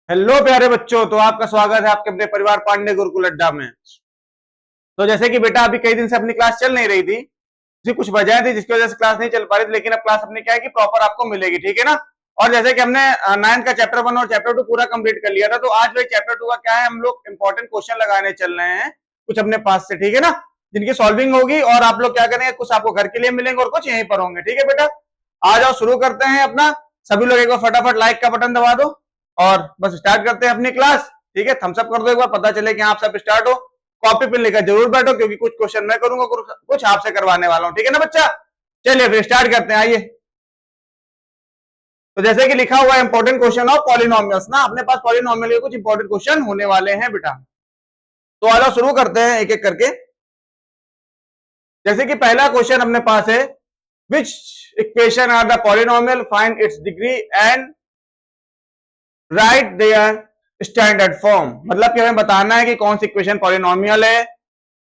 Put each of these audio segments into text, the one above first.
Hello प्यारे बच्चों, तो आपका स्वागत है आपके अपने परिवार पांडे गुरुकुल अड्डा में। तो जैसे कि बेटा अभी कई दिन से अपनी क्लास चल नहीं रही थी, जी कुछ वजह थी जिसकी वजह से क्लास नहीं चल पा रही थी, लेकिन अब क्लास अपनी क्या है कि प्रॉपर आपको मिलेगी, ठीक है ना। और जैसे कि हमने 9th का चैप्टर 1 और चैप्टर 2 पूरा कंप्लीट कर लिया था, तो आज भाई चैप्टर 2 का क्या है, हम लोग इंपॉर्टेंट क्वेश्चन लगाने चल रहे हैं कुछ अपने पास से, ठीक है ना, जिनकी सॉल्विंग होगी और आप लोग क्या करेंगे, कुछ आपको घर के लिए मिलेंगे और कुछ यहीं पर होंगे, ठीक है बेटा। आ जाओ, शुरू करते हैं अपना। सभी लोग एक बार फटाफट लाइक का बटन दबा दो और बस स्टार्ट करते हैं अपनी क्लास, ठीक है। थम्स अप कर दो एक बार, पता चले कि आप सब स्टार्ट हो। कॉपी पेन लेकर जरूर बैठो, क्योंकि कुछ क्वेश्चन मैं करूंगा, कुछ आपसे करवाने वाला हूं, ठीक है ना बच्चा। चलिए फिर स्टार्ट करते हैं, आइए। तो जैसे कि लिखा हुआ है इंपॉर्टेंट क्वेश्चन ऑफ पॉलिनोमियल्स ना, अपने पास पॉलिनोमियल के कुछ इंपॉर्टेंट क्वेश्चन होने वाले हैं बेटा। तो आ जाओ शुरू करते हैं एक एक करके। जैसे कि पहला क्वेश्चन अपने पास है, which equation are the polynomial, find its degree and write their standard form. मतलब कि हमें बताना है कि कौन सी इक्वेशन पॉलिनोमियल है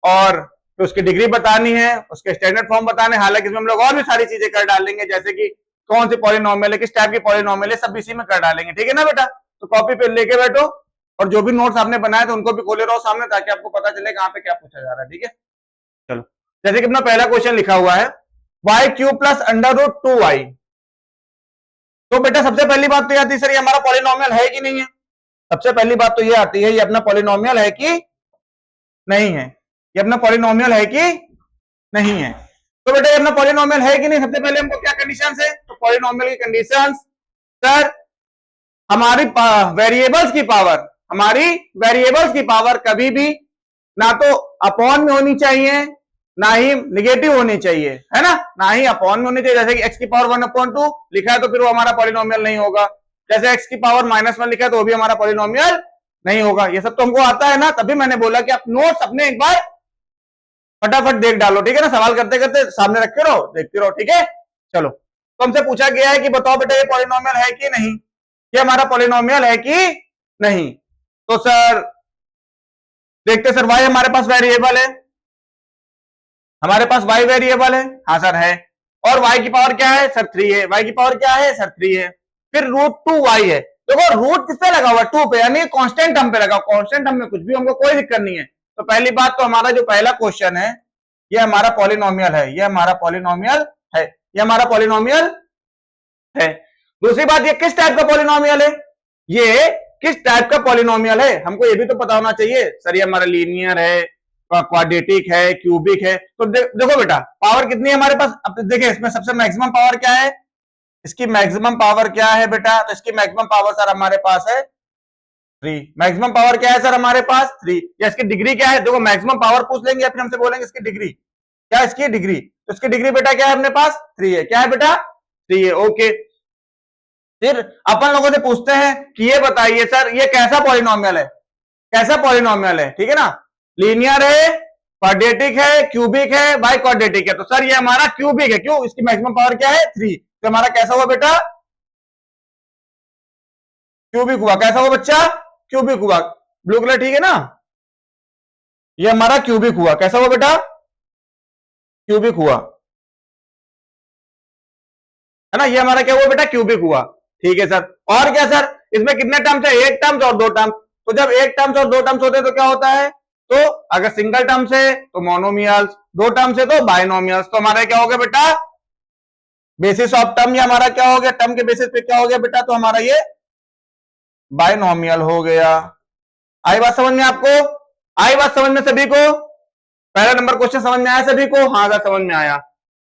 और तो उसकी डिग्री बतानी है, उसके स्टैंडर्ड फॉर्म बताने। हालांकि इसमें हम लोग और भी सारी चीजें कर डालेंगे, जैसे कि कौन सी पॉलिनोमियल है, किस टाइप की पॉलिनोमियल है, सब इसी में कर डालेंगे, ठीक है ना बेटा। तो कॉपी पे लेके बैठो और जो भी नोट्स आपने बनाए थे उनको भी खोले रहो सामने, ताकि आपको पता चले कहां पे क्या पूछा जा रहा है, ठीक है। चलो, जैसे कि अपना पहला क्वेश्चन लिखा हुआ है, y cube plus under root 2y। तो बेटा सबसे पहली बात तो ये आती है, सर ये हमारा पॉलिनोमियल है कि नहीं है। सबसे पहली बात तो ये आती है, ये अपना पॉलिनोमियल है कि नहीं है, ये अपना पॉलिनोमियल है कि नहीं है। तो बेटा ये अपना पॉलिनोमियल है कि नहीं, सबसे पहले हमको क्या कंडीशंस है, तो पॉलिनोमियल की कंडीशंस, सर हमारी वेरिएबल्स की पावर, हमारी वेरिएबल्स की पावर कभी भी ना तो अपॉन में होनी चाहिए, ना ही निगेटिव होनी चाहिए, है ना ही अपॉन में होनी चाहिए। जैसे कि x की पावर 1/2 लिखा है तो फिर वो हमारा पॉलिनोमियल नहीं होगा। जैसे x की पावर -1 लिखा है तो वो भी हमारा पॉलिनोमियल नहीं होगा। ये सब तो हमको आता है ना, तभी मैंने बोला कि आप नोट्स अपने एक बार फटाफट देख डालो, ठीक है ना। सवाल करते करते सामने रखे रहो, देखते रहो, ठीक है। चलो, तो हमसे पूछा गया है कि बताओ बेटा ये पॉलिनोमियल है कि नहीं, ये हमारा पॉलिनोमियल है कि नहीं। तो सर देखते, सर y हमारे पास वेरिएबल है, हमारे पास y वेरिएबल है, हाँ सर है। और y की पावर क्या है सर 3 है, y की पावर क्या है सर 3 है। फिर √2y है, देखो रूट किस पे लगा हुआ 2 पे, यानी कांस्टेंट टर्म पे लगा। कांस्टेंट टर्म में कुछ भी हमको कोई दिक्कत नहीं है। तो पहली बात तो हमारा जो पहला क्वेश्चन है, ये हमारा पॉलिनोमियल है, ये हमारा पॉलिनोमियल है, ये हमारा पॉलिनोमियल है। दूसरी बात, ये किस टाइप का पॉलिनोमियल है, ये किस टाइप का पॉलिनोमियल है, हमको ये भी तो पता होना चाहिए। सर ये हमारा लीनियर है, क्वाड्रेटिक है, क्यूबिक है। तो देखो बेटा पावर कितनी है हमारे पास, अब देखिए इसमें सबसे मैक्सिमम पावर क्या है, इसकी मैक्सिमम पावर क्या है बेटा, तो इसकी मैक्सिमम पावर सर हमारे पास है 3। मैक्सिमम पावर क्या है सर हमारे पास 3। या इसकी डिग्री क्या है, देखो मैक्सिमम पावर पूछ लेंगे या फिर हमसे बोलेंगे इसकी डिग्री क्या, इसकी डिग्री, तो इसकी डिग्री बेटा क्या है अपने पास 3 है। क्या है बेटा 3 है, ओके। फिर अपन लोगों से पूछते हैं कि ये बताइए सर ये कैसा पॉलिनोमियल है, कैसा पॉलिनोमियल है, ठीक है ना। लीनियर है, क्वाड्रेटिक है, क्यूबिक है, बाई क्वाड्रेटिक है। तो सर ये हमारा क्यूबिक है, क्यों, इसकी मैक्सिमम पावर क्या है 3। तो हमारा कैसा हुआ बेटा क्यूबिक हुआ। कैसा हुआ बच्चा क्यूबिक हुआ, ब्लू कलर, ठीक है ना। ये हमारा क्यूबिक हुआ, कैसा हुआ बेटा क्यूबिक हुआ, है ना। ये हमारा क्या हुआ बेटा क्यूबिक हुआ, ठीक है सर। और क्या सर, इसमें कितने टर्म्स है, एक टर्म्स और दो टर्म्स। तो जब एक टर्म्स और दो टर्म्स होते हैं तो क्या होता है, तो अगर सिंगल टर्म्स है तो मोनोमियल्स, दो टर्म्स है तो बाइनोमियल्स। तो हमारा क्या हो गया बेटा बेसिस ऑफ टर्म, ये हमारा क्या हो गया, टर्म के बेसिस पे क्या हो गया बेटा, तो हमारा ये बाइनोमियल हो गया। आई बात समझ में आपको, आई बात समझ में सभी को, पहला नंबर क्वेश्चन समझ में आया सभी को, हाँ अगर समझ में आया।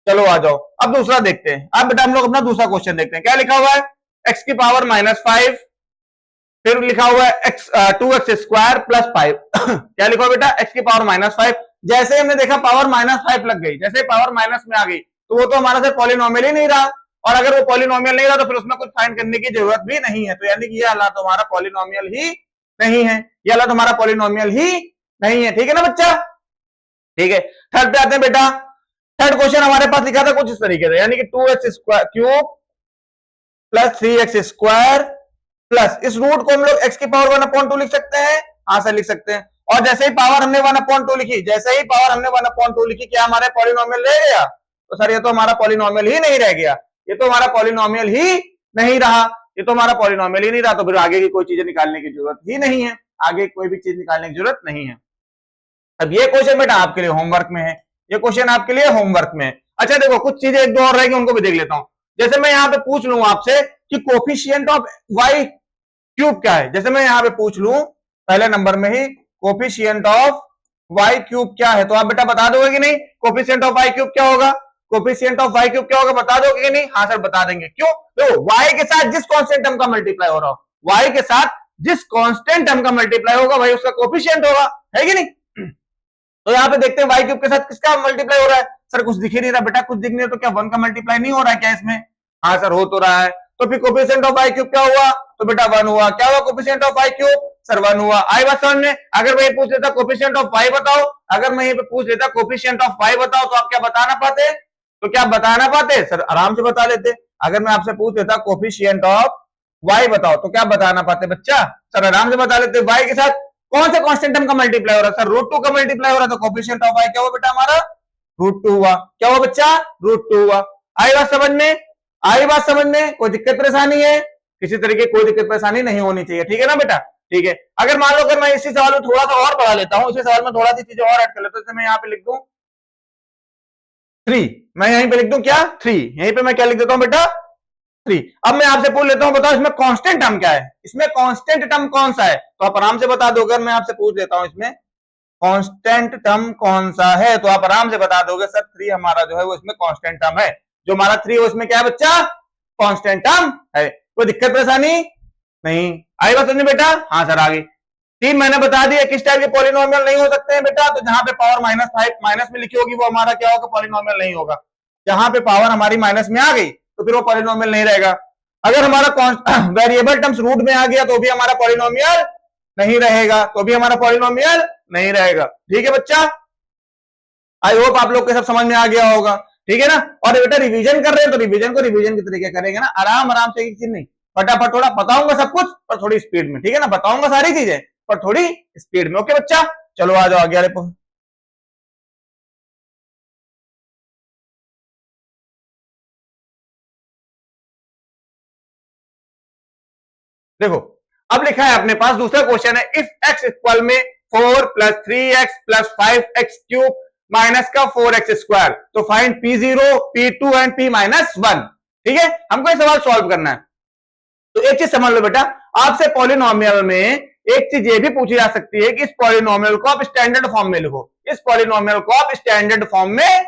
चलो आ जाओ अब दूसरा देखते हैं। अब बेटा हम लोग अपना दूसरा क्वेश्चन देखते हैं। क्या लिखा हुआ है, x की पावर -5, फिर लिखा हुआ है x 2x स्क्वायर प्लस 5 क्या लिखा हुआ बेटा x की पावर -5। जैसे हमने देखा पावर -5 लग गई, जैसे पावर माइनस में आ गई तो वो तो हमारा से पॉलिनोमियल ही नहीं रहा। और अगर वो पॉलिनोमियल नहीं रहा तो फिर उसमें कुछ फाइंड करने की जरूरत भी नहीं है। तो यानी कि ये हालत हमारा पॉलिनोमियल ही नहीं है, ये हालत हमारा पॉलिनोमियल ही नहीं है, ठीक है ना बच्चा। ठीक है, थर्ड पे आते हैं बेटा। थर्ड क्वेश्चन हमारे पास लिखा था कुछ इस तरीके से, यानी कि 2x square cube plus 3x square plus, इस रूट को हम लोग x की पावर 1/2 लिख सकते हैं, हाँ सर लिख सकते हैं। और जैसे ही पावर हमने 1/2 लिखी, जैसे ही पावर हमने 1/2 लिखी, क्या हमारे पॉलिनोमियल रह गया, तो सर ये तो हमारा पॉलिनोमियल ही नहीं रह गया, ये तो हमारा पॉलिनोमियल ही नहीं रहा। ये तो हमारा पॉलिनोमियल ही नहीं रहा, तो फिर आगे की कोई चीजें निकालने की जरूरत ही नहीं है, आगे कोई भी चीज निकालने की जरूरत नहीं है। अब ये क्वेश्चन बेटा आपके लिए होमवर्क में है, ये क्वेश्चन आपके लिए होमवर्क में है। अच्छा देखो कुछ चीजें एक दो और रहेंगी, उनको भी देख लेता हूं। जैसे मैं यहाँ पे पूछ लूं आपसे कि कोफिशिएंट ऑफ वाई क्यूब क्या है, जैसे मैं यहाँ पे पूछ लूं पहले नंबर में ही कोफिशिएंट ऑफ वाई क्यूब क्या है, तो आप बेटा बता दोगे कि नहीं कोफिशिएंट ऑफ वाई क्यूब क्या होगा, कोफिशिएंट ऑफ वाई क्यूब क्या होगा, बता दोगे कि नहीं? हाँ सर बता देंगे। क्यों? तो वाई के साथ जिस कांस्टेंट टर्म का मल्टीप्लाई हो रहा हो, वाई के साथ जिस कांस्टेंट टर्म का मल्टीप्लाई होगा वही उसका कोफिशिएंट होगा, है कि नहीं? तो यहाँ पे देखते हैं वाई क्यूब के साथ किसका मल्टीप्लाई हो रहा है। सर कुछ दिख ही नहीं रहा बेटा, कुछ दिख नहीं रहा, तो क्या 1 का मल्टीप्लाई नहीं हो रहा है क्या इसमें? हाँ सर हो तो रहा है। तो फिर कोफिशिएंट ऑफ वाई क्यूब क्या हुआ? तो बेटा 1 हुआ। क्या हुआ coefficient of y cube? Sir 1 हुआ। आई बात समझ में? अगर मैं ये पूछ लेता कोफिशिएंट ऑफ वाई बताओ, अगर मैं ये पूछ लेता कोफिशिएंट ऑफ वाई बताओ, तो आप क्या बता ना पाते? तो क्या बता ना पाते? सर आराम से बता लेते। अगर मैं आपसे पूछ लेता कोफिशिएंट ऑफ वाई बताओ, तो क्या बता ना पाते बच्चा? सर आराम से बता लेते। वाई के साथ कौन से कांस्टेंट टर्म का मल्टीप्लाई हो रहा है? सर √2 का मल्टीप्लाई हो रहा है, तो कोफिशिएंट ऑफ वाई क्या हुआ बेटा हमारा? √2 हुआ। क्या हुआ बच्चा? √2 हुआ। आई बात समझ में? आई बात समझ में? कोई दिक्कत परेशानी है? किसी तरीके कोई दिक्कत परेशानी नहीं होनी चाहिए, ठीक है ना बेटा? ठीक है। अगर मान लो अगर मैं इसी सवाल में थोड़ा सा और बढ़ा लेता हूं, इसी सवाल में थोड़ा सी चीजें और ऐड कर लेता हूं, जैसे मैं यहाँ पे लिख दूं 3, मैं यहीं पे लिख दूं क्या 3, यहीं पे मैं क्या लिख देता हूं बेटा 3। अब मैं आपसे पूछ लेता हूं बताओ इसमें कांस्टेंट टर्म क्या है, इसमें कांस्टेंट टर्म कौन सा है? तो आप आराम से बता दोगे। मैं आपसे पूछ लेता हूं इसमें कांस्टेंट टर्म कौन सा है, तो आप आराम से बता दोगे सर 3 हमारा जो है वो इसमें कांस्टेंट टर्म है। जो हमारा 3 है उसमें क्या है बच्चा? कांस्टेंट टर्म है। कोई दिक्कत परेशानी नहीं आई बात समझे बेटा? हाँ सर आगे 3 मैंने बता दिया किस टाइप के पॉलिनोमियल नहीं हो सकते हैं बेटा, तो जहां पे पावर -5 माइनस में लिखी होगी वो हमारा क्या होगा? पॉलिनोमियल नहीं होगा। जहां पे पावर हमारी माइनस में आ गई तो फिर वो पॉलिनोमियल नहीं रहेगा। अगर हमारा वेरिएबल टर्म्स रूट में आ गया तो भी हमारा पॉलिनोमियल नहीं रहेगा, तो भी हमारा पॉलिनोमियल नहीं रहेगा। ठीक है बच्चा? आई होप आप लोग के सब समझ में आ गया होगा, ठीक है ना? और बेटा रिवीजन कर रहे हैं तो रिवीजन को रिवीजन के तरीके करेंगे ना, आराम आराम से, एक चीज नहीं फटाफट, थोड़ा बताऊंगा सब कुछ पर थोड़ी स्पीड में, ठीक है ना? बताऊंगा सारी चीजें पर थोड़ी स्पीड में। ओके बच्चा, चलो आ जाओ आगे वाले। देखो अब लिखा है अपने पास दूसरा क्वेश्चन है, इफ x इक्वल में 4 plus 3x plus 5x cube minus का 4x स्क्वायर, तो find P0 P2 and P minus 1। ठीक है, हमको ये सवाल सॉल्व करना है। तो एक चीज समझ लो बेटा, आपसे पॉलिनोमियल में एक चीज ये भी पूछी जा सकती है कि इस पॉलिनोमियल को आप स्टैंडर्ड फॉर्म में लिखो, इस पॉलिनोमियल को आप स्टैंडर्ड फॉर्म में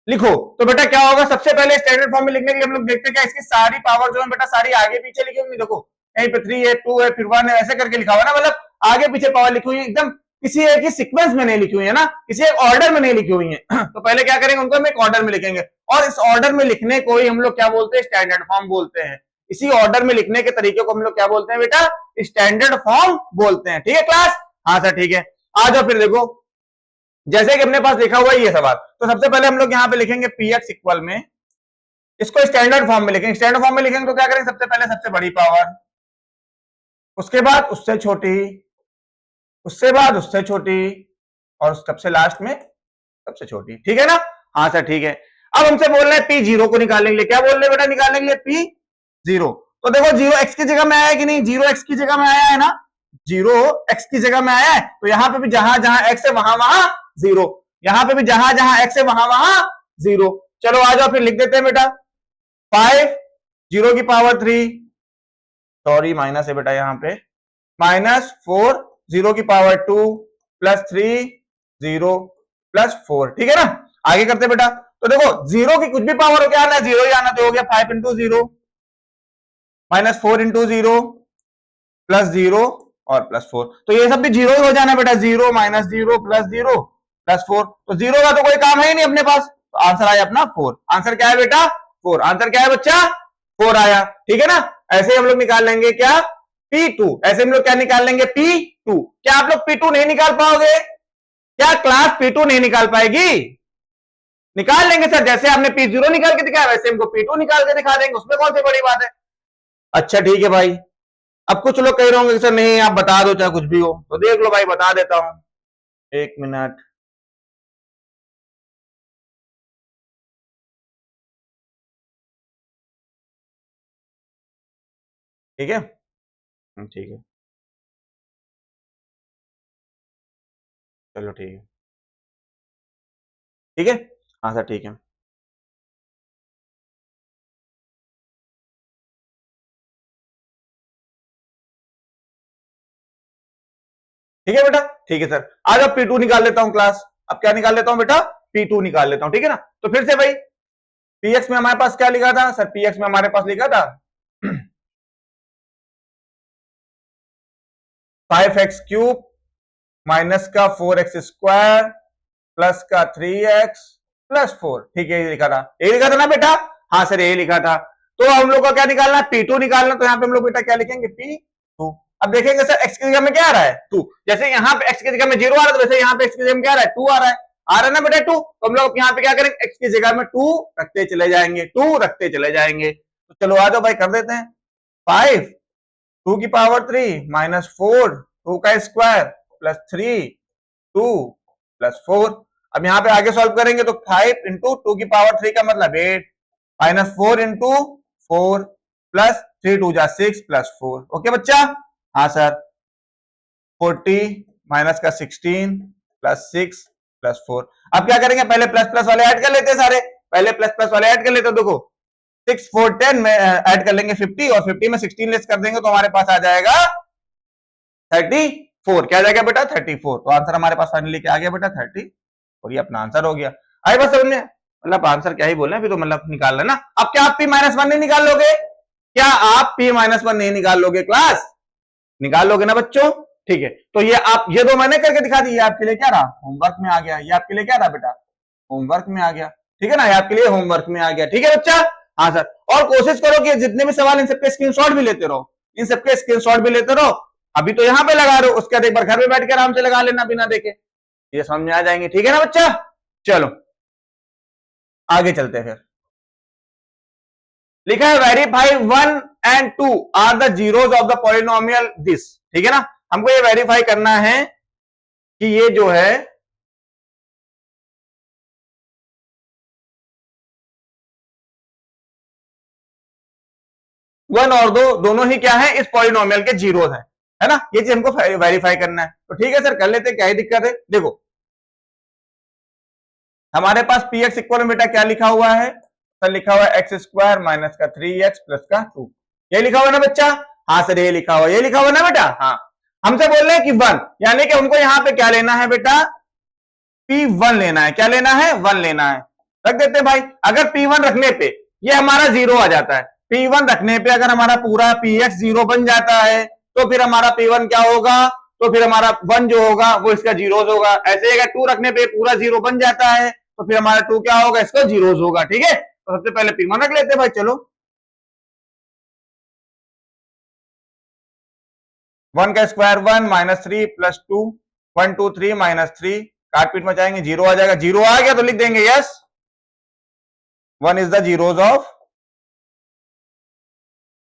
लिखो। तो बेटा क्या होगा? सबसे पहले स्टैंडर्ड फॉर्म में लिखने के लिए हम लोग देखते हैं क्या इसकी सारी पावर जो है बेटा सारी आगे पीछे लिखी होंगी। देखो यहीं पे 3 है, 2 है, फिर 1 है, ऐसे करके लिखा हुआ ना, मतलब आगे पीछे पावर लिखी हुई है, एकदम किसी एक ही सीक्वेंस में नहीं लिखी हुई है ना, किसी एक ऑर्डर में नहीं लिखी हुई है। तो पहले क्या करेंगे, उनको हम एक ऑर्डर में लिखेंगे, और इस ऑर्डर में लिखने को ही हम लोग क्या बोलते हैं? स्टैंडर्ड फॉर्म बोलते हैं। इसी ऑर्डर में लिखने के तरीके को हम लोग क्या बोलते हैं बेटा? स्टैंडर्ड फॉर्म बोलते हैं। ठीक है क्लास? हाँ सर ठीक है। आ जाओ फिर देखो, जैसे कि अपने पास लिखा हुआ है ये सवाल, तो सबसे पहले हम लोग यहाँ पे लिखेंगे px इक्वल में, इसको स्टैंडर्ड फॉर्म में लिखेंगे। स्टैंडर्ड फॉर्म में लिखेंगे तो क्या करेंगे? सबसे पहले सबसे बड़ी पावर, उसके बाद उससे छोटी, उससे बाद उससे छोटी, और सबसे लास्ट में सबसे छोटी। ठीक है ना? हाँ सर ठीक है। अब हमसे बोल रहे हैं P0 को निकालने के लिए, क्या बोल रहे हैं बेटा निकालने के लिए? P0। तो देखो 0 x की जगह में आया है कि नहीं? 0 x की जगह में आया है ना, 0 x की जगह में आया है, तो यहां पे भी जहां जहां x है वहां वहां 0, यहां पे भी जहां जहां x है वहां वहां 0। चलो आ जाओ फिर लिख देते हैं बेटा 5 0 की पावर 3, सॉरी माइनस है बेटा यहाँ पे, -4 0 की पावर 2 प्लस 3 0 प्लस 4। ठीक है ना? आगे करते बेटा, तो देखो 0 की कुछ भी पावर हो क्या आना है? 0 ही आना, तो हो गया 5 इंटू 0 -4 इंटू 0 प्लस 0 और प्लस 4, तो ये सब भी 0 ही हो जाना बेटा, 0 -0 प्लस 0 प्लस 4, तो 0 का तो कोई काम है ही नहीं अपने पास, तो आंसर आया अपना 4। आंसर क्या है बेटा? 4। आंसर क्या है बच्चा? 4 आया। ठीक है ना? ऐसे हम लोग निकाल लेंगे क्या? P2। ऐसे हम लोग क्या निकाल लेंगे? P2। क्या आप लोग P2 नहीं निकाल पाओगे? क्या क्लास P2 नहीं निकाल पाएगी? निकाल लेंगे सर, जैसे आपने P0 निकाल के दिखाया वैसे हमको P2 निकाल के दिखा देंगे, उसमें कौन सी बड़ी बात है। अच्छा ठीक है भाई। अब कुछ लोग कह रहे होंगे सर नहीं आप बता दो चाहे कुछ भी हो, तो देख लो भाई बता देता हूं, 1 मिनट। ठीक है, ठीक है, चलो ठीक है, ठीक है, हाँ सर ठीक है, ठीक है बेटा, ठीक है सर। आज अब P2 निकाल लेता हूं क्लास। अब क्या निकाल लेता हूं बेटा, P2 निकाल लेता हूं, ठीक है ना। तो फिर से भाई Px में हमारे पास क्या लिखा था सर, Px में हमारे पास लिखा था 5x³ माइनस का 4x² प्लस का 3x प्लस 4, ठीक है, ये लिखा था, ये लिखा था ना बेटा, हाँ सर ये लिखा था। तो हम लोग को क्या निकालना है, P2 निकालना। तो यहाँ पे हम लोग बेटा क्या लिखेंगे, P2। अब देखेंगे सर x की जगह में क्या आ रहा है, 2। जैसे यहाँ पे x की जगह में 0 आ रहा है, तो वैसे यहाँ पे x की जगह में क्या आ रहा है, 2 आ रहा है ना बेटा 2। तो हम लोग यहाँ पे क्या करेंगे, x की जगह में 2 रखते चले जाएंगे, 2 रखते चले जाएंगे। तो चलो आ जाओ भाई, कर देते हैं। 5 2 की पावर 3 माइनस 4 2 का स्क्वायर प्लस 3 2 प्लस 4। अब यहाँ पे आगे सॉल्व करेंगे तो 5 इंटू 2 की पावर 3 का मतलब 8 माइनस 4 इंटू 4 प्लस 3 2 जा 6 प्लस 4। ओके बच्चा, हाँ सर 40 माइनस का 16 प्लस 6 प्लस 4। अब क्या करेंगे, पहले प्लस प्लस वाले ऐड कर लेते हैं सारे, पहले प्लस प्लस वाले ऐड कर लेते हैं। देखो 6 4 10 में ऐड कर लेंगे 50, और 50 में 16 लेस कर देंगे तो हमारे पास आ जाएगा 34। क्या आ जाएगा बेटा, 34। तो आंसर हमारे पास फाइनली क्या आ गया बेटा, 30, और ये अपना आंसर हो गया। आई बात समझ में, मतलब आंसर क्या ही बोल रहे हैं, अभी तो मतलब निकाल लेना। अब क्या आप P-1 नहीं निकाल लोगे, क्या आप P-1 नहीं निकाल लोगे क्लास, निकाल लोगे ना बच्चों, ठीक है। तो ये आप, ये दो मैंने करके दिखा दी, ये आपके लिए क्या रहा, होमवर्क में आ गया। ये आपके लिए क्या रहा बेटा, होमवर्क में आ गया, ठीक है ना, ये आपके लिए होमवर्क में आ गया, ठीक है बच्चा, हाँ सर। और कोशिश करो कि जितने भी सवाल इन सबके स्क्रीनशॉट भी लेते रहो, इन सबके स्क्रीनशॉट भी लेते रहो। अभी तो यहाँ पे लगा रहे हो, उसके बाद एक बार घर में बैठ के आराम से लगा लेना बिना देखे, ये समझ में आ जाएंगे, ठीक है ना बच्चा। चलो आगे चलते हैं। फिर लिखा है verify 1 and 2 are the zeros of the polynomial this, ठीक है ना। हमको ये वेरीफाई करना है कि ये जो है 1 और 2 दोनों ही क्या है, इस पॉलिनोमियल के जीरोज है ना। ये चीज हमको वेरीफाई करना है। तो ठीक है सर, कर लेते, क्या ही दिक्कत है। देखो हमारे पास Px इक्वल में बेटा क्या लिखा हुआ है सर, लिखा हुआ है x² माइनस का 3x प्लस का 2, ये लिखा हुआ ना बच्चा, हाँ सर ये लिखा हुआ, ये लिखा हुआ ना बेटा, हाँ। हमसे बोल रहे हैं कि 1, यानी कि हमको यहाँ पे क्या लेना है बेटा, P1 लेना है। क्या लेना है, 1 लेना है। रख देते हैं भाई। अगर P1 रखने पे ये हमारा 0 आ जाता है, P1 रखने पे अगर हमारा पूरा Px 0 बन जाता है, तो फिर हमारा P1 क्या होगा, तो फिर हमारा 1 जो होगा वो इसका जीरोज होगा। ऐसे अगर 2 रखने पे पूरा 0 बन जाता है, तो फिर हमारा 2 क्या होगा, इसका जीरोज होगा, ठीक है। तो सबसे पहले P1 रख लेते हैं भाई, चलो 1 का स्क्वायर 1 माइनस 3 प्लस 2 1 2 3 माइनस 3, काट पीट में जाएंगे, 0 आ जाएगा। 0 आ गया तो लिख देंगे yes 1 is the zeros of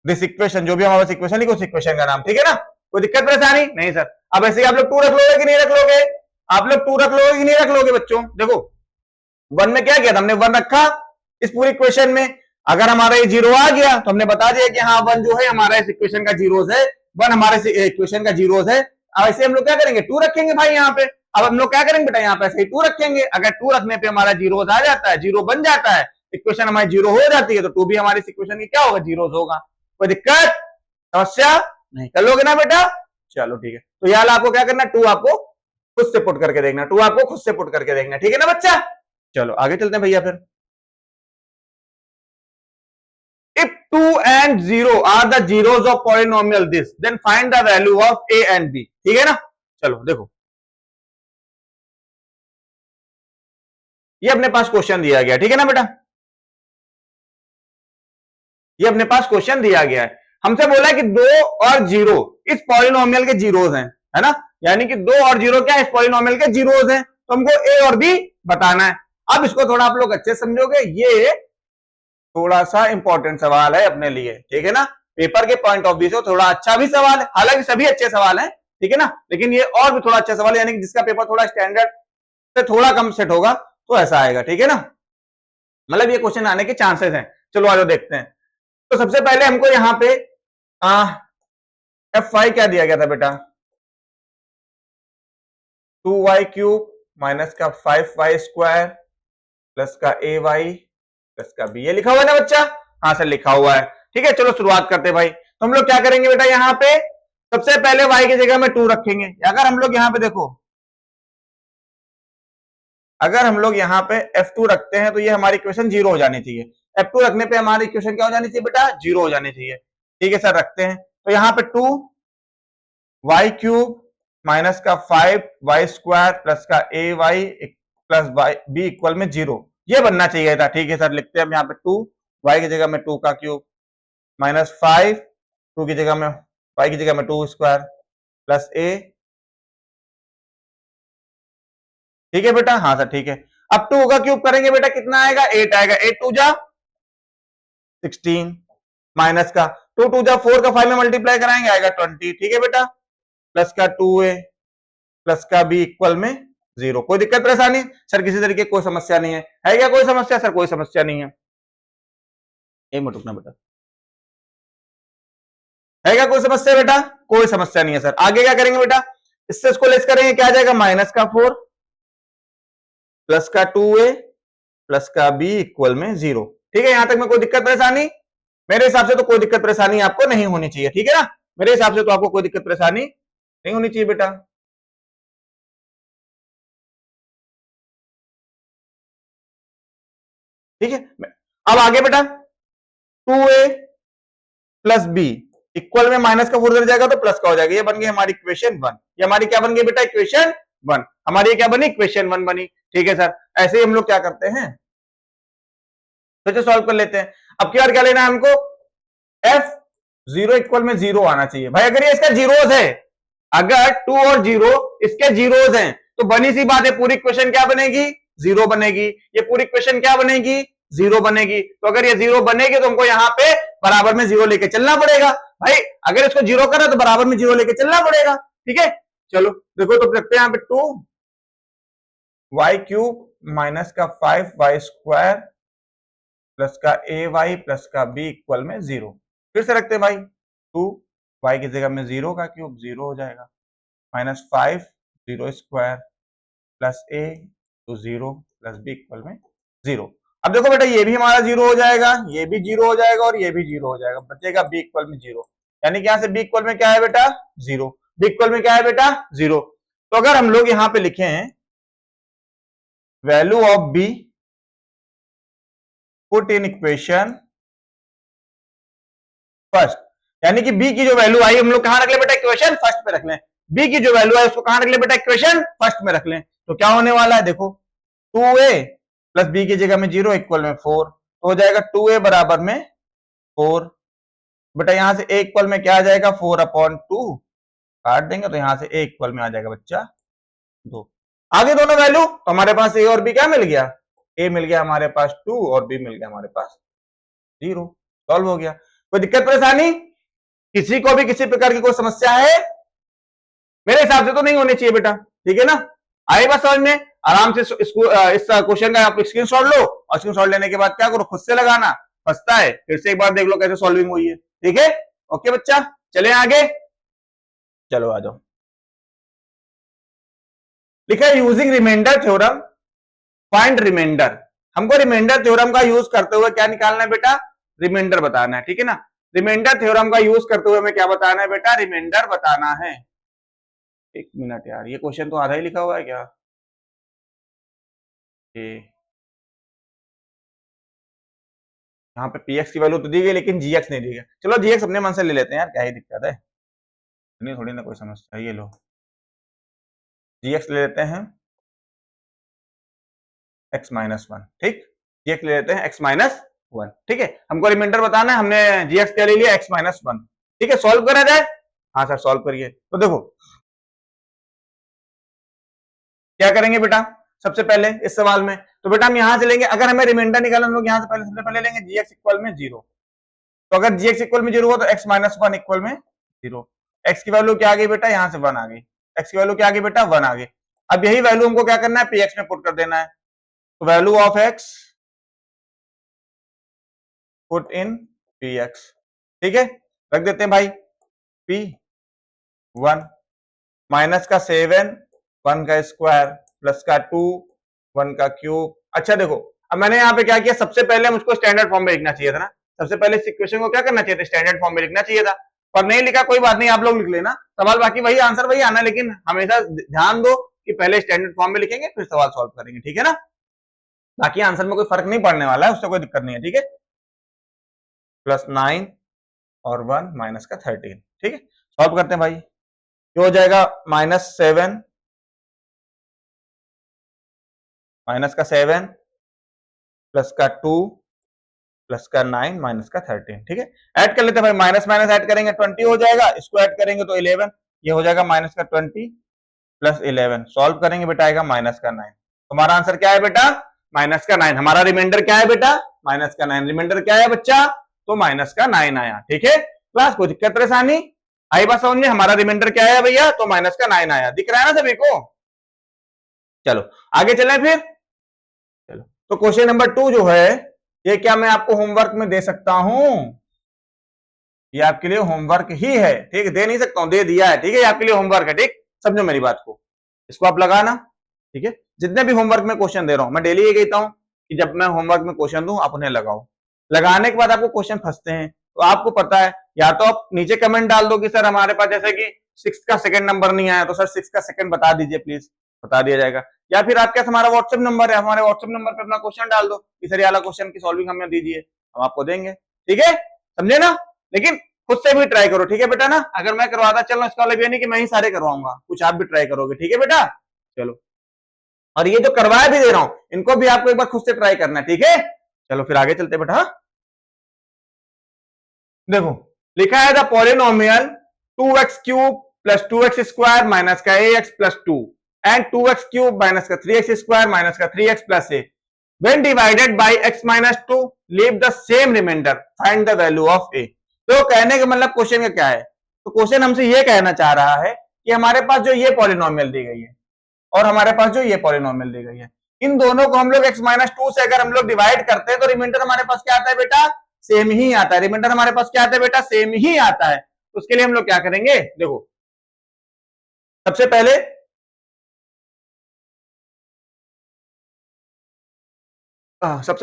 this equation. जो भी हमारे पास इक्वेशन लिखो, उस इक्वेशन का नाम, ठीक है ना। कोई दिक्कत परेशानी नहीं सर। अब ऐसे ही आप लोग 2 रख लोगे कि नहीं रख लोगे, आप लोग 2 रख लोगे कि नहीं रख लोगे बच्चों। देखो 1 में क्या किया था हमने, 1 रखा इस पूरी इक्वेशन में। अगर हमारा ये 0 आ गया तो हमने बता दिया कि हाँ 1 जो है हमारा इस इक्वेशन का जीरोज है, 1 हमारे इक्वेशन का जीरोज है। अब ऐसे हम लोग क्या करेंगे, 2 रखेंगे भाई यहाँ पे। अब हम लोग क्या करेंगे बेटा, यहाँ पे ऐसे ही 2 रखेंगे। अगर 2 रखने पे हमारा जीरोज आ जाता है, 0 बन जाता है, इक्वेशन हमारी 0 हो जाती है, तो 2 भी हमारी इक्वेशन की क्या होगा, जीरोज होगा। कोई दिक्कत समस्या नहीं, कर लोगे ना बेटा, चलो ठीक है। तो यार आपको क्या करना, 2 आपको खुद से पुट करके देखना, 2 आपको खुद से पुट करके देखना, ठीक है ना बच्चा। चलो आगे चलते हैं भैया। फिर if 2 and 0 are the zeros of polynomial this, then find the value of a and b, ठीक है ना। चलो देखो ये अपने पास क्वेश्चन दिया गया, ठीक है ना बेटा, ये अपने पास क्वेश्चन दिया गया है। हमसे बोला है कि 2 और 0 इस पॉलिनोमियल के जीरोज हैं, है ना। यानी कि 2 और 0 क्या इस पॉलिनोमियल के जीरोज हैं, तो हमको ए और बी बताना है। अब इसको थोड़ा आप लोग अच्छे समझोगे, ये थोड़ा सा इंपॉर्टेंट सवाल है अपने लिए, ठीक है ना। पेपर के पॉइंट ऑफ व्यू से थोड़ा अच्छा भी सवाल है, हालांकि सभी अच्छे सवाल हैं, ठीक है ना, लेकिन ये और भी थोड़ा अच्छा सवाल है, यानी कि जिसका पेपर थोड़ा स्टैंडर्ड से थोड़ा कम सेट होगा तो ऐसा आएगा, ठीक है ना। मतलब ये क्वेश्चन आने के चांसेस हैं। चलो आज देखते हैं। तो सबसे पहले हमको यहाँ पे F5 क्या दिया गया था बेटा, 2y³ माइनस का 5y² प्लस का AY प्लस का B, ये लिखा हुआ है ना बच्चा? हाँ सर लिखा हुआ है। ठीक है, चलो शुरुआत करते हैं भाई। तो हम लोग क्या करेंगे बेटा, यहाँ पे सबसे पहले y की जगह में 2 रखेंगे। अगर हम लोग यहाँ पे देखो, अगर हम लोग यहाँ पे F2 रखते हैं तो ये हमारी इक्वेशन 0 हो जानी चाहिए। F2 रखने पे हमारी इक्वेशन क्या हो जानी चाहिए बेटा, 0 हो जानी चाहिए। ठीक है सर, रखते हैं। तो यहाँ पे 2y³ माइनस का 5y² प्लस का AY प्लस B इक्वल में 0, ये बनना चाहिए था। ठीक है सर, लिखते हैं हम यहाँ पे 2 y की जगह में 2 का क्यूब माइनस 5 2 की जगह में y की जगह में 2 स्क्वायर प्लस a। ठीक है बेटा, हाँ सर ठीक है। अब 2 का क्यूब करेंगे बेटा, कितना आएगा, 8 आएगा। 8 2 जा 16 माइनस का 2 2 जा 4 का 5 में मल्टीप्लाई कराएंगे, आएगा 20। ठीक है बेटा, प्लस का 2a प्लस का b इक्वल में 0। कोई दिक्कत परेशानी सर? किसी तरीके कोई समस्या नहीं है क्या? कोई समस्या सर? कोई समस्या नहीं है। एक मिनट रुकना बेटा, है क्या कोई समस्या बेटा? कोई समस्या नहीं है सर। आगे क्या करेंगे बेटा, इससे इसको लेस करेंगे, क्या आ जाएगा, माइनस का 4 प्लस का 2a प्लस का b इक्वल में 0। ठीक है, यहां तक में कोई दिक्कत परेशानी? मेरे हिसाब से तो कोई दिक्कत परेशानी आपको नहीं होनी चाहिए। ठीक है ना, मेरे हिसाब से तो आपको कोई दिक्कत परेशानी नहीं होनी चाहिए बेटा। ठीक है, अब आगे बेटा 2a प्लस b इक्वल में माइनस का 4 उधर जाएगा तो प्लस का हो जाएगा। ये बन गई हमारी इक्वेशन 1। ये हमारी क्या बन गई बेटा, इक्वेशन 1। हमारी क्या बनी, इक्वेशन 1 बनी। ठीक है सर, ऐसे ही हम लोग क्या करते हैं, तो सॉल्व कर लेते हैं। अब क्या क्या लेना है हमको, f0 इक्वल में 0 आना चाहिए भाई। अगर ये इसका जीरोस है, अगर 2 और 0 इसके जीरोस हैं, तो बनी सी बात है, पूरी इक्वेशन क्या बनेगी, 0 बनेगी। ये पूरी इक्वेशन क्या बनेगी, 0 बनेगी। तो अगर ये 0 बनेगी तो हमको यहाँ पे बराबर में 0 लेके चलना पड़ेगा भाई। अगर इसको 0 करा तो बराबर में 0 लेके चलना पड़ेगा। ठीक है, चलो देखो, तो रखते हैं यहाँ पे 2y³ माइनस का 5y² प्लस का AY प्लस का B इक्वल में 0। फिर से रखते हैं भाई, 2y की जगह में 0 का क्यूब 0 हो जाएगा, माइनस 5 0 स्क्वायर प्लस a तो 0 प्लस b इक्वल में 0। अब देखो बेटा, ये भी हमारा 0 हो जाएगा, ये भी 0 हो जाएगा और ये भी 0 हो जाएगा, बचेगा b इक्वल में 0। यानी कि यहां से b इक्वल में क्या है बेटा, 0। b इक्वल में क्या है बेटा, 0। तो अगर हम लोग यहां पे लिखें value of b put in equation first, यानी कि b की जो वैल्यू आई हम लोग कहां रख ले बेटा, इक्वेशन फर्स्ट पे रख लें। b की जो वैल्यू है उसको कहां रख ले बेटा, इक्वेशन फर्स्ट में रख लें। तो क्या होने वाला है, देखो 2a प्लस b की जगह में 0 इक्वल में 4, तो हो जाएगा 2a बराबर में 4। बेटा यहां से a इक्वल में क्या आ जाएगा, 4/2 काट देंगे तो यहां से a इक्वल में आ जाएगा बच्चा 2। आगे दोनों वैल्यू तो हमारे पास a और b क्या मिल गया, a मिल गया हमारे पास 2 और b मिल गया हमारे पास 0। सॉल्व हो गया। कोई दिक्कत परेशानी, किसी को भी किसी प्रकार की कोई समस्या है? मेरे हिसाब से तो नहीं होनी चाहिए बेटा। ठीक है ना, आई बात समझ में? आराम से इस क्वेश्चन का आप स्क्रीनशॉट लो और स्क्रीनशॉट लेने के बाद क्या करो, खुद से लगाना। फंसता है फिर से एक बार देख लो कैसे सॉल्विंग हुई है। ठीक है, ओके बच्चा, चले आगे, चलो आ जाओ। लिखा है using remainder theorem find remainder. हमको रिमाइंडर थ्योरम का यूज करते हुए क्या निकालना है बेटा, रिमाइंडर बताना है। ठीक है ना, रिमाइंडर थ्योरम का यूज करते हुए हमें क्या बताना है बेटा, रिमाइंडर बताना है। एक मिनट यार, ये क्वेश्चन तो आधा ही लिखा हुआ है क्या, यहाँ पे px की वैल्यू तो दी गई लेकिन gx नहीं दी गई। चलो gx अपने मन से ले लेते हैं यार, क्या ही दिक्कत है, नहीं थोड़ी ना कोई समस्या। ये लो gx ले लेते हैं x माइनस 1। ठीक, gx ले लेते हैं x माइनस 1। ठीक है, हमको रिमाइंडर बताना है, हमने gx क्या ले लिया, x माइनस 1। ठीक है, सॉल्व करा जाए। हाँ सर सॉल्व करिए। तो देखो क्या करेंगे बेटा, सबसे पहले इस सवाल में तो बेटा हम यहां से लेंगे, अगर हमें रिमाइंडर निकालना हम लोग यहां से पहले सबसे पहले लेंगे gx इक्वल में 0। तो अगर gx इक्वल में 0 हुआ तो x माइनस 1 इक्वल में 0। x की वैल्यू क्या आ गई बेटा, यहां से 1 आ गई। x की वैल्यू क्या आ गई बेटा, 1 आ गई। अब यही वैल्यू हमको क्या करना है, px में पुट कर देना है। तो value of x put in px। ठीक है, रख देते हैं भाई P 1 माइनस का 7 1 का स्क्वायर प्लस का 2 1 का क्यूब। अच्छा देखो अब मैंने यहाँ पे क्या किया, सबसे पहले मुझको स्टैंडर्ड फॉर्म में लिखना चाहिए था ना, सबसे पहले इस इक्वेशन को क्या करना चाहिए था, स्टैंडर्ड फॉर्म में लिखना चाहिए था, पर नहीं लिखा, कोई बात नहीं, आप लोग लिख लेना, सवाल बाकी वही, आंसर वही आना, लेकिन हमेशा ध्यान दो कि पहले स्टैंडर्ड फॉर्म में लिखेंगे फिर सवाल सॉल्व करेंगे, ठीक है ना। बाकी आंसर में कोई फर्क नहीं पड़ने वाला है, उससे कोई दिक्कत नहीं है, ठीक है। प्लस 9 और 1 माइनस का 13, ठीक है। सॉल्व करते हैं भाई, ये हो जाएगा -7 माइनस का 7 प्लस का 2 प्लस का 9 माइनस का 13, ठीक है। ऐड कर लेते हैं भाई, माइनस माइनस ऐड करेंगे 20 हो जाएगा, इसको ऐड करेंगे तो 11, ये हो जाएगा माइनस का 20 प्लस 11, सॉल्व करेंगे बेटा आएगा माइनस का 9। हमारा आंसर क्या है बेटा, माइनस का 9। हमारा रिमाइंडर क्या है बेटा, माइनस का 9। रिमाइंडर क्या है बच्चा, तो माइनस का 9 आया, ठीक है। क्लास कोई दिक्कत परेशानी आई बात समझ में, हमारा रिमाइंडर क्या है भैया, तो माइनस का 9 आया, दिख रहा है ना सभी को। चलो आगे चलें फिर, चलो तो क्वेश्चन नंबर 2 जो है, ये क्या मैं आपको होमवर्क में दे सकता हूं, ये आपके लिए होमवर्क ही है, ठीक है, दे नहीं सकता हूं, दे दिया है, ठीक है, ये आपके लिए होमवर्क है, ठीक, समझो मेरी बात को, इसको आप लगाना, ठीक है। जितने भी होमवर्क में क्वेश्चन दे रहा हूं, मैं डेली ये कहता हूं कि जब मैं होमवर्क में क्वेश्चन दूं आप उन्हें लगाओ, लगाने के बाद आपको क्वेश्चन फंसते हैं तो आपको पता है, या तो आप नीचे कमेंट डाल दो कि सर हमारे पास जैसे कि 6 का सेकंड नंबर नहीं आया, तो सर 6 का सेकंड बता दीजिए प्लीज, बता दिया जाएगा। या फिर आपके पास हमारा व्हाट्सएप नंबर है, हमारे व्हाट्सएप नंबर पे अपना क्वेश्चन डाल दो कि सर ये वाला क्वेश्चन की सॉल्विंग हमें दीजिए, हम आपको देंगे, ठीक है, समझे ना। लेकिन खुद से भी ट्राई करो, ठीक है बेटा ना, अगर मैं करवाता चल रहा, इसका मतलब ये नहीं कि मैं ही सारे करवाऊंगा, कुछ आप भी ट्राई करोगे, ठीक है बेटा। चलो, और ये जो करवाया भी दे रहा हूं, इनको भी आपको एक बार खुद से ट्राई करना है, ठीक है। चलो फिर आगे चलते बेटा। देखो लिखा है the polynomial 2x cube plus 2x square minus का ax plus 2 and 2x cube minus का 3x स्क्वायर माइनस का 3x plus a when divided by x minus 2 leave the same remainder, find the value of a। तो कहने का मतलब question का क्या है, तो क्वेश्चन हमसे ये कहना चाह रहा है कि हमारे पास जो ये पॉलिनोमियल दी गई है और हमारे पास जो ये पॉलिनोमियल दी गई है, इन दोनों को हम लोग x माइनस 2 से अगर हम लोग डिवाइड करते हैं तो रिमाइंडर हमारे पास क्या आता है बेटा, सेम ही आता है। रिमाइंडर हमारे पास क्या आता है बेटा, सेम ही आता है। तो उसके लिए हम लोग क्या करेंगे, देखो सबसे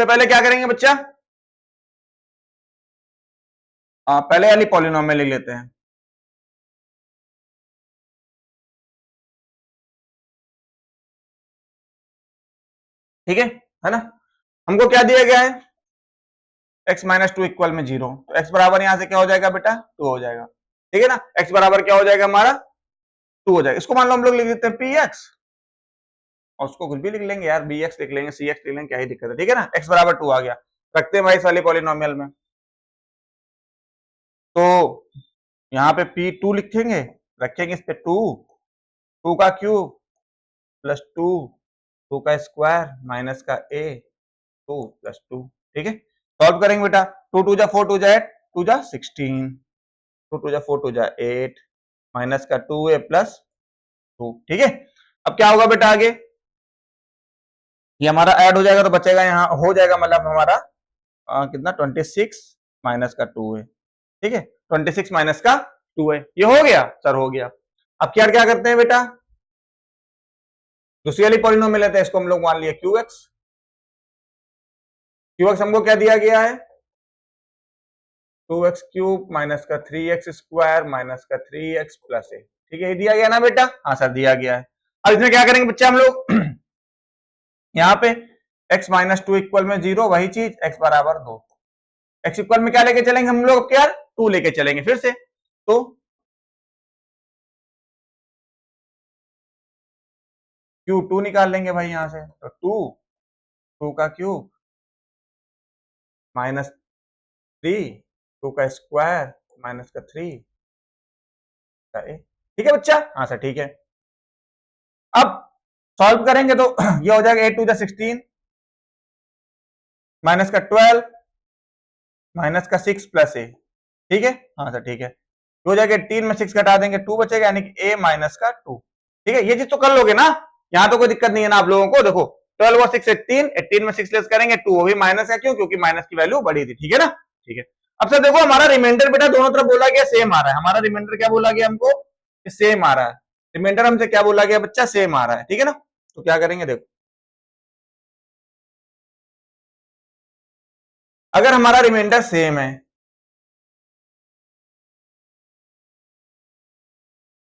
पहले क्या करेंगे बच्चा, पहले वाली पॉलिनोमियल लिख लेते हैं, ठीक है ना। हमको क्या दिया गया है, x माइनस 2 इक्वल में 0, तो x बराबर यहां से क्या हो जाएगा बेटा, 2 हो जाएगा, ठीक है ना। x बराबर क्या हो जाएगा हमारा, 2 हो जाएगा। इसको मान लो हम लोग लिख देते हैं px, और उसको कुछ भी लिख लेंगे यार, bx लिख लेंगे, cx लिख लेंगे, क्या ही दिक्कत है, ठीक है ना। x बराबर 2 आ गया, रखते हैं भाई इस वाले पॉलिनोमियल में, तो यहाँ पे p2 लिखेंगे, रखेंगे इस पे 2, 2 का क्यूब प्लस 2, 2 का स्क्वायर माइनस का a, 2 प्लस 2, ठीक है। सॉल्व करेंगे बेटा, 2 2 जा 4 2 जा 8 2 जा 16, 2 2 जा 4 2 जा 8 माइनस का 2a प्लस 2, ठीक है। अब क्या होगा बेटा आगे, ये हमारा ऐड हो जाएगा तो बचेगा, यहाँ हो जाएगा मतलब हमारा कितना 26 माइनस का 2 है, ठीक है, 26 माइनस का 2 है, ये हो गया सर, हो गया। अब क्या क्या करते हैं बेटा, दूसरी वाली पॉलिनोमियल लेते हैं, इसको हम लोग मान लिया qx, qx हमको क्या दिया गया है, 2x क्यूब माइनस का 3x स्क्वायर माइनस का 3x प्लस a, ठीक है, ये दिया गया ना बेटा, हाँ सर दिया गया है। अब इसमें क्या करेंगे बच्चे हम लोग यहाँ पे x माइनस 2 इक्वल में 0, वही चीज x बराबर 2, x इक्वल में क्या लेके चलेंगे हम लोग, क्या 2 लेके चलेंगे फिर से, तो q2 निकाल लेंगे भाई यहां से, तो 2 का क्यूब माइनस 3, 2 का स्क्वायर माइनस का 3 का a, ठीक है बच्चा, हाँ सर ठीक है। अब सॉल्व करेंगे तो ये हो जाएगा 8 2 जा 16 माइनस का 12 माइनस का 6 प्लस a, ठीक है, हाँ सर ठीक है। हो जाएगा 18 में 6 घटा देंगे 2 बचेगा, यानी कि a माइनस का 2, ठीक है। ये चीज तो कर लोगे ना, यहाँ तो कोई दिक्कत नहीं है ना आप लोगों को। देखो 12 और 6 18, 18 में 6 लेस करेंगे 2, वो भी माइनस है, क्यों, क्योंकि माइनस की वैल्यू बड़ी थी, ठीक है ना, ठीक है। अब सर देखो हमारा रिमाइंडर बेटा दोनों तरफ बोला गया सेम आ रहा है, हमारा रिमाइंडर क्या बोला गया हमको, सेम आ रहा है, रिमाइंडर हमसे क्या बोला गया बच्चा, सेम आ रहा है, ठीक है ना। तो क्या करेंगे देखो, अगर हमारा रिमाइंडर सेम है,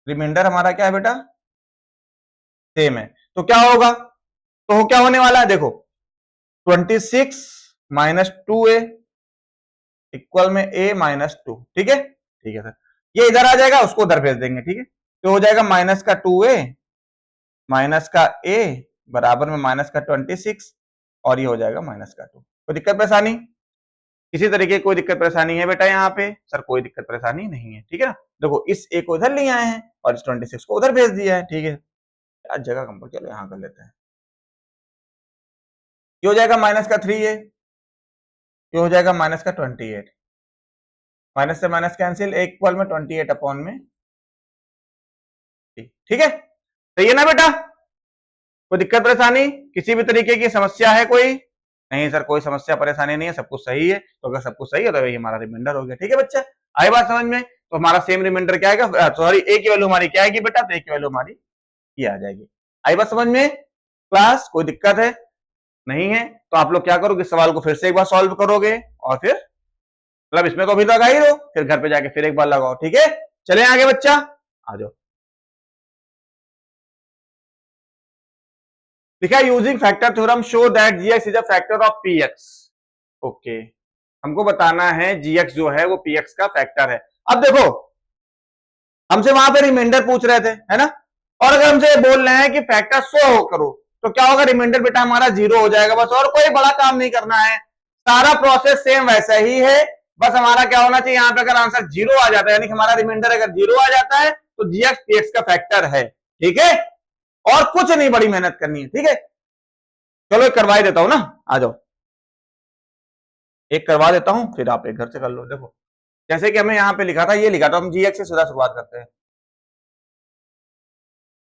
रिमाइंडर हमारा क्या है बेटा, सेम है, तो क्या होगा, तो क्या होने वाला है देखो, 26 माइनस 2a इक्वल में a माइनस 2, ठीक है, ठीक है सर, ये इधर आ जाएगा, उसको उधर भेज देंगे, ठीक है, तो हो जाएगा माइनस का 2a माइनस का a बराबर में माइनस का 26 और ये हो जाएगा माइनस का 2। कोई दिक्कत परेशानी, किसी तरीके की कोई दिक्कत परेशानी है बेटा यहाँ पे, सर कोई दिक्कत परेशानी नहीं है, ठीक है ना। देखो इस a को इधर ले आए हैं और इस 26 को उधर भेज दिया है, ठीक है, आज जगह कम पर, चलो यहाँ कर लेते हैं, ये हो जाएगा माइनस का 3a, ये हो जाएगा माइनस का 28, माइनस से माइनस कैंसिल, एक इक्वल में 28 अपॉन में, ठीक है, सही है ना बेटा, कोई दिक्कत परेशानी, किसी भी तरीके की समस्या है कोई, नहीं सर कोई समस्या परेशानी नहीं है, सब कुछ सही है, तो अगर सब कुछ सही है तो वही हमारा रिमाइंडर हो गया, ठीक है बच्चा, आई बात समझ में, तो हमारा सेम रिमाइंडर क्या आएगा, सॉरी ए की वैल्यू हमारी क्या आएगी बेटा, तो ए की वैल्यू हमारी ये आ जाएगी, आई बात समझ में क्लास, कोई दिक्कत है नहीं है, तो आप लोग क्या करोगे, इस सवाल को फिर से एक बार सॉल्व करोगे और फिर मतलब इसमें तो अभी लगा ही दो, फिर घर पे जाके फिर एक बार लगाओ, ठीक है, चले आगे बच्चा, आ जाओ, लिखा using factor theorem show that GX is a factor of px, okay, हमको बताना है जीएक्स जो है वो पीएक्स का फैक्टर है। अब देखो हमसे वहां पे रिमाइंडर पूछ रहे थे, है ना, और अगर हमसे बोल रहे हैं कि फैक्टर 100 करो तो क्या होगा, रिमाइंडर बेटा हमारा 0 हो जाएगा बस, और कोई बड़ा काम नहीं करना है, सारा प्रोसेस सेम वैसा ही है, बस हमारा क्या होना चाहिए, यहाँ पे अगर आंसर 0 आ जाता है, यानी कि हमारा रिमाइंडर अगर 0 आ जाता है तो जीएक्स पीएक्स का फैक्टर है, ठीक है, और कुछ नहीं बड़ी मेहनत करनी है, ठीक है, चलो एक करवा ही देता हूं ना, आ जाओ एक करवा देता हूं, फिर आप एक घर से कर लो। देखो जैसे कि हमें यहाँ पे लिखा था, ये लिखा था, हम जीएक्स से सीधा शुरुआत करते हैं,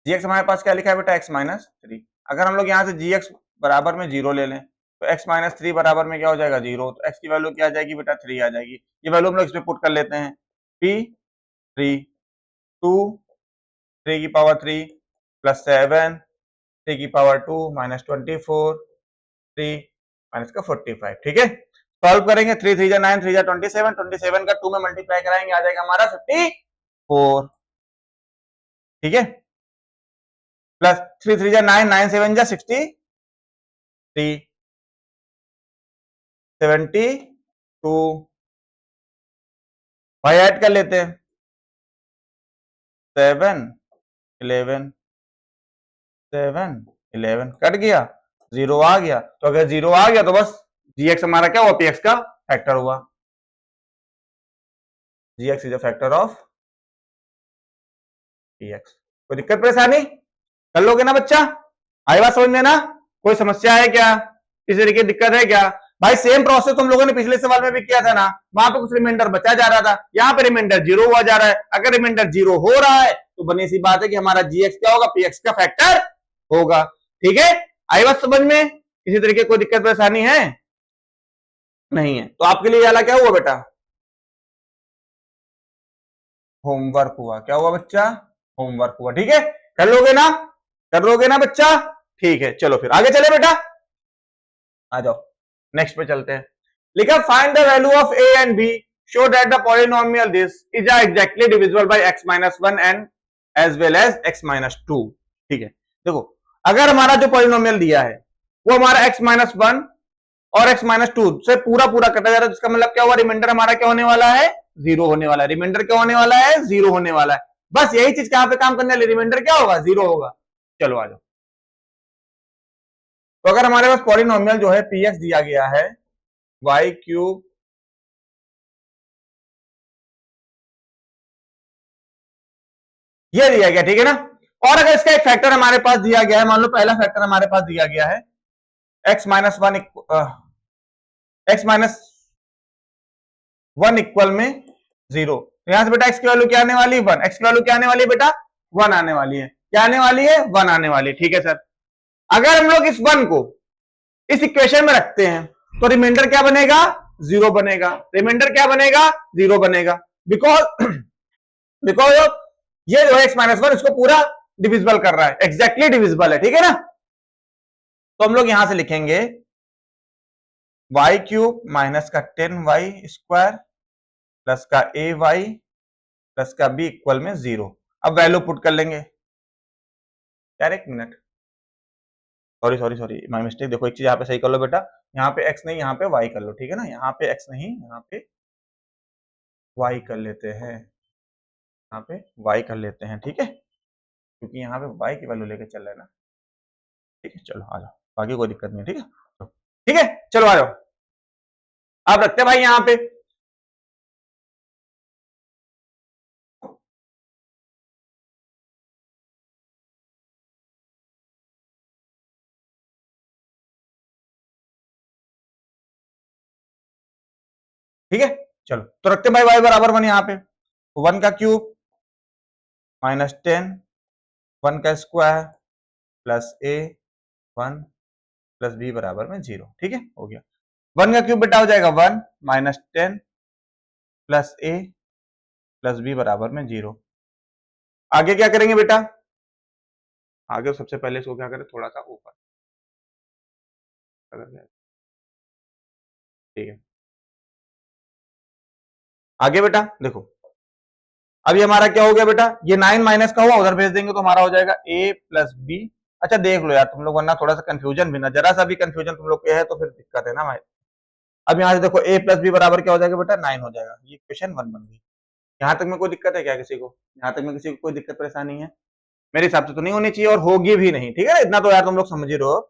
जीएक्स हमारे पास क्या लिखा है बेटा, x माइनस 3, अगर हम लोग यहाँ से जीएक्स बराबर में 0 ले लें तो x माइनस 3 बराबर में क्या हो जाएगा 0, तो x की वैल्यू क्या आ जाएगी बेटा 3 आ जाएगी, ये वैल्यू हम लोग इसमें पुट कर लेते हैं, p 3 2 3 की पावर 3 प्लस 7 3 की पावर 2 माइनस 24 3 माइनस का 45, ठीक है, सॉल्व करेंगे, 3 3 जा 9 3 जा 27, 27 का 2 में मल्टीप्लाई कराएंगे आ जाएगा हमारा 54, ठीक है, प्लस 3 3 जा 9 9 7 जा 63 72, भाई ऐड कर लेते हैं, 7 11 7 11 कट गया, 0 आ गया, तो अगर 0 आ गया तो बस जीएक्स हमारा क्या हुआ, पीएक्स का फैक्टर हुआ, GX is a factor of px, कोई दिक्कत परेशानी, कर लोगे ना बच्चा, आई बात समझ में ना, कोई समस्या है क्या, किसी तरीके की दिक्कत है क्या, भाई सेम प्रोसेस तुम लोगों ने पिछले सवाल में भी किया था ना, वहां पे कुछ रिमाइंडर बचा जा रहा था, यहाँ पे रिमाइंडर 0 हुआ जा रहा है, अगर रिमाइंडर 0 हो रहा है तो बनी सी बात है कि हमारा जीएक्स क्या होगा, पीएक्स का फैक्टर होगा, ठीक है, आई बात समझ में, किसी तरीके कोई दिक्कत परेशानी है नहीं है, तो आपके लिए वाला क्या हुआ बेटा, होमवर्क हुआ, क्या हुआ बच्चा, होमवर्क हुआ, ठीक है, कर लोगे ना, कर लोगे ना बच्चा, ठीक है, चलो फिर आगे चले बेटा, आ जाओ नेक्स्ट पे चलते हैं, लिखा find the value of a and b show that the polynomial this is exactly divisible by x minus 1 and as well as x minus 2, ठीक है, देखो अगर हमारा जो पॉलिनोमियल दिया है वो हमारा x माइनस 1 और x माइनस 2 से पूरा पूरा कटा जा रहा है, जिसका मतलब क्या हुआ, रिमाइंडर हमारा क्या होने वाला है, 0 होने वाला है, रिमाइंडर क्या होने वाला है, 0 होने वाला है, बस यही चीज कहां पे काम करने वाली, रिमाइंडर क्या होगा, 0 होगा, चलो आ जाओ, तो अगर हमारे पास पॉलिनोमियल जो है px दिया गया है y क्यूब ये दिया गया, ठीक है ना, और अगर इसका एक फैक्टर हमारे पास दिया गया है, मान लो पहला फैक्टर हमारे पास दिया गया है x minus 1 x minus 1 equal में 0, तो यहां से बेटा x की वैल्यू क्या आने वाली है 1, x की वैल्यू क्या आने वाली है बेटा 1 आने वाली है, क्या आने वाली है 1 आने वाली है, ठीक है सर, अगर हम लोग इस 1 को इस इक्वेशन में रखते हैं तो रिमाइंडर क्या बनेगा जीरो बनेगा, रिमाइंडर क्या बनेगा, जीरो बनेगा, बिकॉज बिकॉज ऑफ ये जो है x माइनस वन इसको पूरा डिविजिबल कर रहा है, एग्जैक्टली डिविजिबल है, ठीक है ना। तो हम लोग यहां से लिखेंगे वाई क्यूब माइनस का 10y स्क्वायर प्लस का ay प्लस का b इक्वल में 0। अब वैल्यू पुट कर लेंगे यार, एक minute, sorry sorry sorry my mistake. देखो एक चीज यहाँ पे सही कर लो बेटा, यहाँ पे x नहीं यहाँ पे y कर लो, ठीक है ना। यहाँ पे x नहीं यहाँ पे y कर लेते हैं, यहाँ पे y कर लेते हैं, ठीक है, क्योंकि यहाँ पे y की वैल्यू लेके चल रहे हैं ना, ठीक है। चलो आ जाओ, बाकी कोई दिक्कत नहीं है, ठीक है, ठीक है, चलो आ जाओ। आप रखते हैं भाई यहाँ पे, ठीक है। चलो तो रखते हैं भाई y बराबर 1 यहाँ पे, 1 का क्यूब माइनस 10, 1 का square plus a 1 plus b बराबर में 0, ठीक है, हो गया। 1 का क्यूब बेटा हो जाएगा 1 minus 10 plus a plus b बराबर में 0। आगे क्या करेंगे बेटा, आगे सबसे पहले इसको क्या करें, थोड़ा सा ऊपर, ठीक है। आगे बेटा देखो, अभी हमारा क्या हो गया बेटा, ये 9 माइनस का हुआ, उधर भेज देंगे तो हमारा हो जाएगा a प्लस बी। अच्छा देख लो यार तुम लोग, वरना थोड़ा सा कंफ्यूजन भी ना, जरा सा भी कंफ्यूजन तुम लोग के है तो फिर दिक्कत है ना भाई। अब यहाँ से देखो a प्लस बी बराबर क्या हो जाएगा बेटा, 9 हो जाएगा, ये इक्वेशन 1 बन गई। यहाँ तक में कोई दिक्कत है क्या किसी को, यहाँ तक में किसी को कोई दिक्कत परेशानी है? मेरे हिसाब से तो नहीं होनी चाहिए और होगी भी नहीं, ठीक है ना। इतना तो यार तुम लोग समझ ही रहो,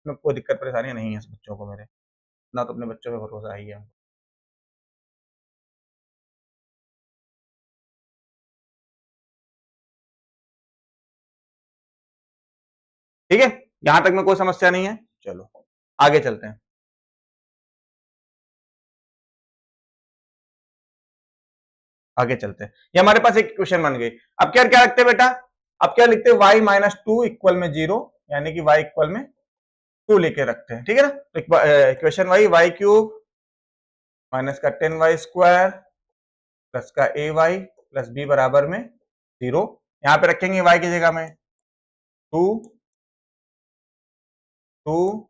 कोई दिक्कत परेशानी नहीं है बच्चों को मेरे, इतना तो अपने बच्चों पे भरोसा ही है। ठीक है, यहां तक में कोई समस्या नहीं है। चलो आगे चलते हैं, आगे चलते हैं। ये हमारे पास एक क्वेश्चन बन गई। अब क्या क्या रखते हैं बेटा, अब क्या लिखते हैं, y माइनस टू इक्वल में 0, यानी कि y इक्वल में 2 लेके रखते हैं, ठीक है ना। तो इक्वेशन वही y क्यूब माइनस का 10y स्क्वायर प्लस का ay प्लस b बराबर में 0। यहां पे रखेंगे y की जगह में 2 2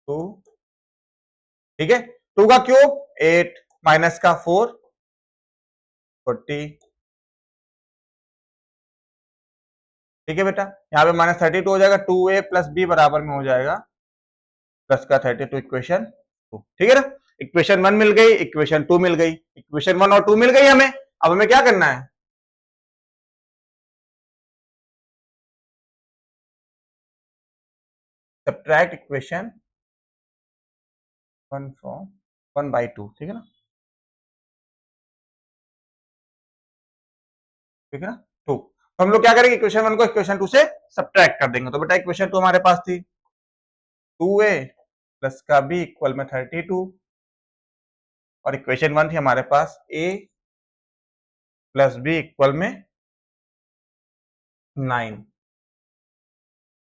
2, ठीक है। 2 का क्यूब 8 माइनस का 4 40, ठीक है बेटा। यहाँ पे माइनस 32 हो जाएगा, 2a प्लस b बराबर में हो जाएगा प्लस का 32 इक्वेशन 2, ठीक है ना। इक्वेशन 1 मिल गई, इक्वेशन 2 मिल गई, इक्वेशन 1 और 2 मिल गई हमें। अब हमें क्या करना है, सब्ट्रैक्ट इक्वेशन 1 फ्रॉम 1/2, ठीक है ना, ठीक है ना 2। तो हम लोग क्या करेंगे, इक्वेशन 1 को इक्वेशन 2 से सब्ट्रैक्ट कर देंगे। तो बेटा इक्वेशन 2 हमारे पास थी 2a प्लस का b इक्वल में 32, और इक्वेशन 1 थी हमारे पास a प्लस b इक्वल में 9,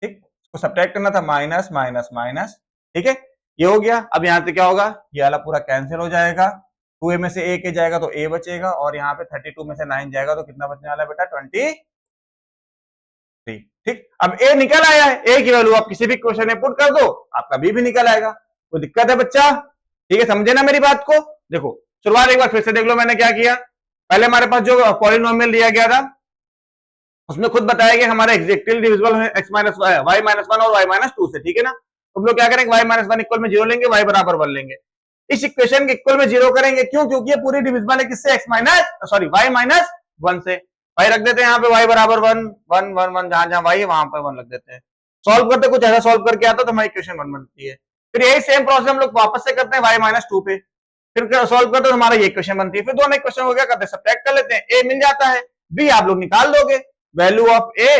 ठीक। इसको सब्ट्रैक्ट करना था, माइनस माइनस माइनस, ठीक है, ये हो गया। अब यहां से क्या होगा, ये वाला पूरा कैंसिल हो जाएगा, 2a में से a के जाएगा तो a बचेगा, और यहाँ पे 32 में से 9 जाएगा तो कितना बचने वाला है बेटा, 23, ठीक। अब a निकल आया है, a की वैल्यू आप किसी भी क्वेश्चन में पुट कर दो, आपका b भी निकल आएगा। कोई दिक्कत है बच्चा, ठीक है, समझे ना मेरी बात को। देखो शुरुआत एक बार फिर से देख लो, मैंने क्या किया, पहले हमारे पास जो पॉलिनोमियल दिया गया था उसमें खुद बताया कि हमारा एग्जैक्टली डिविजिबल है x minus y minus one और y माइनस टू से, ठीक है ना। तो हम लोग क्या करेंगे, y माइनस वन इक्वल में 0 लेंगे, y बराबर 1 लेंगे, इस इक्वेशन के इक्वल में 0 करेंगे, क्यों, क्योंकि ये पूरी डिविजिबल है किससे, x minus sorry y minus 1 से। y रख देते हैं यहाँ पे, y बराबर 1 1 1 1, जहां जहां y है वहां पर 1 रख देते हैं। सॉल्व करते कुछ ऐसा सॉल्व करके आता तो हमारी इक्वेशन 1 बनती है। फिर यही सेम प्रोसेस हम लोग वापस से करते हैं y माइनस टू पे, फिर सॉल्व करते तो हमारा ये इक्वेशन बनती है। फिर दोनों इक्वेशन को क्या करते हैं, सब्ट्रैक्ट कर लेते हैं, a मिल जाता है, b आप लोग निकाल दोगे, value of a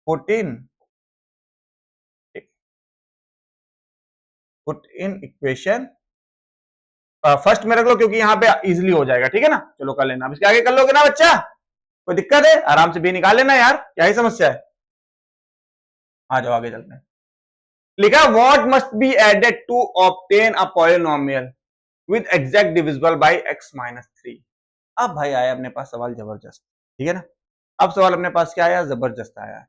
14, put in equation first में रख लो, क्योंकि यहाँ पे इजीली हो जाएगा, ठीक है ना। चलो कर लेना, अब इसके आगे कर लोगे ना बच्चा, कोई दिक्कत है, आराम से भी निकाल लेना यार, क्या ही समस्या है। आ जाओ आगे चलते हैं। लिखा what must be added to obtain a polynomial with exact divisible by x minus 3। अब भाई आया अपने पास सवाल जबरदस्त, ठीक है ना। अब सवाल अपने पास क्या आया, जबरदस्त आया।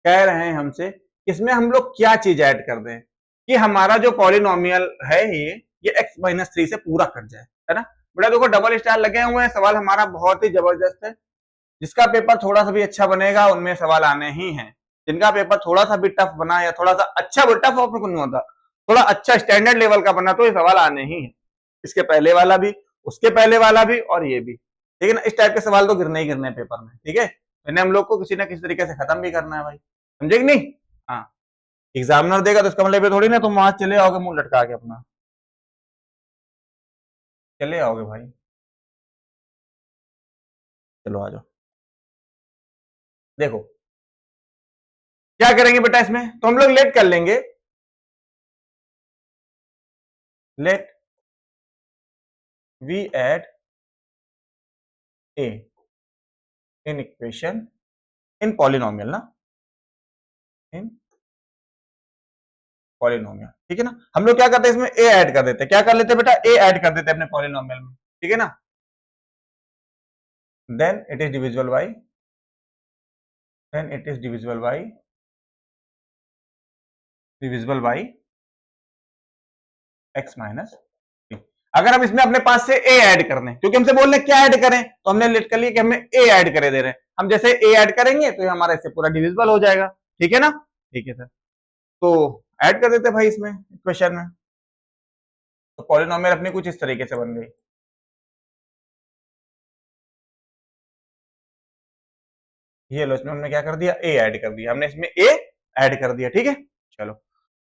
कह रहे हैं हमसे इसमें हम लोग क्या चीज ऐड कर दें कि हमारा जो पॉलिनोमियल है ये x माइनस 3 से पूरा कट जाए, है ना। बेटा देखो डबल स्टार लगे हुए हैं, सवाल हमारा बहुत ही जबरदस्त है। जिसका पेपर थोड़ा सा भी अच्छा बनेगा उनमें सवाल आने ही हैं। जिनका पेपर थोड़ा सा भी टफ बना या थोड़ा सा अच्छा, टफ ऑप्शन को नहीं होता, थोड़ा अच्छा स्टैंडर्ड लेवल का बना तो ये सवाल आने ही है। इसके पहले वाला भी, उसके पहले वाला भी और ये भी, ठीक है ना। इस टाइप के सवाल तो गिरने ही गिरने पेपर में, ठीक है। मैंने हम लोग को किसी ना किसी तरीके से खत्म भी करना है भाई, समझे कि नहीं। हाँ, एग्जामिनर देगा तो इसका मतलब ये थोड़ी ना तुम वहां चले आओगे मुंह लटका के अपना, चले आओगे भाई। चलो आ जाओ, देखो क्या करेंगे बेटा इसमें, तो हम लोग लेट कर लेंगे, let we add a in equation in polynomial ना, इन पॉलिनोमियल, ठीक है ना। हम लोग क्या करते हैं इसमें ए ऐड कर देते हैं, क्या कर लेते हैं बेटा, ए ऐड कर देते हैं अपने पॉलिनोमियल में, ठीक है ना। Then it is divisible by, then it is divisible by, divisible by x minus 3। अगर हम इसमें अपने पास से ए ऐड कर दें, क्योंकि हमसे बोल रहे हैं क्या ऐड करें, तो हमने लेट कर लिया कि हमें ए ऐड करे दे रहे हैं। हम जैसे ए ऐड करेंगे तो ये हमारा इससे पूरा डिविजिबल हो जाएगा, ठीक है ना। ठीक है सर, तो ऐड कर देते हैं भाई इसमें इक्वेशन में, तो पॉलिनोमियल अपनी कुछ इस तरीके से बन गई। ये लो, इसमें हमने क्या कर दिया, ए ऐड कर दिया, हमने इसमें ए ऐड कर दिया, ठीक है। चलो,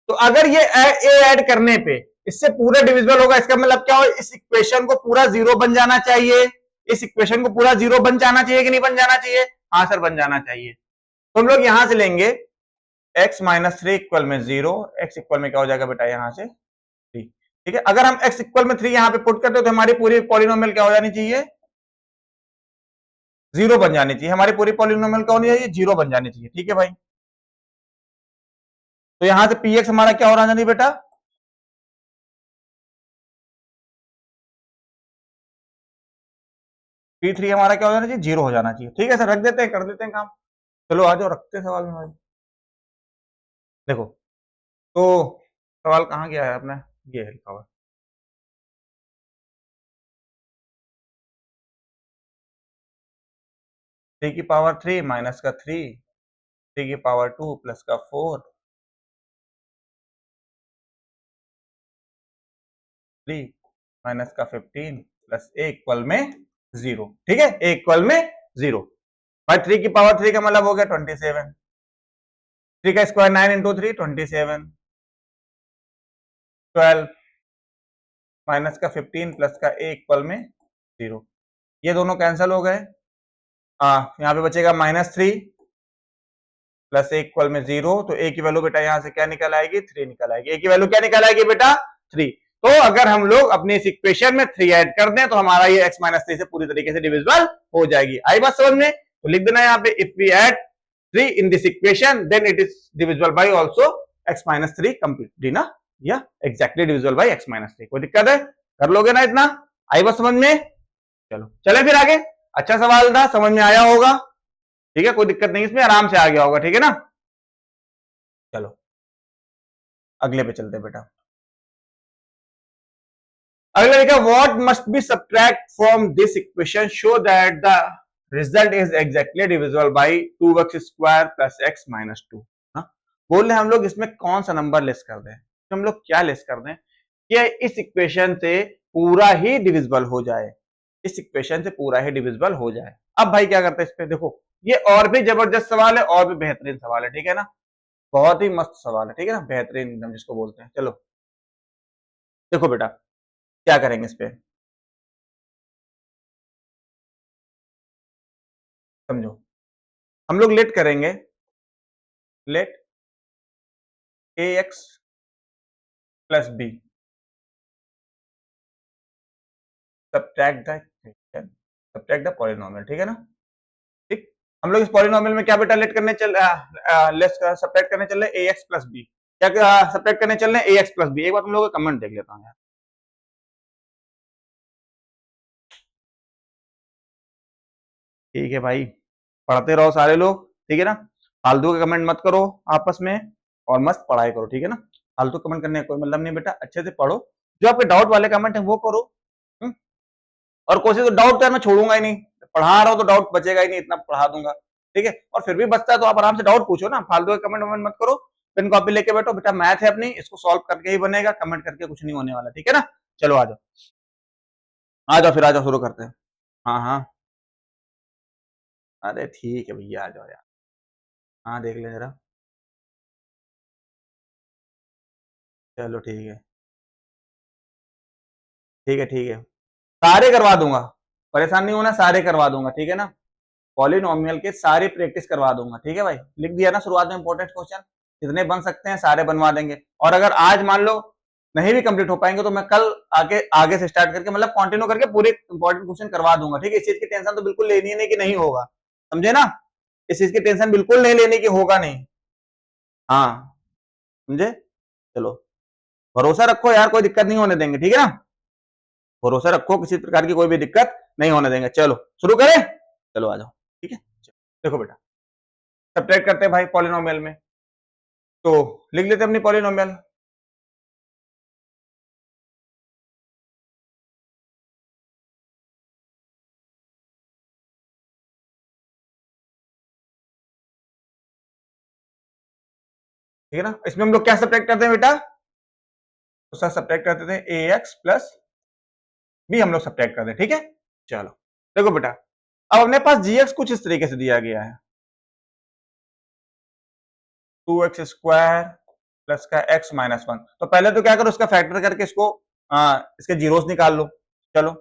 तो अगर ये ए ऐड करने पे इससे पूरा डिविजिबल होगा, इसका मतलब क्या हो, इस इक्वेशन को पूरा जीरो बन जाना चाहिए। इस इक्वेशन को पूरा जीरो बन जाना चाहिए कि नहीं बन जाना चाहिए, हाँ सर बन जाना चाहिए। तो हम लोग यहां से लेंगे x माइनस 3 इक्वल में 0, x इक्वल में क्या हो जाएगा बेटा यहां से 3, ठीक है। अगर हम x इक्वल में 3 यहां पे पुट करते हो तो हमारी पूरी पॉलिनोमियल क्या हो जानी चाहिए, जीरो बन जानी चाहिए। हमारी पूरी पॉलिनोमियल क्या होनी चाहिए, जीरो बन जानी चाहिए, ठीक है भाई। तो यहां से px हमारा क्या हो रहा है बेटा, P3 हमारा क्या हो जाना चाहिए, जीरो हो जाना चाहिए, ठीक है सर। रख देते हैं, कर देते हैं काम। चलो आ जाओ, रखते हैं सवाल में भाई। देखो, तो सवाल कहाँ गया है अपना, ये है लिखा हुआ, 3 की पावर 3 माइनस का 3, 3 की पावर 2 प्लस का 4, 3 माइनस का 15 प्लस ए इक्वल में 0, ठीक है, ए इक्वल में 0। भाई 3 की पावर 3 का मतलब हो गया 27, 3 का स्क्वायर 9 इंटू 3 27, 12 माइनस का 15 प्लस का ए इक्वल में 0। ये दोनों कैंसिल हो गए, यहाँ पे बचेगा -3 प्लस ए इक्वल में 0। तो ए की वैल्यू बेटा यहाँ से क्या निकल आएगी, 3 निकल आएगी। ए की वैल्यू क्या निकल आएगी बेटा, 3। तो अगर हम लोग अपने इस इक्वेशन में 3 ऐड कर दें तो हमारा ये x माइनस 3 से पूरी तरीके से डिविजिबल हो जाएगी। आई बात समझ में, तो लिख देना यहाँ पे if we add 3 in this equation then it is divisible by also x minus 3 completely ना, या exactly divisible by x minus 3। कोई दिक्कत है, कर लोगे ना इतना, आई बात समझ में। चलो चले फिर आगे, अच्छा सवाल था, समझ में आया होगा, ठीक है, कोई दिक्कत नहीं, इसमें आराम से आ गया होगा, ठीक है ना। चलो अगले पे चलते बेटा। अगला लिखा what must B subtract from this equation show that the result is exactly divisible bye 2x square plus x minus 2। बोल रहे हम लोग इसमें कौन सा नंबर लेस कर दें, तो हम लोग क्या लेस कर दें कि इस इक्वेशन से पूरा ही डिविजिबल हो जाए, इस इक्वेशन से पूरा ही डिविजिबल हो जाए। अब भाई क्या करते हैं इस पे, देखो ये और भी जबरदस्त सवाल है और भी बेहतरीन सवाल है, ठीक है ना, बहुत ही मस्त सवाल है, ठीक है ना, बेहतरीन एकदम जिसको बोलते हैं। चलो देखो बेटा क्या करेंगे इस पे, समझो। हम लोग लेट करेंगे, let a x plus b subtract the equation, subtract the polynomial, ठीक है ना। ठीक, हम लोग इस पॉलिनोमियल में क्या बेटा लेट करने चल लेस सब्ट्रैक्ट करने चल रहे ए एक्स प्लस बी। क्या सब्ट्रैक्ट करने चल रहे हैं, ax प्लस बी। एक बार तुम लोगों का कमेंट देख लेता हूँ यार। ठीक है भाई, पढ़ते रहो सारे लोग, ठीक है ना, फालतू का कमेंट मत करो आपस में, और मस्त पढ़ाई करो, ठीक है ना। फालतू कमेंट करने का कोई मतलब नहीं बेटा, अच्छे से पढ़ो, जो आपके डाउट वाले कमेंट है वो करो। और कोशिश, तो डाउट तो यार मैं छोड़ूंगा ही नहीं, पढ़ा रहा हूँ तो डाउट बचेगा ही नहीं, इतना पढ़ा दूंगा, ठीक है। और फिर भी बचता है तो आप आराम से डाउट पूछो ना, फालतू के कमेंट वमेंट मत करो। पेन कॉपी लेके बैठो बेटा, मैथ है अपनी, इसको सॉल्व करके ही बनेगा, कमेंट करके कुछ नहीं होने वाला, ठीक है ना। चलो आ जाओ, आ जाओ फिर, आ जाओ, शुरू करते हैं। हाँ हाँ, अरे ठीक है भैया, आ जाओ यार। हाँ देख ले जरा, चलो ठीक है, ठीक है, ठीक है, सारे करवा दूंगा, परेशान नहीं होना, सारे करवा दूंगा, ठीक है ना। पॉलिनोमियल के सारे प्रैक्टिस करवा दूंगा, ठीक है भाई, लिख दिया ना शुरुआत में इंपॉर्टेंट क्वेश्चन, जितने बन सकते हैं सारे बनवा देंगे। और अगर आज मान लो नहीं भी कंप्लीट हो पाएंगे तो मैं कल आगे आगे से स्टार्ट करके, मतलब कंटिन्यू करके पूरे इंपॉर्टेंट क्वेश्चन करवा दूंगा, ठीक है। इस चीज की टेंशन तो बिल्कुल लेनी नहीं कि नहीं होगा, समझे ना, इस चीज की टेंशन बिल्कुल नहीं लेनी कि होगा नहीं, हाँ, समझे। चलो, भरोसा रखो यार, कोई दिक्कत नहीं होने देंगे, ठीक है ना, भरोसा रखो, किसी प्रकार की कोई भी दिक्कत नहीं होने देंगे। चलो शुरू करें, चलो आ जाओ, ठीक है। देखो बेटा, सब्ट्रैक्ट करते हैं भाई पॉलिनोमियल में, तो लिख लेते हैं अपनी पॉलिनोमियल। ठीक है ना, इसमें हम लोग क्या सब्ट्रैक्ट करते हैं बेटा, तो सर सब्ट्रैक्ट करते थे ए एक्स प्लस बी, हम लोग सब्ट्रैक्ट करते हैं, ठीक है। चलो देखो बेटा, अब अपने पास जी एक्स कुछ इस तरीके से दिया गया है, 2x स्क्वायर प्लस का x माइनस 1। तो पहले तो क्या करो, इसका फैक्टर करके इसको इसके जीरोस निकाल लो। चलो,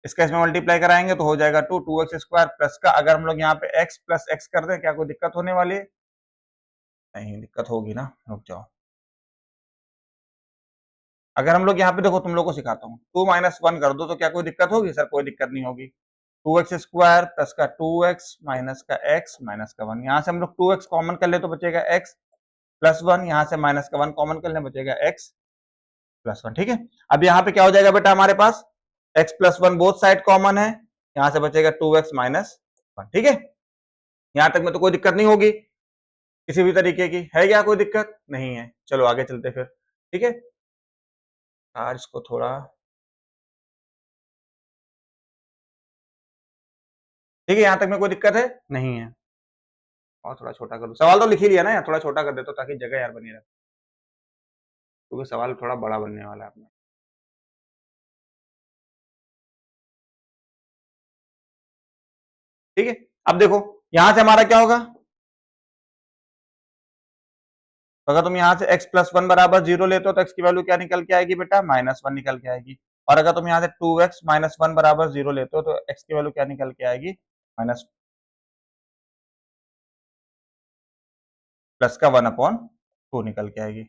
इसका इसमें मल्टीप्लाई कराएंगे तो हो जाएगा 2x स्क्वायर प्लस का, अगर हम लोग यहाँ पे x प्लस x कर दें, क्या कोई दिक्कत होने वाली है, नहीं दिक्कत होगी ना, रुक जाओ। अगर हम लोग यहाँ पे देखो, तुम लोग को सिखाता हूँ, 2 माइनस 1 कर दो तो क्या कोई दिक्कत होगी, सर कोई दिक्कत नहीं होगी। 2x स्क्वायर प्लस का 2x माइनस का x माइनस का 1, यहाँ से हम लोग 2x कॉमन कर ले तो बचेगा x प्लस 1, यहाँ से माइनस का 1 कॉमन कर ले बचेगा x प्लस 1, ठीक है। अब यहाँ पे क्या हो जाएगा बेटा, हमारे पास x plus 1 both side common है, यहाँ से बचेगा 2x माइनस 1, ठीक है। यहाँ तक में तो कोई दिक्कत नहीं होगी किसी भी तरीके की, है क्या कोई दिक्कत नहीं है। चलो आगे चलते फिर, ठीक है। यार इसको थोड़ा, ठीक है, यहाँ तक में कोई दिक्कत है नहीं है। और थोड़ा छोटा कर दो, सवाल तो लिख ही लिया ना यार, थोड़ा छोटा कर दे तो ताकि जगह यार बनी रहे, क्योंकि सवाल थोड़ा बड़ा बनने वाला है अपना, ठीक है। अब देखो यहां से हमारा क्या होगा, तो अगर तुम यहाँ से x प्लस 1 बराबर 0 लेते हो तो x की वैल्यू क्या निकल के आएगी बेटा, माइनस 1 निकल के आएगी। और अगर तुम यहाँ से 2x माइनस 1 बराबर 0 लेते हो तो x की वैल्यू क्या निकल के आएगी, माइनस प्लस का 1/2 निकल के आएगी,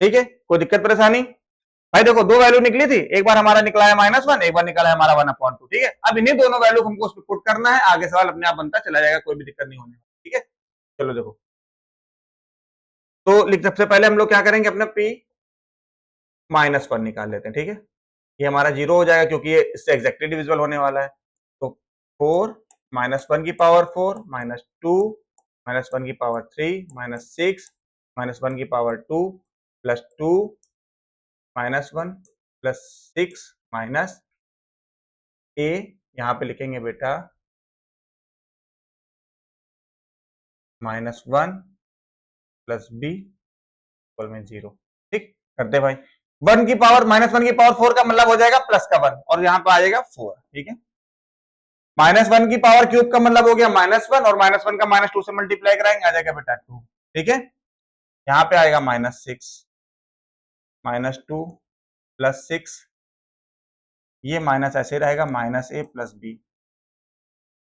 ठीक है। कोई दिक्कत परेशानी भाई, देखो दो वैल्यू निकली थी, एक बार हमारा निकला है -1, एक बार निकला है हमारा 1/2, ठीक है। अब इन्हीं दोनों वैल्यू हमको उस पर पुट करना है, आगे सवाल अपने आप बनता चला जाएगा, कोई भी दिक्कत नहीं होने वाली, ठीक है। चलो देखो, तो लिख, सबसे पहले हम लोग क्या करेंगे, अपना p -1 निकाल लेते हैं, ठीक है। ये हमारा 0 हो जाएगा क्योंकि ये इससे एग्जैक्टली डिविजिबल होने वाला है। तो 4 -1 की पावर 4 -2 -1 की पावर 3 -6 -1 की power 2 plus 2 -1 plus 6 minus a, यहाँ पे लिखेंगे बेटा -1 प्लस b इक्वल में 0, ठीक। करते भाई, 1 की पावर -1 की पावर 4 का मतलब हो जाएगा प्लस का 1, और यहाँ पे आ जाएगा 4, ठीक है। -1 की पावर क्यूब का मतलब हो गया -1, और -1 का -2 से मल्टीप्लाई कराएंगे, आ जाएगा बेटा 2, ठीक है। यहाँ पे आएगा -6 -2 प्लस 6, ये माइनस ऐसे रहेगा, -a प्लस b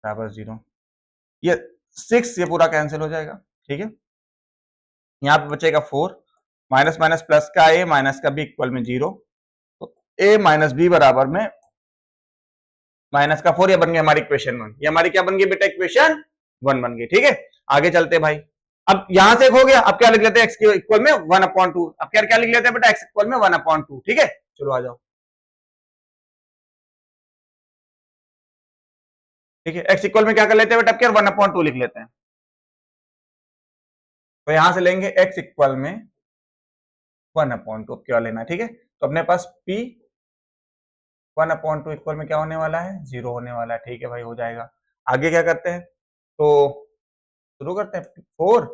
बराबर 0, ये 6 ये पूरा कैंसिल हो जाएगा, ठीक है। यहाँ पे बचेगा 4, माइनस माइनस प्लस का a माइनस का b इक्वल में 0, तो a माइनस b बराबर में माइनस का 4, ये बन गया हमारी इक्वेशन 1, ये हमारी क्या बन गई बेटा, इक्वेशन 1 बन गई, ठीक है। आगे चलते भाई, अब यहां से एक हो गया, अब क्या लिख लेते हैं, x इक्वल में 1/2। अब क्या लिख लेते हैं बेटा, x इक्वल में 1/2। ठीक है, चलो आ जाओ। ठीक है, x इक्वल में क्या कर लेते हैं बेटा, अब क्या 1/2 लिख लेते हैं। तो यहां से लेंगे x इक्वल में 1/2 क्या लेना है। ठीक है, तो अपने पास p 1/2 इक्वल में क्या होने वाला है, 0 होने वाला है। ठीक है भाई, हो जाएगा। आगे क्या करते हैं, तो शुरू करते हैं। 4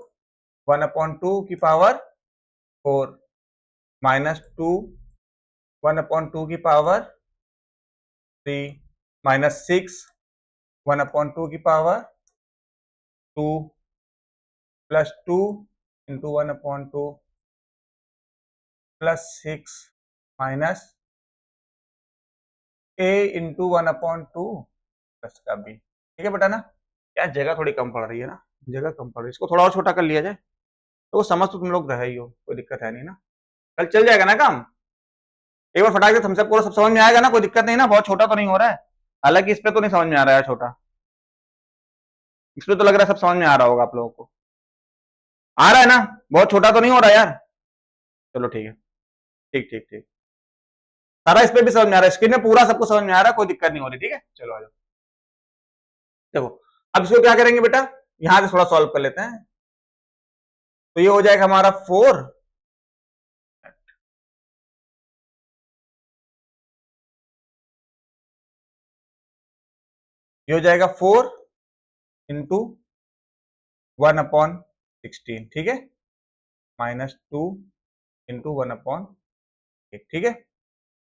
1/2 की पावर 4 माइनस 2 1/2 की पावर 3 माइनस 6 1/2 की power 2 plus 2 into 1/2 plus 6 minus a into 1/2 plus का b। ठीक है बेटा ना, क्या जगह थोड़ी कम पड़ रही है ना, जगह कम पड़ रही है, इसको थोड़ा और छोटा कर लिया जाए तो वो समझ तो तुम लोग रहे ही हो, कोई दिक्कत है नहीं ना, कल चल जाएगा ना काम। एक बार फटाक से थम्स अप पूरा सब समझ में आएगा ना, कोई दिक्कत नहीं ना, बहुत छोटा तो नहीं हो रहा है। हालांकि इस पे तो नहीं समझ में आ रहा है छोटा, इस पे तो लग रहा है सब समझ में आ रहा होगा आप लोगों को। आ रहा है ना, बहुत छोटा तो नहीं हो रहा यार। चलो ठीक है, ठीक ठीक ठीक, सारा इस पे भी समझ में आ रहा है, स्क्रीन में पूरा सबको समझ में आ रहा है, कोई दिक्कत नहीं हो रही। ठीक है, चलो आ जाओ। देखो अब इसको क्या करेंगे बेटा, यहां से थोड़ा सॉल्व कर लेते हैं। तो ये हो जाएगा हमारा 4 ये हो जाएगा 4 इंटू 1/16। ठीक है, माइनस 2 इंटू 1/8। ठीक है,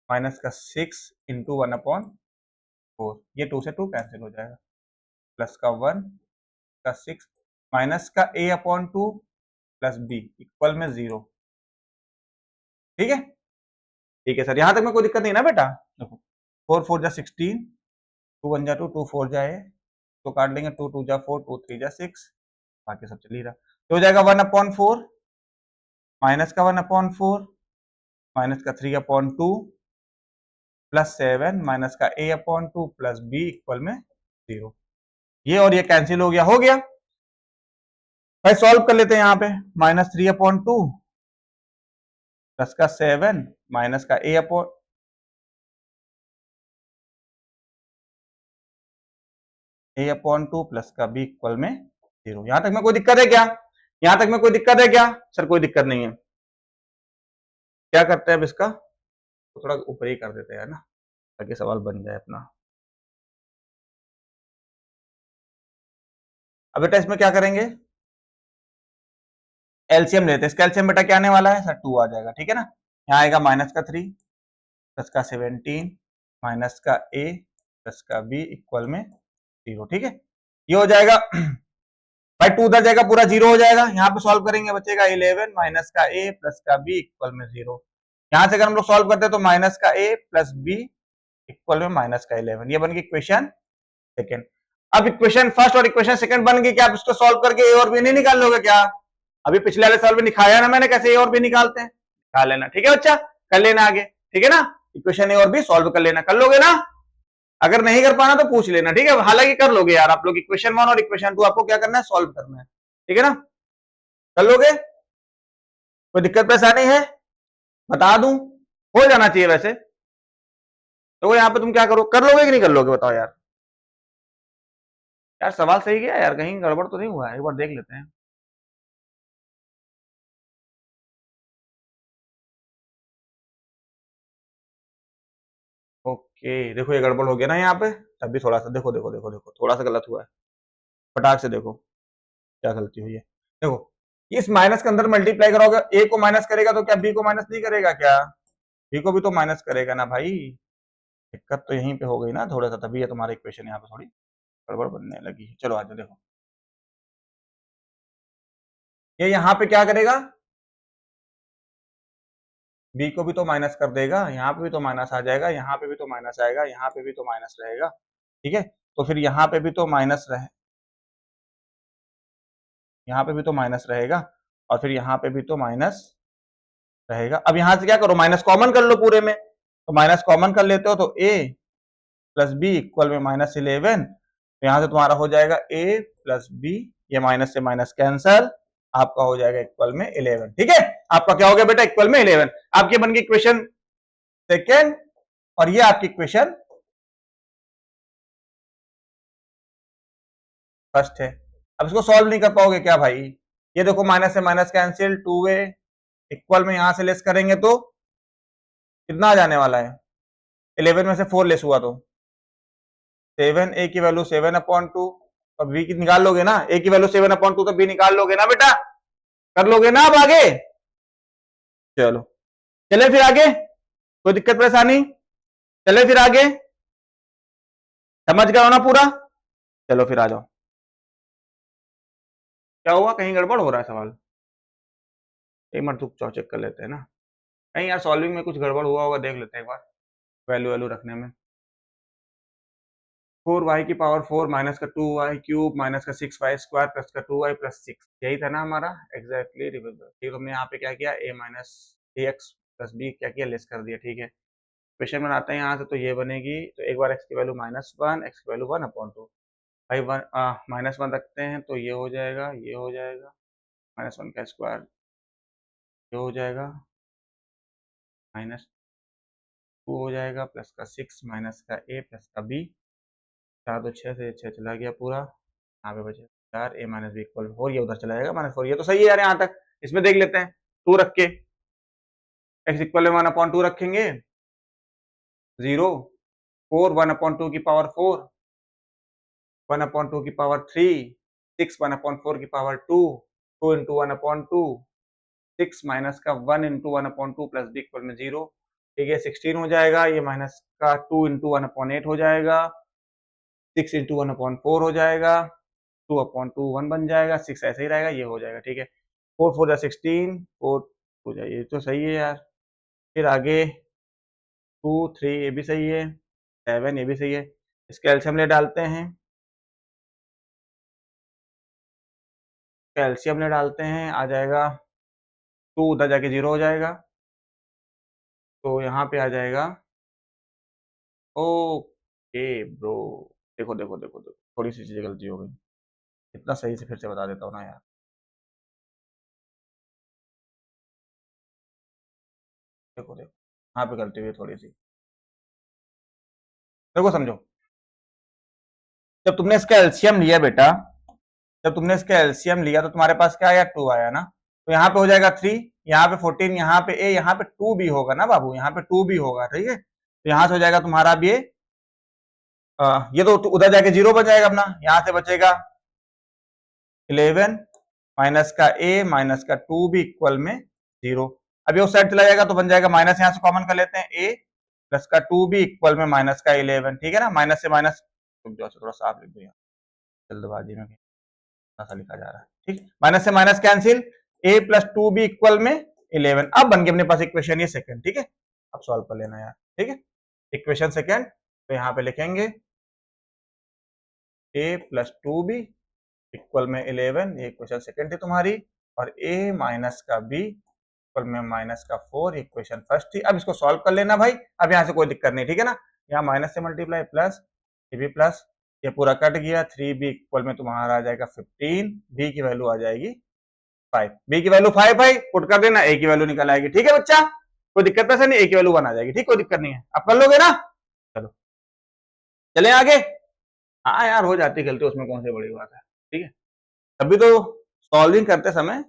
माइनस का 6 इंटू 1/4, ये 2 से 2 कैंसिल हो जाएगा, प्लस का 1 का 6 माइनस का a/2 प्लस b इक्वल में 0। ठीक है, ठीक है सर, यहां तक में कोई दिक्कत नहीं ना बेटा। देखो 4 4 जा 16, 2 1 जा 2, 2 4 जा 8, तो काट लेंगे, 2 2 जा 4, 2 3 जा 6, बाकी सब चल ही रहा। तो हो जाएगा 1/4 माइनस का 1/4 माइनस का 3/2 प्लस 7 माइनस का a/2 प्लस b इक्वल में 0। ये और ये कैंसिल हो गया, हो गया भाई। सॉल्व कर लेते हैं यहाँ पे, माइनस 3/2 प्लस का 7 माइनस का a/2 प्लस का b इक्वल में 0। यहां तक में कोई दिक्कत है क्या, यहां तक में कोई दिक्कत है क्या सर, कोई दिक्कत नहीं है। क्या करते हैं अब इसका, तो थोड़ा ऊपर ही कर देते हैं ना, ताकि सवाल बन जाए अपना। अब बेटा इसमें क्या करेंगे, एलसीएम लेते हैं। इसका एलसीएम बेटा क्या आने वाला है सर, 2 आ जाएगा। ठीक है ना, यहाँ आएगा माइनस का 3 प्लस का 17 माइनस का a प्लस का b इक्वल में 0। ठीक है, ये हो जाएगा भाई, 2 उधर जाएगा, पूरा 0 हो जाएगा। यहाँ पे सॉल्व करेंगे, बचेगा 11 माइनस का a प्लस का b इक्वल में 0। यहाँ से अगर हम लोग सॉल्व करते हैं तो माइनस का a प्लस b इक्वल में माइनस का 11, ये बन गई इक्वेशन सेकेंड। अब इक्वेशन फर्स्ट और इक्वेशन सेकंड बन गई, क्या आप इसको सॉल्व करके ए और बी नहीं निकाल लोगे क्या? अभी पिछले वाले सॉल्व में दिखाया ना मैंने कैसे ए और बी निकालते हैं, निकाल लेना। ठीक है बच्चा, कर लेना आगे। ठीक है ना, इक्वेशन ए और बी सॉल्व कर लेना, कर लोगे ना? अगर नहीं कर पाना तो पूछ लेना। ठीक है, हालांकि कर लोगे यार आप लोग, इक्वेशन 1 और इक्वेशन 2 आपको क्या करना है, सॉल्व करना है। ठीक है ना, कर लोगे, कोई दिक्कत परेशानी है बता दूं, हो जाना चाहिए वैसे तो। यहाँ पे तुम क्या करो, कर लोगे कि नहीं कर लोगे बताओ यार। यार सवाल सही गया यार, कहीं गड़बड़ तो नहीं हुआ है, एक बार देख लेते हैं। ओके देखो, ये गड़बड़ हो गया ना यहाँ पे, तब भी थोड़ा सा देखो देखो देखो देखो, थोड़ा सा गलत हुआ है, फटाक से देखो क्या गलती हुई है। देखो इस माइनस के अंदर मल्टीप्लाई करोगे, ए को माइनस करेगा तो क्या बी को माइनस नहीं करेगा क्या? बी को भी तो माइनस करेगा ना भाई। दिक्कत तो यहीं पे हो गई ना थोड़ा सा, तभी है तुम्हारा इक्वेशन यहाँ पे थोड़ी गड़बड़ बनने लगी है। चलो आगे देखो, ये यहाँ पे क्या करेगा, बी को भी तो माइनस कर देगा, यहाँ पे भी तो माइनस आ जाएगा, यहाँ पे भी तो माइनस आएगा, यहाँ पे भी तो माइनस रहेगा। ठीक है, तो फिर यहाँ पे भी तो माइनस रहे, यहाँ पे भी तो माइनस रहेगा, और फिर यहाँ पे भी तो माइनस रहेगा। अब यहाँ से क्या करो, माइनस कॉमन कर लो पूरे में, तो माइनस कॉमन कर लेते हो तो a प्लस बी इक्वल में -11, तो यहाँ से तुम्हारा हो जाएगा a प्लस बी, ये माइनस से माइनस कैंसल, आपका हो जाएगा इक्वल में 11। ठीक है, आपका क्या हो गया बेटा, इक्वल में 11। आपकी बन गई इक्वेशन सेकेंड और ये आपकी इक्वेशन फर्स्ट है। अब इसको सॉल्व नहीं कर पाओगे क्या भाई, ये देखो माइनस से माइनस कैंसिल, 2a इक्वल में यहां से लेस करेंगे तो कितना आ जाने वाला है, 11 में से 4 लेस हुआ तो 7, a की वैल्यू 7/2, अब b की निकाल लोगे ना, a की वैल्यू 7/2 तो b निकाल लोगे ना बेटा, कर लोगे ना अब आगे। चलो चले फिर आगे, कोई दिक्कत परेशानी, चले फिर आगे, समझ गए हो ना पूरा। चलो फिर आ जाओ, क्या हुआ, कहीं गड़बड़ हो रहा है सवाल, एक मिनट रुक चेक कर लेते हैं ना, कहीं यार सॉल्विंग में कुछ गड़बड़ हुआ होगा, देख लेते हैं एक बार वैल्यू वैल्यू रखने में। 4y की पावर 4 माइनस का 2y क्यूब माइनस का 6y स्क्वायर प्लस का 2y प्लस 6, यही था ना हमारा एग्जैक्टली रिवर्स। ठीक, हमने यहाँ पे क्या किया, a minus ax plus b क्या किया, लेस कर दिया। ठीक है, क्वेश्चन बनाते हैं यहाँ से, तो ये बनेगी, तो एक बार x की वैल्यू -1, x की वैल्यू 1/2, भाई -1 रखते हैं तो ये हो जाएगा, ये हो जाएगा -1 का स्क्वायर, ये हो जाएगा -2 हो जाएगा प्लस का 6 माइनस का a प्लस का b, 4 तो 6 से 6 चला गया पूरा, यहाँ पे बचे 4, a माइनस बी इक्वल 4, ये उधर चला जाएगा -4, ये तो सही है यार यहाँ तक। इसमें देख लेते हैं, 2 रख के x इक्वल 1/2 रखेंगे, 0, 4 1/2 की पावर 4, 1/2 की पावर 3, 6 1/4 की पावर 2, 2 इंटू 1/2, 6 माइनस का 1 इंटू 1/2 प्लस b इक्वल में 0। ठीक है, 16 हो जाएगा, ये माइनस का 2 इंटू 1/8 हो जाएगा, 6 इंटू 1/4 हो जाएगा, 2/2 1 बन जाएगा, 6 ऐसे ही रहेगा, ये हो जाएगा। ठीक है, 4 4 जा 16, 4 हो जाए, ये तो सही है यार। फिर आगे 2 3 ये भी सही है, 7 ये भी सही है, इसके एलसीएम ले डालते हैं, कैल्शियम ले डालते हैं, आ जाएगा 2 उधर जाके 0 हो जाएगा, तो यहाँ पे आ जाएगा, ओके ब्रो, देखो देखो देखो देखो, थोड़ी सी चीजें गलती हो गई, इतना सही से फिर से बता देता हूँ ना यार, देखो देखो यहाँ पे गलती हुई थोड़ी सी, देखो समझो, जब तुमने इसका एलसीएम लिया बेटा, जब तुमने इसका एलसीएम लिया तो तुम्हारे पास क्या आया, 2 आया ना, तो यहाँ पे हो जाएगा 3, यहाँ पे 14, यहाँ पे a, यहाँ पे 2 भी होगा ना बाबू, यहाँ पे 2 भी होगा। ठीक है, तो यहाँ से हो जाएगा तुम्हारा भी ये तो उधर जाके 0 बन जाएगा अपना, यहाँ से बचेगा 11 माइनस का a माइनस का 2 भी इक्वल में 0। अब ये उस साइड चला जाएगा तो बन जाएगा, माइनस यहाँ से कॉमन कर लेते हैं, a प्लस का 2 भी इक्वल में माइनस का 11। ठीक है ना, माइनस से माइनस, थोड़ा सा आप लिख दो, जल्दबाजी में ऐसा लिखा जा रहा है। ठीक, माइनस से माइनस कैंसिल, a प्लस 2 भी इक्वल में 11। अब बन गया अपने पास इक्वेशन ये सेकंड। ठीक है, अब सॉल्व कर लेना यार। ठीक है, इक्वेशन सेकंड, तो यहाँ पे लिखेंगे a प्लस 2 भी इक्वल में 11, ये इक्वेशन सेकंड थी तुम्हारी, और a माइनस का b इक्वल में माइनस का 4, इक्वेशन फर्स्ट थी। अब इसको सॉल्व कर लेना भाई, अब यहाँ से कोई दिक्कत नहीं। ठीक है ना, यहाँ माइनस से मल्टीप्लाई प्लस, ये भी प्लस, ये पूरा कट गया, 3b इक्वल में तुम्हारा आ जाएगा 15, b की वैल्यू आ जाएगी 5, b की वैल्यू 5 भाई, पुट कर देना, a की वैल्यू निकल आएगी। ठीक है बच्चा, कोई दिक्कत पैसा नहीं, a की वैल्यू 1 आ जाएगी। ठीक, कोई दिक्कत नहीं है, आप कर लोगे ना। चलो चले आगे, हाँ यार हो जाती गलती, उसमें कौन सी बड़ी बात है। ठीक है, तभी तो सॉल्विंग करते समय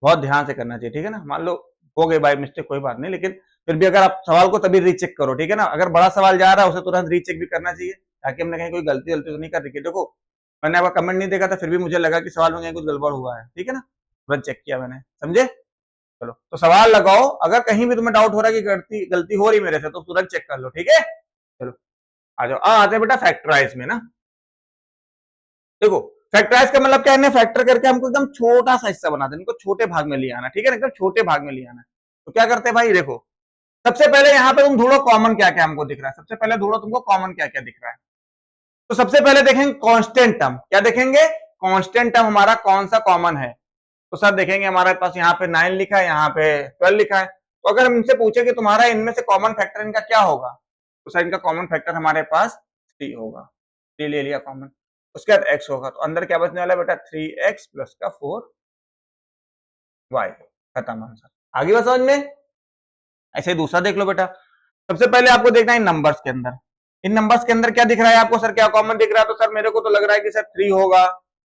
बहुत ध्यान से करना चाहिए। ठीक है ना, मान लो हो गई बाय मिस्टेक कोई बात नहीं, लेकिन फिर भी अगर आप सवाल को तभी रीचेक करो। ठीक है ना, अगर बड़ा सवाल जा रहा है उसे तुरंत रीचेक भी करना चाहिए, ताकि हमने कहीं कोई गलती गलती तो नहीं कर रखी। देखो मैंने आपका कमेंट नहीं देखा था, फिर भी मुझे लगा कि सवाल में कहीं कुछ गड़बड़ हुआ है। ठीक है ना, तुरंत चेक किया मैंने, समझे। चलो तो सवाल लगाओ, अगर कहीं भी तुम्हें डाउट हो रहा है कि गलती गलती हो रही मेरे से, तो तुरंत चेक कर लो। ठीक है, चलो आ जाओ, आते हैं बेटा फैक्टराइज में ना। देखो फैक्टराइज का मतलब क्या है, फैक्टर करके हमको एकदम छोटा सा हिस्सा बना देना, इनको छोटे भाग में ले आना। ठीक है ना, एकदम छोटे भाग में ले आना। तो क्या करते हैं भाई, देखो सबसे पहले यहाँ पे तुम ढूंढो कॉमन क्या क्या हमको दिख रहा है, सबसे पहले ढूंढो तुमको कॉमन क्या क्या दिख रहा है। तो सबसे पहले देखेंगे कांस्टेंट टर्म, क्या देखेंगे, कांस्टेंट टर्म हमारा कौन सा कॉमन है। तो सर देखेंगे हमारे पास यहाँ पे 9 लिखा है, यहाँ पे 12 लिखा है। तो अगर हम इनसे पूछे कि तुम्हारा इनमें से कॉमन फैक्टर इनका क्या होगा, तो सर इनका कॉमन फैक्टर हमारे पास 3 होगा, 3 ले लिया कॉमन। उसके बाद x होगा, तो अंदर क्या बचने वाला है बेटा, 3x प्लस का 4, वाई, खत्म आंसर। आगे बात समझ में? ऐसे दूसरा देख लो बेटा। सबसे पहले आपको देखना है नंबर्स के अंदर, इन नंबर्स के अंदर क्या दिख रहा है आपको? सर क्या कॉमन दिख रहा है? तो सर मेरे को तो लग रहा है कि सर 3 होगा,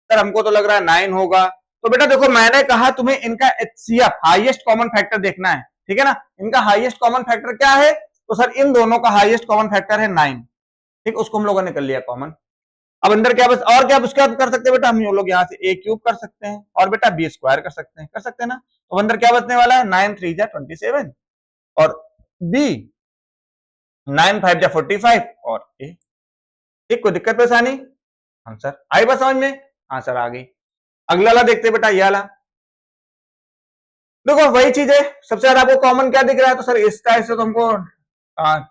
सर हमको तो लग रहा है 9 होगा। तो बेटा देखो मैंने कहा तुम्हें इनका एचसीएफ हाईएस्ट कॉमन फैक्टर देखना है, ठीक है ना? इनका हाईएस्ट कॉमन फैक्टर क्या है? तो सर इन दोनों का हाईएस्ट कॉमन फैक्टर है 9, ठीक, उसको हम लोगों ने कर लिया कॉमन। अब अंदर क्या बस और क्या उसके बाद कर सकते हैं बेटा? हम लोग यहाँ से ए क्यूब कर सकते हैं और बेटा बी स्क्वायर कर सकते हैं ना? तो अंदर क्या बचने वाला है? 9 3 जा 27 और बी 9 5 जा 45 और ए, ठीक, कोई दिक्कत परेशानी? आंसर आई बात समझ में? आंसर आ गई। अगला वाला देखते हैं बेटा, ये वाला देखो वही चीज है। सबसे ज्यादा आपको कॉमन क्या दिख रहा है? तो सर इसका इससे तो हमको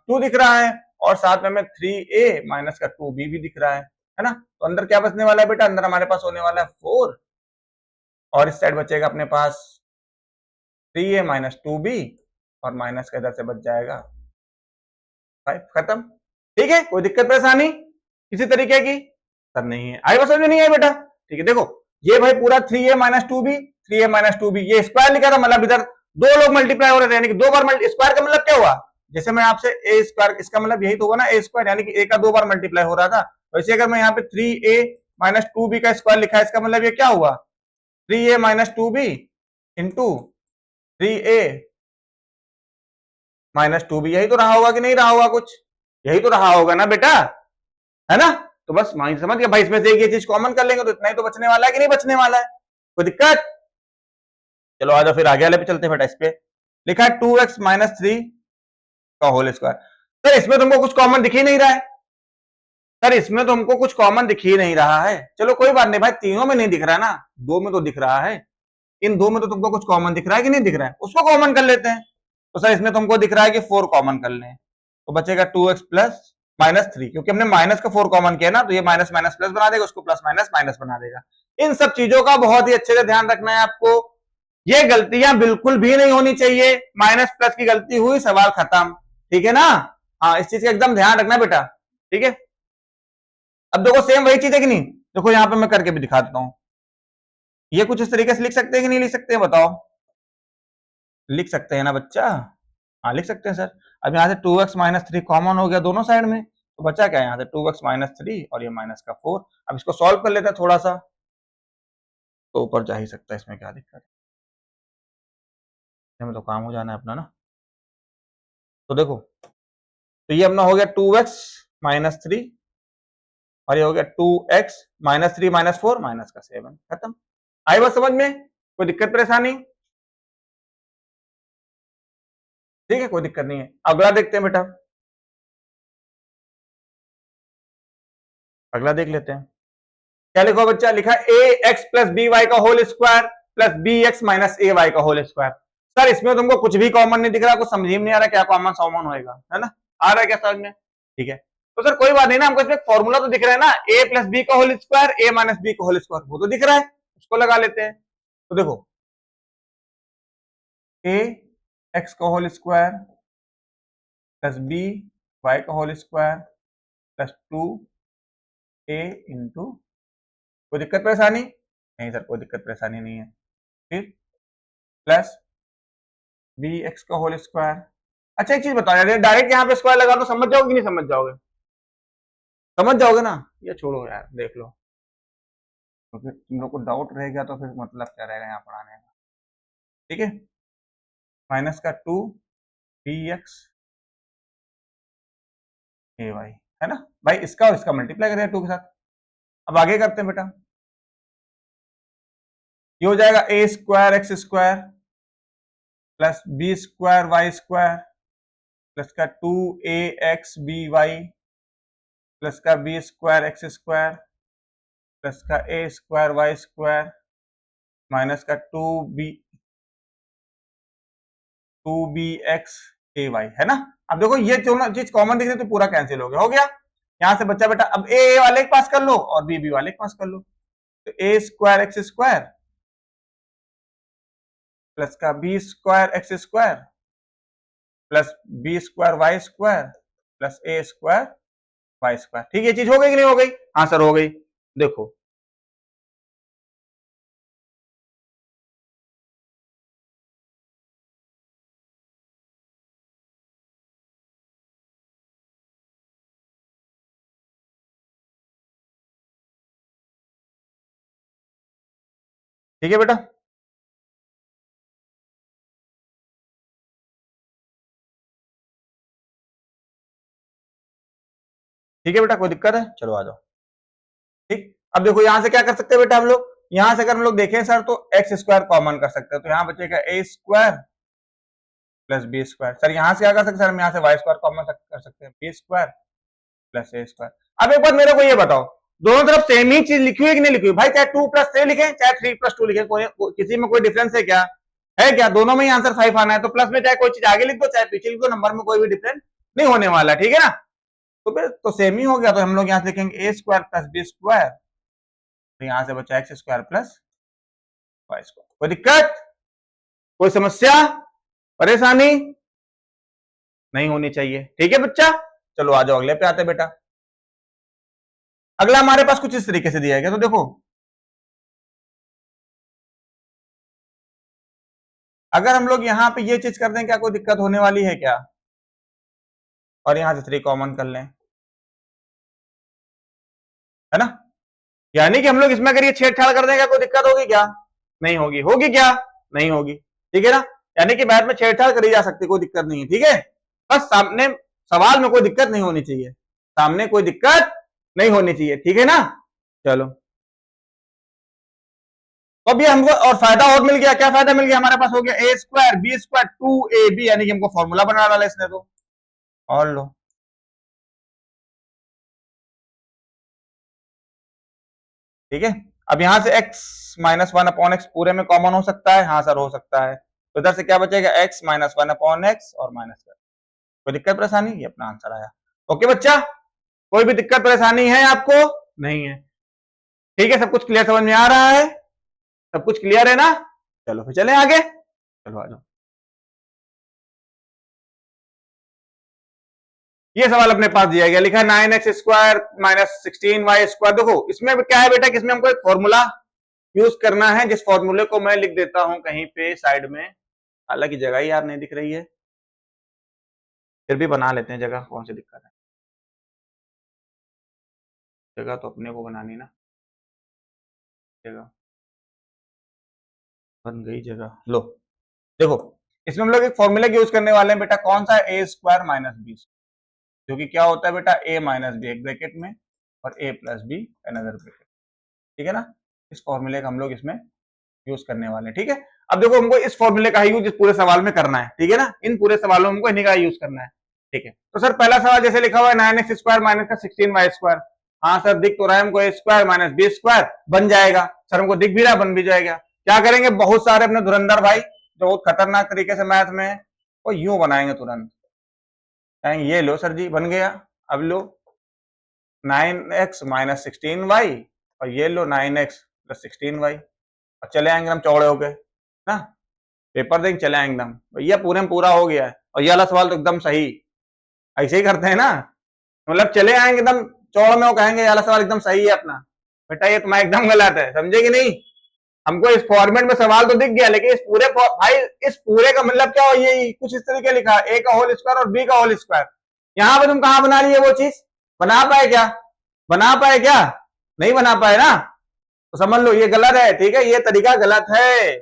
2 दिख रहा है और साथ में हमें 3a माइनस का 2b भी दिख रहा है ना? तो अंदर क्या बचने वाला है बेटा? अंदर हमारे पास होने वाला है 4 और इस साइड बचेगा अपने पास 3a माइनस 2b और माइनस का इधर से बच जाएगा 5, खत्म। ठीक है, कोई दिक्कत परेशानी किसी तरीके की? सर नहीं है, आई बात समझ में? नहीं है बेटा? ठीक है, देखो ये भाई पूरा 3a minus 2b, 3a minus 2b, ये स्क्वायर लिखा था, मतलब इधर दो लोग मल्टीप्लाई हो रहे थे, यानी कि दो बार स्क्वायर का मतलब क्या हुआ? जैसे मैं आपसे ए स्क्वायर, इसका मतलब यही तो होगा ना ए स्क्वायर, यानी कि ए का दो बार मल्टीप्लाई हो रहा था। वैसे अगर मैं यहाँ पे 3a माइनस 2b का स्क्वायर लिखा है, इसका मतलब ये क्या हुआ? 3a minus 2b into 3a minus 2b, यही तो रहा होगा कि नहीं रहा होगा? कुछ यही तो रहा होगा ना बेटा, है ना? तो बस माइंड समझ गया भाई, इसमें से एक ये चीज कॉमन कर लेंगे तो इतना ही तो बचने वाला है कि नहीं बचने वाला है? कोई दिक्कत? चलो आ जाओ फिर आगे वाले पे चलते हैं बेटा। इस पे लिखा है 2x माइनस 3 का होल स्क्वायर। सर इसमें तुमको कुछ कॉमन दिख ही नहीं रहा है। सर इसमें तो हमको कुछ कॉमन दिख ही नहीं रहा है। चलो कोई बात नहीं भाई, तीनों में नहीं दिख रहा है ना, दो में तो दिख रहा है। इन दो में तो तुमको कुछ कॉमन दिख रहा है कि नहीं दिख रहा है? उसको कॉमन कर लेते हैं। तो सर इसमें तुमको दिख रहा है कि 4 कॉमन कर लें, तो बचेगा 2x प्लस माइनस 3, क्योंकि हमने माइनस का 4 कॉमन किया ना, तो ये माइनस माइनस प्लस बना देगा, उसको प्लस माइनस माइनस बना देगा। इन सब चीजों का बहुत ही अच्छे से ध्यान रखना है आपको। ये गलतियां बिल्कुल भी नहीं होनी चाहिए। माइनस प्लस की गलती हुई, सवाल खत्म, ठीक है ना? हाँ, इस चीज का एकदम ध्यान रखना बेटा, ठीक है? अब देखो सेम वही चीज है कि नहीं? देखो यहाँ पे मैं करके भी दिखा देता हूं। ये कुछ इस तरीके से लिख सकते हैं कि नहीं लिख सकते हैं? बताओ। लिख सकते हैं ना बच्चा? हाँ लिख सकते हैं सर। अब यहाँ से 2x माइनस 3 कॉमन हो गया दोनों साइड में, तो बचा क्या यहाँ से? 2x माइनस 3 और ये माइनस का 4। अब इसको सॉल्व कर लेते हैं थोड़ा सा, तो ऊपर जा ही सकता है, इसमें क्या दिक्कत है? में तो काम हो जाना है अपना ना। तो देखो, तो ये अपना हो गया 2x माइनस 3 और ये हो गया 2x माइनस 3 माइनस 4 माइनस का 7, खत्म। आई बात समझ में? कोई दिक्कत परेशानी? ठीक है, कोई दिक्कत नहीं है। अगला देखते हैं बेटा, अगला देख लेते हैं। क्या लिखो बच्चा? लिखा a x plus b y का whole square plus b x minus a y का होल स्क्वायर। सर इसमें तुमको कुछ भी कॉमन नहीं दिख रहा, कुछ समझ में नहीं आ रहा क्या कॉमन सॉमन होएगा, है ना? आ रहा है क्या समझ में? ठीक है, तो सर कोई बात नहीं ना, हमको इसमें फॉर्मूला तो दिख रहा है ना, ए प्लस बी का होल स्क्वायर, ए माइनस बी का होल स्क्वायर, वो तो दिख रहा है, उसको लगा लेते हैं। तो देखो ए एक्स का whole square plus b y का whole square plus 2a into, कोई दिक्कत परेशानी? नहीं सर, कोई दिक्कत परेशानी नहीं है। फिर प्लस बी एक्स का होल स्क्वायर। अच्छा एक चीज बताओ यार, डायरेक्ट यहाँ पे स्क्वायर लगा तो समझ जाओगे कि नहीं समझ जाओगे? समझ जाओगे ना? ये छोड़ो यार, देख लो, तो फिर तुम लोग को डाउट रहेगा तो फिर मतलब क्या रहेगा यहाँ पढ़ाने का? ठीक है, माइनस का 2bx ए वाई, है ना भाई? इसका और इसका मल्टीप्लाई करें 2 के साथ। अब आगे करते हैं बेटा, ये हो जाएगा a square x square plus b square y square plus का 2ax by प्लस का b square x square plus का a square y square minus का 2b x ए वाई, है ना? अब देखो ये दोनों चीज कॉमन दिख रही है तो पूरा कैंसिल हो गया। यहां से बच्चा बेटा अब ए वाले के पास कर लो और बी वाले के पास कर लो, तो a square x square plus का b square x square plus b square y square plus a square y square. ठीक है, ये चीज हो गई कि नहीं हो गई? हाँ सर हो गई। देखो ठीक है बेटा, ठीक है बेटा, कोई दिक्कत है? चलो आ जाओ। ठीक, अब देखो यहां से क्या कर सकते हैं बेटा हम लोग, यहां से अगर हम लोग देखें सर तो एक्स स्क्वायर कॉमन कर सकते हैं, तो यहां बचेगा a square plus b square. Sir यहां से क्या कर सकते हैं, सर हम यहां से वाई स्क्वायर कॉमन कर सकते हैं, B square plus a square. अब एक बार मेरे को ये बताओ, दोनों तरफ सेम ही चीज लिखी हुई कि नहीं लिखी हुई? भाई चाहे 2+3 लिखे चाहे 3+2 लिखे, किसी में कोई डिफरेंस है क्या? है क्या? दोनों में ही आंसर 5 आना है, तो प्लस में चाहे कोई चीज आगे लिख दो चाहे पीछे लिख दो, नंबर में कोई भी डिफरेंस नहीं होने वाला, ठीक है ना? तो फिर तो सेम ही हो गया, तो हम लोग यहां से लिखेंगे a square plus b square, तो यहां से बचा x square plus y square. कोई दिक्कत, कोई समस्या, परेशानी नहीं होनी चाहिए, ठीक है बच्चा? चलो आ जाओ अगले पे आते बेटा। अगला हमारे पास कुछ इस तरीके से दिया गया, तो देखो अगर हम लोग यहां पे ये चीज कर दें, क्या कोई दिक्कत होने वाली है क्या? और यहां से 3 कॉमन कर लें, है ना? यानी कि हम लोग इसमें अगर ये छेड़छाड़ कर दें, क्या कोई दिक्कत होगी क्या? नहीं होगी। होगी क्या? नहीं होगी, ठीक है ना? यानी कि मैथ में छेड़छाड़ करी जा सकती है, कोई दिक्कत नहीं है, ठीक है? बस सामने सवाल में कोई दिक्कत नहीं होनी चाहिए, सामने कोई दिक्कत नहीं होनी चाहिए, ठीक है ना? चलो, तो अभी हमको और फायदा और मिल गया। क्या फायदा मिल गया हमारे पास? हो गया a square B square 2ab, यानी कि हमको फॉर्मूला बना डाला इसने तो। और लो, ठीक है। अब यहां से x माइनस 1/x पूरे में कॉमन हो सकता है? हाँ सर हो सकता है, तो इधर से क्या बचेगा? x माइनस 1/x और माइनस कर। कोई दिक्कत परेशानी? ये अपना आंसर आया। ओके बच्चा, कोई भी दिक्कत परेशानी है आपको? नहीं है, ठीक है? सब कुछ क्लियर समझ में आ रहा है? सब कुछ क्लियर है ना? चलो फिर चले आगे, चलो आ जाओ। ये सवाल अपने पास दिया गया, लिखा है 9x square minus 16y square. देखो इसमें क्या है बेटा कि इसमें हमको एक फॉर्मूला यूज करना है, जिस फॉर्मूले को मैं लिख देता हूं कहीं पे साइड में, हालांकि जगह ही यार नहीं दिख रही है, फिर भी बना लेते हैं जगह, कौन सी दिक्कत है, जगह तो अपने को बनानी ना। जगह बन गई जगह, लो देखो इसमें हम लोग एक फॉर्मूला यूज करने वाले हैं बेटा, कौन सा? ए स्क्वायर माइनस बी, जो कि क्या होता है बेटा? ए माइनस बी एक ब्रैकेट में और ए प्लस बी अनदर ब्रैकेट, ठीक है ना? इस फॉर्मूले का हम लोग इसमें यूज करने वाले हैं, ठीक है? अब देखो हमको इस फॉर्मूले का यूज इस पूरे सवाल में करना है, ठीक है ना? इन पूरे सवालों में हमको इन्हीं का यूज करना है, ठीक है? तो सर पहला सवाल जैसे लिखा हुआ है 9x स्क्वायर माइनस का 16y स्क्वायर, हाँ सर दिख तो रहा है हमको, ए स्क्वायर माइनस बी स्क्वायर बन जाएगा। सर हमको दिख भी रहा, बन भी जाएगा। क्या करेंगे, बहुत सारे अपने धुरंधर भाई जो बहुत खतरनाक तरीके से मैथ में है, वो यूं बनाएंगे तुरंत, कहेंगे ये लो सर जी बन गया। अब लो 9x माइनस 16y और ये लो 9x प्लस 16y, और चले आएंगे हम चौड़े हो गए ना, पेपर देंगे चले आएंगे एकदम, भैया पूरे में पूरा हो गया है। और ये वाला सवाल तो एकदम सही, ऐसे ही करते हैं ना, मतलब चले आएंगे एकदम चौड़ में, वो कहेंगे ये वाला सवाल एकदम सही है अपना, बेटा ये तुम्हारा एकदम गलत है, समझे कि नहीं? हमको इस फॉर्मेट में सवाल तो दिख गया, लेकिन इस पूरे भाई इस पूरे का मतलब क्या हो, ये कुछ इस तरीके लिखा है, ए का होल स्क्वायर और बी का होल स्क्वायर। यहां पे तुम कहां बना लिए वो चीज? बना पाए क्या? बना पाए क्या? नहीं बना पाए ना, तो समझ लो ये गलत है, ठीक है? ये तरीका गलत है।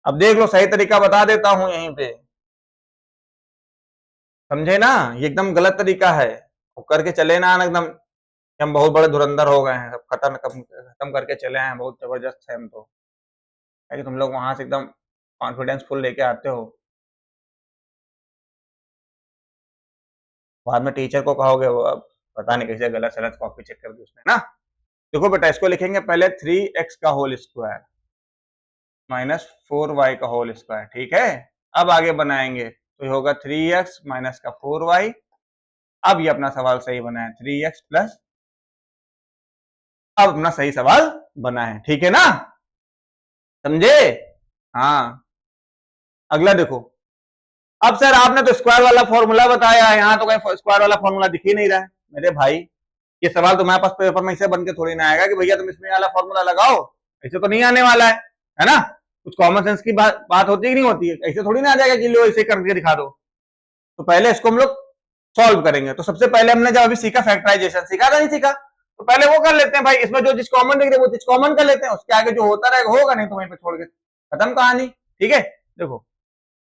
अब देख लो सही तरीका बता देता हूं यहीं पे, समझे ना? ये एकदम गलत तरीका है, वो करके चले ना एकदम कि हम बहुत बड़े धुरंधर हो गए हैं, सब खत्म करके चले आए, बहुत जबरदस्त है हम तो, है कि तुम लोग वहां से एकदम कॉन्फिडेंस फुल लेके आते हो, बाद में टीचर को कहोगे वो अब पता नहीं कैसे गलत सलत कॉपी चेक कर दी उसने ना। देखो बेटा इसको लिखेंगे पहले 3x का होल स्क्वायर माइनस 4y का होल स्क्वायर, ठीक है? अब आगे बनाएंगे तो ये होगा 3x माइनस का 4y। अब ये अपना सवाल सही बना है 3x प्लस, अब अपना सही सवाल बना है, ठीक है ना? समझे? हाँ, अगला देखो। अब सर आपने तो स्क्वायर वाला फॉर्मूला बताया है, यहाँ तो कहीं स्क्वायर वाला फॉर्मूला दिख ही नहीं रहा है मेरे भाई। ये सवाल तुम्हारे पास पेपर में ऐसे बन के थोड़ी ना आएगा कि भैया तुम इसमें वाला फॉर्मूला लगाओ, ऐसे तो नहीं आने वाला है ना? कुछ कॉमन सेंस की बात होती ही नहीं होती है, ऐसे थोड़ी ना आ जाएगा कि लो ऐसे करके दिखा दो। तो पहले इसको हम लोग सॉल्व करेंगे। तो सबसे पहले हमने जब अभी सीखा फैक्टराइजेशन, सीखा था नहीं सीखा? तो पहले वो कर लेते हैं भाई, इसमें जो चीज कॉमन दिख रही है वो चीज कॉमन कर लेते हैं, उसके आगे जो होता रहेगा होगा, नहीं तो वहीं पे छोड़ के खत्म कहानी। ठीक है, देखो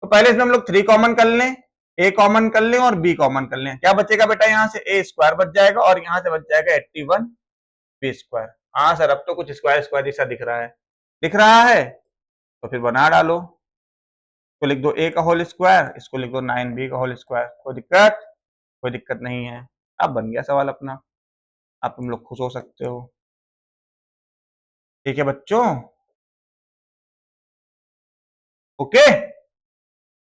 तो पहले इसमें हम लोग 3 कॉमन कर लें, a कॉमन कर लें और b कॉमन कर लें। क्या बचेगा बेटा, यहाँ से a स्क्वायर बच जाएगा और यहाँ से बच जाएगा 81 b स्क्वायर। हाँ सर, अब तो कुछ स्क्वायर स्क्वायर जैसा दिख रहा है, दिख रहा है, तो फिर बना डालो। इसको लिख दो a का होल स्क्वायर, इसको लिख दो 9b का होल स्क्वायर। कोई दिक्कत? कोई दिक्कत नहीं है। अब बन गया सवाल अपना, अब तुम लोग खुश हो सकते हो। ठीक है बच्चों, ओके,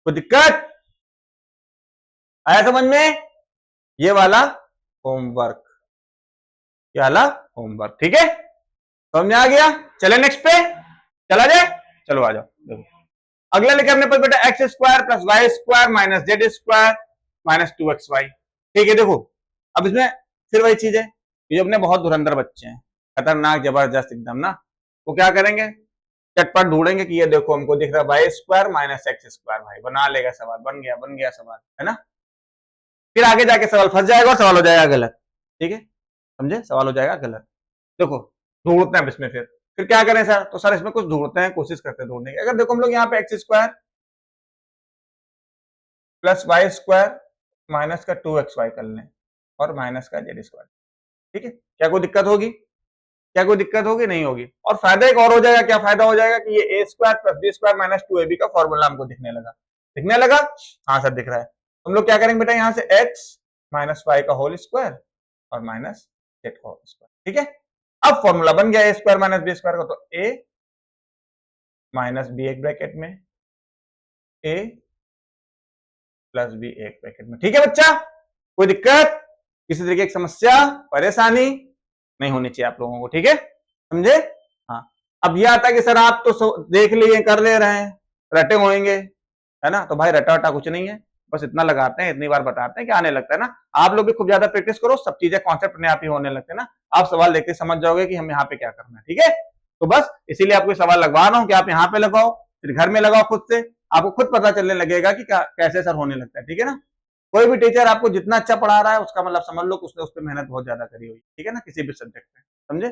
कोई दिक्कत आया समझ में? ये वाला होमवर्क, ये वाला होमवर्क, ठीक है, समझ में आ गया? चले नेक्स्ट पे चला जाए, चलो आ जाओ। देखो अगला लिखे अपने पास बेटा x square plus y square minus z square minus 2xy। ठीक है, देखो अब इसमें फिर वही चीज है, ये अपने बहुत धुरंधर बच्चे हैं, खतरनाक जबरदस्त एकदम ना, वो क्या करेंगे, चटपट ढूंढेंगे कि ये देखो हमको दिख रहा है y square minus x square, भाई बना लेगा सवाल, बन गया सवाल, है ना। फिर आगे जाके सवाल फंस जाएगा और सवाल हो जाएगा गलत। ठीक है, समझे, सवाल हो जाएगा गलत। देखो ढूंढते हैं अब इसमें, फिर क्या करें सर, तो सर इसमें कुछ ढूंढते हैं, कोशिश करते हैं ढूंढने की। अगर देखो हम लोग यहाँ पे x square plus y square minus का 2xy कर लें और माइनस का जेड स्क्वायर, ठीक है, क्या कोई दिक्कत होगी? क्या कोई दिक्कत होगी? नहीं होगी। और फायदा एक और हो जाएगा, क्या फायदा हो जाएगा कि ये a square plus b square minus 2ab का फॉर्मूला हमको दिखने लगा, दिखने लगा। हाँ सर दिख रहा है। हम लोग क्या करेंगे बेटा, यहाँ से x माइनस वाई का होल स्क्वायर और माइनस जेड का होल स्क्वायर, ठीक है। अब फॉर्मूला बन गया a square minus b square का, तो a माइनस बी एक ब्रैकेट में, a प्लस बी एक ब्रैकेट में, ठीक है बच्चा। कोई दिक्कत, किसी तरीके की समस्या परेशानी नहीं होनी चाहिए आप लोगों को, ठीक है, समझे? हाँ, अब ये आता है कि सर आप तो देख लिए, कर ले रहे हैं, रटे होंगे, है ना, तो भाई रटा वटा कुछ नहीं है, बस इतना लगाते हैं, इतनी बार बताते हैं कि आने लगता है ना। आप लोग भी खूब ज्यादा प्रैक्टिस करो, सब चीजें कॉन्सेप्ट अपने आप ही होने लगते हैं ना, आप सवाल देखते समझ जाओगे कि हम यहाँ पे क्या करना है, ठीक है। तो बस इसीलिए आपको सवाल लगवा रहा हूँ कि आप यहाँ पे लगाओ, फिर घर में लगाओ खुद से, आपको खुद पता चलने लगेगा कि कैसे सर होने लगता है, ठीक है ना। कोई भी टीचर आपको जितना अच्छा पढ़ा रहा है उसका मतलब समझ लो उसने उस पर मेहनत बहुत ज्यादा करी हुई, ठीक है ना, किसी भी सब्जेक्ट में, समझे।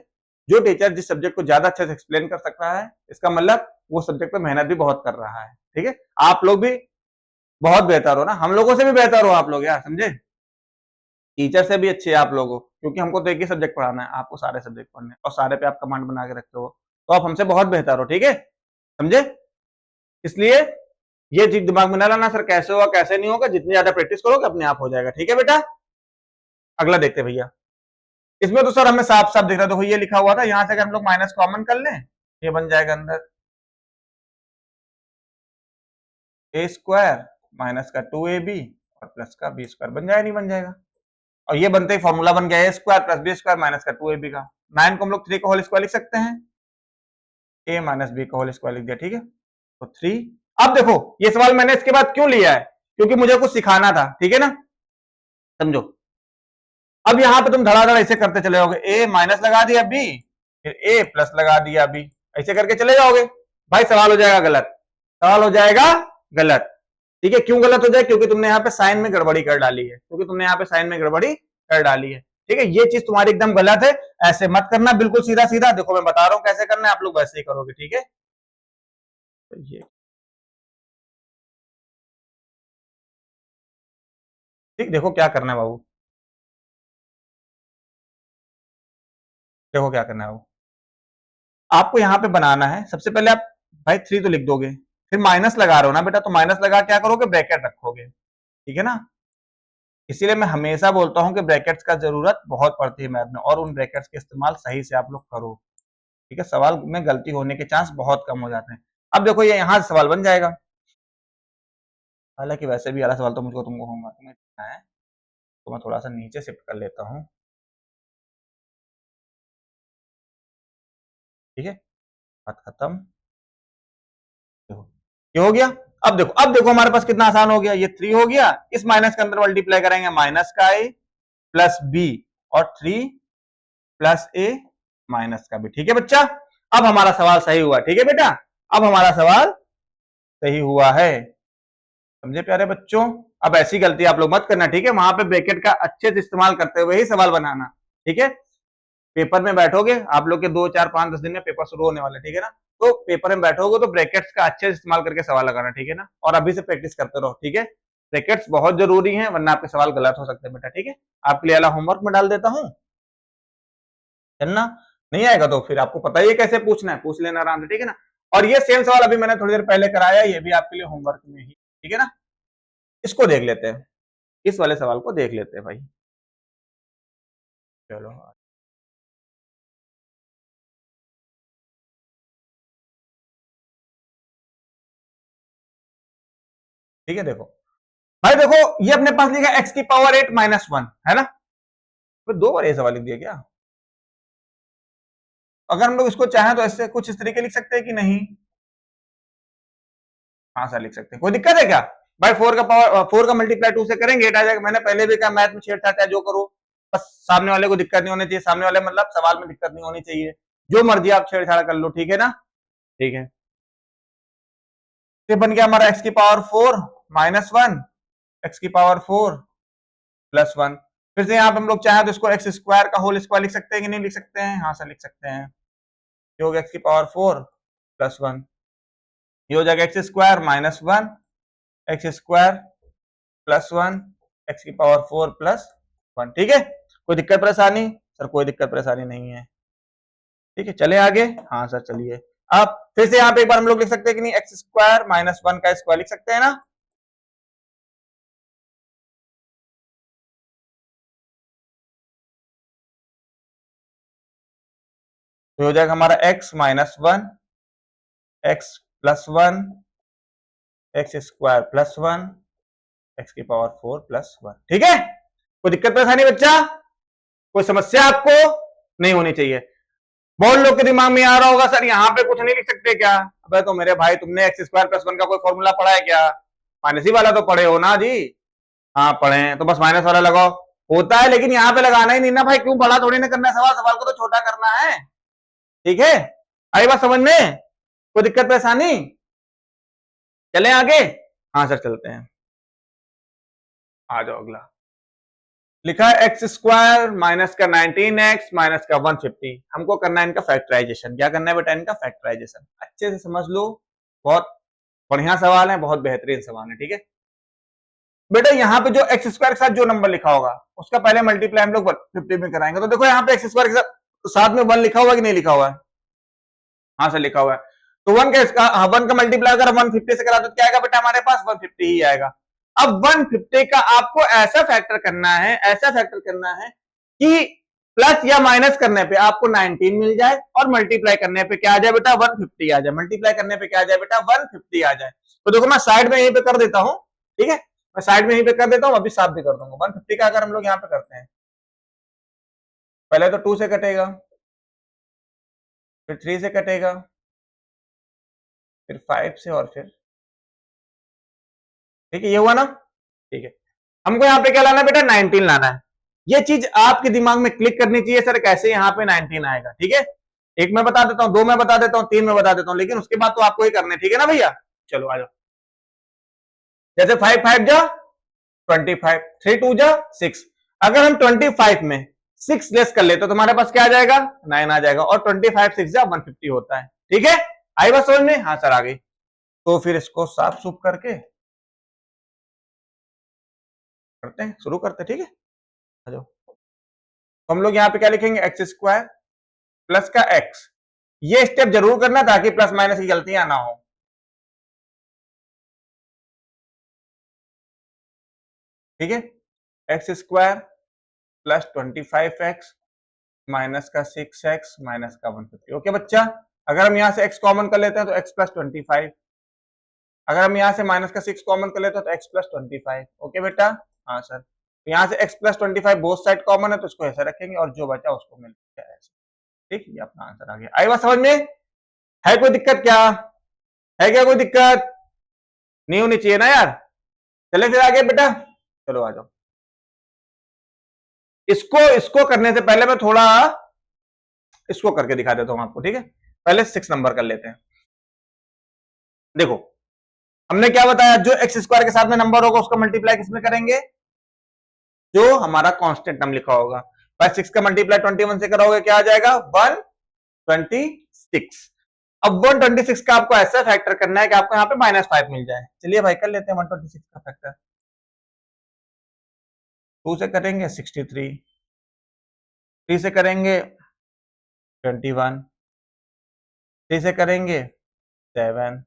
जो टीचर जिस सब्जेक्ट को ज्यादा अच्छे से एक्सप्लेन कर सकता है, इसका मतलब वो सब्जेक्ट पे मेहनत भी बहुत कर रहा है, ठीक है। आप लोग भी बहुत बेहतर हो ना, हम लोगों से भी बेहतर हो आप लोग यार, समझे, टीचर से भी अच्छे आप लोग हो, क्योंकि हमको तो एक ही सब्जेक्ट पढ़ाना है, आपको सारे सब्जेक्ट पढ़ने और सारे पे आप कमांड बना के रखते हो, तो आप हमसे बहुत बेहतर हो, ठीक है, समझे। इसलिए ये चीज दिमाग में ना लाना सर कैसे होगा कैसे नहीं होगा, जितनी ज्यादा प्रैक्टिस करोगे अपने आप हो जाएगा, ठीक है बेटा। अगला देखते भैया, इसमें तो सर हमें साफ साफ दिख रहा है, देखो ये लिखा हुआ था, यहां से अगर हम लोग माइनस कॉमन कर लें, ये बन जाएगा अंदर ए स्क्वायर माइनस का 2ab और प्लस का बी स्क्वायर, बन जाएगा नहीं बन जाएगा। और ये बनते ही फॉर्मूला बन गया a square plus b square minus का 2ab का। 9 को हम लोग 3 का होल स्क्वायर लिख सकते हैं, ए माइनस बी का होल स्क्वायर लिख दिया, ठीक है, तो 3। अब देखो ये सवाल मैंने इसके बाद क्यों लिया है, क्योंकि मुझे कुछ सिखाना था, ठीक है ना, समझो। अब यहां पे तुम धड़ाधड़ ऐसे करते चले जाओगे, ए माइनस लगा दिया बी, फिर ए प्लस लगा दिया बी, ऐसे करके चले जाओगे, भाई सवाल हो जाएगा गलत, सवाल हो जाएगा गलत, ठीक है। क्यों गलत हो जाए, क्योंकि तुमने यहाँ पे साइन में गड़बड़ी कर डाली है, क्योंकि तुमने यहाँ पे साइन में गड़बड़ी कर डाली है, ठीक है, ये चीज तुम्हारी एकदम गलत है, ऐसे मत करना, बिल्कुल सीधा सीधा। देखो मैं बता रहा हूं कैसे करना है, आप लोग वैसे ही करोगे, ठीक है। तो ये ठीक, देखो क्या करना है बाबू, देखो क्या करना है बाबू, आपको यहाँ पे बनाना है, सबसे पहले आप भाई 3 तो लिख दोगे, फिर माइनस लगा रहे हो ना बेटा, तो माइनस लगा क्या करोगे, ब्रैकेट रखोगे, ठीक है ना। इसीलिए मैं हमेशा बोलता हूं कि ब्रैकेट्स का जरूरत बहुत पड़ती है मैथ में, और उन ब्रैकेट्स के इस्तेमाल सही से आप लोग करो, ठीक है, सवाल में गलती होने के चांस बहुत कम हो जाते हैं। अब देखो ये यहां से सवाल बन जाएगा, हालांकि वैसे भी वाला सवाल तो मुझको तुमको होमवर्क में देना है, तो मैं थोड़ा सा नीचे शिफ्ट कर लेता हूँ, ठीक है, बात खत्म। देखो ये हो गया। अब देखो हमारे पास कितना आसान हो गया, ये 3 हो गया, इस माइनस के अंदर मल्टीप्लाई करेंगे माइनस का a प्लस बी और 3 प्लस ए माइनस का भी, ठीक है बच्चा। अब हमारा सवाल सही हुआ, ठीक है बेटा, अब हमारा सवाल सही हुआ है, समझे प्यारे बच्चों। अब ऐसी गलती आप लोग मत करना, ठीक है, वहां पे ब्रैकेट का अच्छे से इस्तेमाल करते हुए ही सवाल बनाना, ठीक है। पेपर में बैठोगे, आप लोग के 2 4 5 10 दिन में पेपर शुरू होने वाले, ठीक है ना। तो पेपर में बैठोगे तो ब्रैकेट्स का अच्छे से इस्तेमाल करके सवाल लगाना, ठीक है ना। और अभी से प्रैक्टिस करते रहो, ठीक है। ब्रैकेट्स बहुत जरूरी हैं, वरना आपके सवाल गलत हो सकते हैं बेटा, ठीक है। आपके लिए वाला होमवर्क में डाल देता हूँ, चलना। नहीं आएगा तो फिर आपको पता ही है कैसे पूछना है, पूछ लेना आराम से, ठीक है ना। और ये सेम सवाल अभी मैंने थोड़ी देर पहले कराया, ये भी आपके लिए होमवर्क में ही, ठीक है ना। इसको देख लेते हैं, इस वाले सवाल को देख लेते हैं भाई। चलो ठीक है, देखो भाई, देखो ये अपने पास लिखा x की पावर 8 माइनस 1 है ना। तो 2 बार ये सवाल लिख दिया क्या। अगर हम लोग इसको चाहें तो ऐसे कुछ इस तरीके लिख सकते हैं कि नहीं। हाँ सर लिख सकते हैं, कोई दिक्कत है क्या भाई। 4 का पावर 4 का मल्टीप्लाई 2 से करेंगे 8 आ जाएगा। मैंने पहले भी कहा मैथ में छेड़छाड़ चाहे जो करो, बस सामने वाले को दिक्कत नहीं होनी चाहिए, सामने वाले मतलब सवाल में दिक्कत नहीं होनी चाहिए। जो मर्जी आप छेड़छाड़ कर लो, ठीक है ना। ठीक है, तो बन गया हमारा x की पावर 4 माइनस 1, x की पावर 4 प्लस 1। फिर से यहाँ पे हम लोग चाहें तो इसको एक्स स्क्वायर का होल स्क्वायर लिख सकते हैं कि नहीं लिख सकते हैं। हाँ सर लिख सकते हैं। ये हो गया x की पावर 4 प्लस 1, ये हो जाएगा x square minus 1, x square plus 1, x की पावर 4 प्लस 1। ठीक है, कोई दिक्कत परेशानी। सर कोई दिक्कत परेशानी नहीं है, ठीक है। चले आगे। हाँ सर चलिए, अब फिर से यहाँ पे एक बार हम लोग लिख सकते हैं कि नहीं, एक्स स्क्वायर माइनस 1 का स्क्वायर लिख सकते हैं ना। तो हो जाएगा हमारा x minus 1, x plus 1, x square plus 1, x की पावर 4 प्लस 1। ठीक है, कोई दिक्कत परेशानी बच्चा, कोई समस्या आपको नहीं होनी चाहिए। बहुत लोग के दिमाग में आ रहा होगा सर यहाँ पे कुछ नहीं लिख सकते क्या। अबे तो मेरे भाई तुमने एक्स स्क्वायर प्लस 1 का कोई फॉर्मूला पढ़ा है क्या। माइनस ही वाला तो पढ़े हो ना जी। हाँ पढ़े हैं, तो बस माइनस वाला लगाओ। होता है लेकिन यहाँ पे लगाना ही नहीं ना भाई, क्यों बड़ा थोड़ी ना करना है सवाल, सवाल को तो छोटा करना है। ठीक है, आई बात समझ में, कोई दिक्कत परेशानी। चले आगे। हाँ सर चलते हैं, आ जाओ अगला। लिखा है एक्स स्क्वायर माइनस का 19x माइनस का 150। हमको करना है इनका फैक्टराइजेशन। क्या करना है बेटा, इनका फैक्टराइजेशन। अच्छे से समझ लो, बहुत बढ़िया सवाल है, बहुत बेहतरीन सवाल है। ठीक है बेटा, यहाँ पे जो एक्स स्क्वायर के साथ जो नंबर लिखा होगा उसका पहले मल्टीप्लाई हम लोग 150 में कराएंगे। तो देखो यहाँ पे एक्स स्क्वायर के साथ में 1 लिखा हुआ कि नहीं लिखा हुआ है। हाँ सर लिखा हुआ है। तो 1 का मल्टीप्लाई अगर 150 से करा तो क्या आएगा बेटा, हमारे पास 150 ही आएगा। अब 150 का आपको ऐसा फैक्टर करना है, ऐसा फैक्टर करना है कि प्लस या माइनस करने पे आपको 19 मिल जाए और मल्टीप्लाई करने पे क्या आ जाए बेटा, 150 आ जाए। मल्टीप्लाई करने पे क्या आ जाए बेटा, 150 आ जाए। तो देखो मैं साइड में यहीं पे कर देता हूं, ठीक है, मैं साइड में यहीं पे कर देता हूं, अभी साफ भी कर दूंगा। 150 का अगर हम लोग यहाँ पे करते हैं, पहले तो 2 से कटेगा, फिर 3 से कटेगा, फिर 5 से, और फिर ठीक है, ये हुआ ना। ठीक है, हमको यहाँ पे क्या लाना है बेटा, 19 लाना है। ये चीज आपके दिमाग में क्लिक करनी चाहिए, सर कैसे यहाँ पे 19 आएगा। ठीक है, एक मैं बता देता हूँ, 2 मैं बता देता हूँ, 3 मैं बता देता हूँ, लेकिन उसके बाद तो आपको ही करने, ठीक है ना भैया। चलो आ जाओ। जैसे 5 5 जा 25, 3 2 जा 6। अगर हम 25 में 6 लेस कर ले तो तुम्हारे पास क्या आ जाएगा, 9 आ जाएगा। और 25 6 जा 150 होता है। ठीक है, आई बात समझ में। हाँ सर आ गई। तो फिर इसको साफ सुफ करके करते हैं, शुरू करते हैं। ठीक है, आ जाओ। तो हम लोग यहाँ पे क्या लिखेंगे, एक्स स्क्वायर प्लस का एक्स। ये स्टेप जरूर करना ताकि प्लस माइनस की गलतियां ना हो। ठीक है, x square plus 25x minus का 6x माइनस का 150। ओके बच्चा, अगर हम यहां से x कॉमन कर लेते हैं तो x प्लस 25, अगर हम यहां से माइनस का 6 कॉमन कर लेते हैं तो x प्लस 25। ओके बेटा, हाँ सर। तो यहां से x plus 25 both side common है तो इसको ऐसे रखेंगे और जो बचा उसको मिल जाएगा ऐसे। ठीक, ये अपना आंसर आ गया। आई बात समझ में, है कोई दिक्कत क्या, है क्या कोई दिक्कत, नहीं होनी चाहिए ना यार। चले फिर आगे बेटा, चलो आ जाओ। इसको इसको करने से पहले मैं थोड़ा इसको करके दिखा देता हूं आपको। ठीक है, पहले 6 नंबर कर लेते हैं। देखो हमने क्या बताया, जो एक्स स्क्वायर के साथ में नंबर होगा उसका मल्टीप्लाई किसमें करेंगे, जो हमारा कांस्टेंट नंबर लिखा होगा। भाई 6 का मल्टीप्लाई 21 से करोगे क्या आ जाएगा 126। अब 126 का आपको ऐसा फैक्टर करना है कि आपको यहाँ पे -5 मिल जाए। चलिए भाई कर लेते हैं 126 का फैक्टर। 2 से करेंगे 63, 3 से करेंगे 21, 3 से करेंगे 7,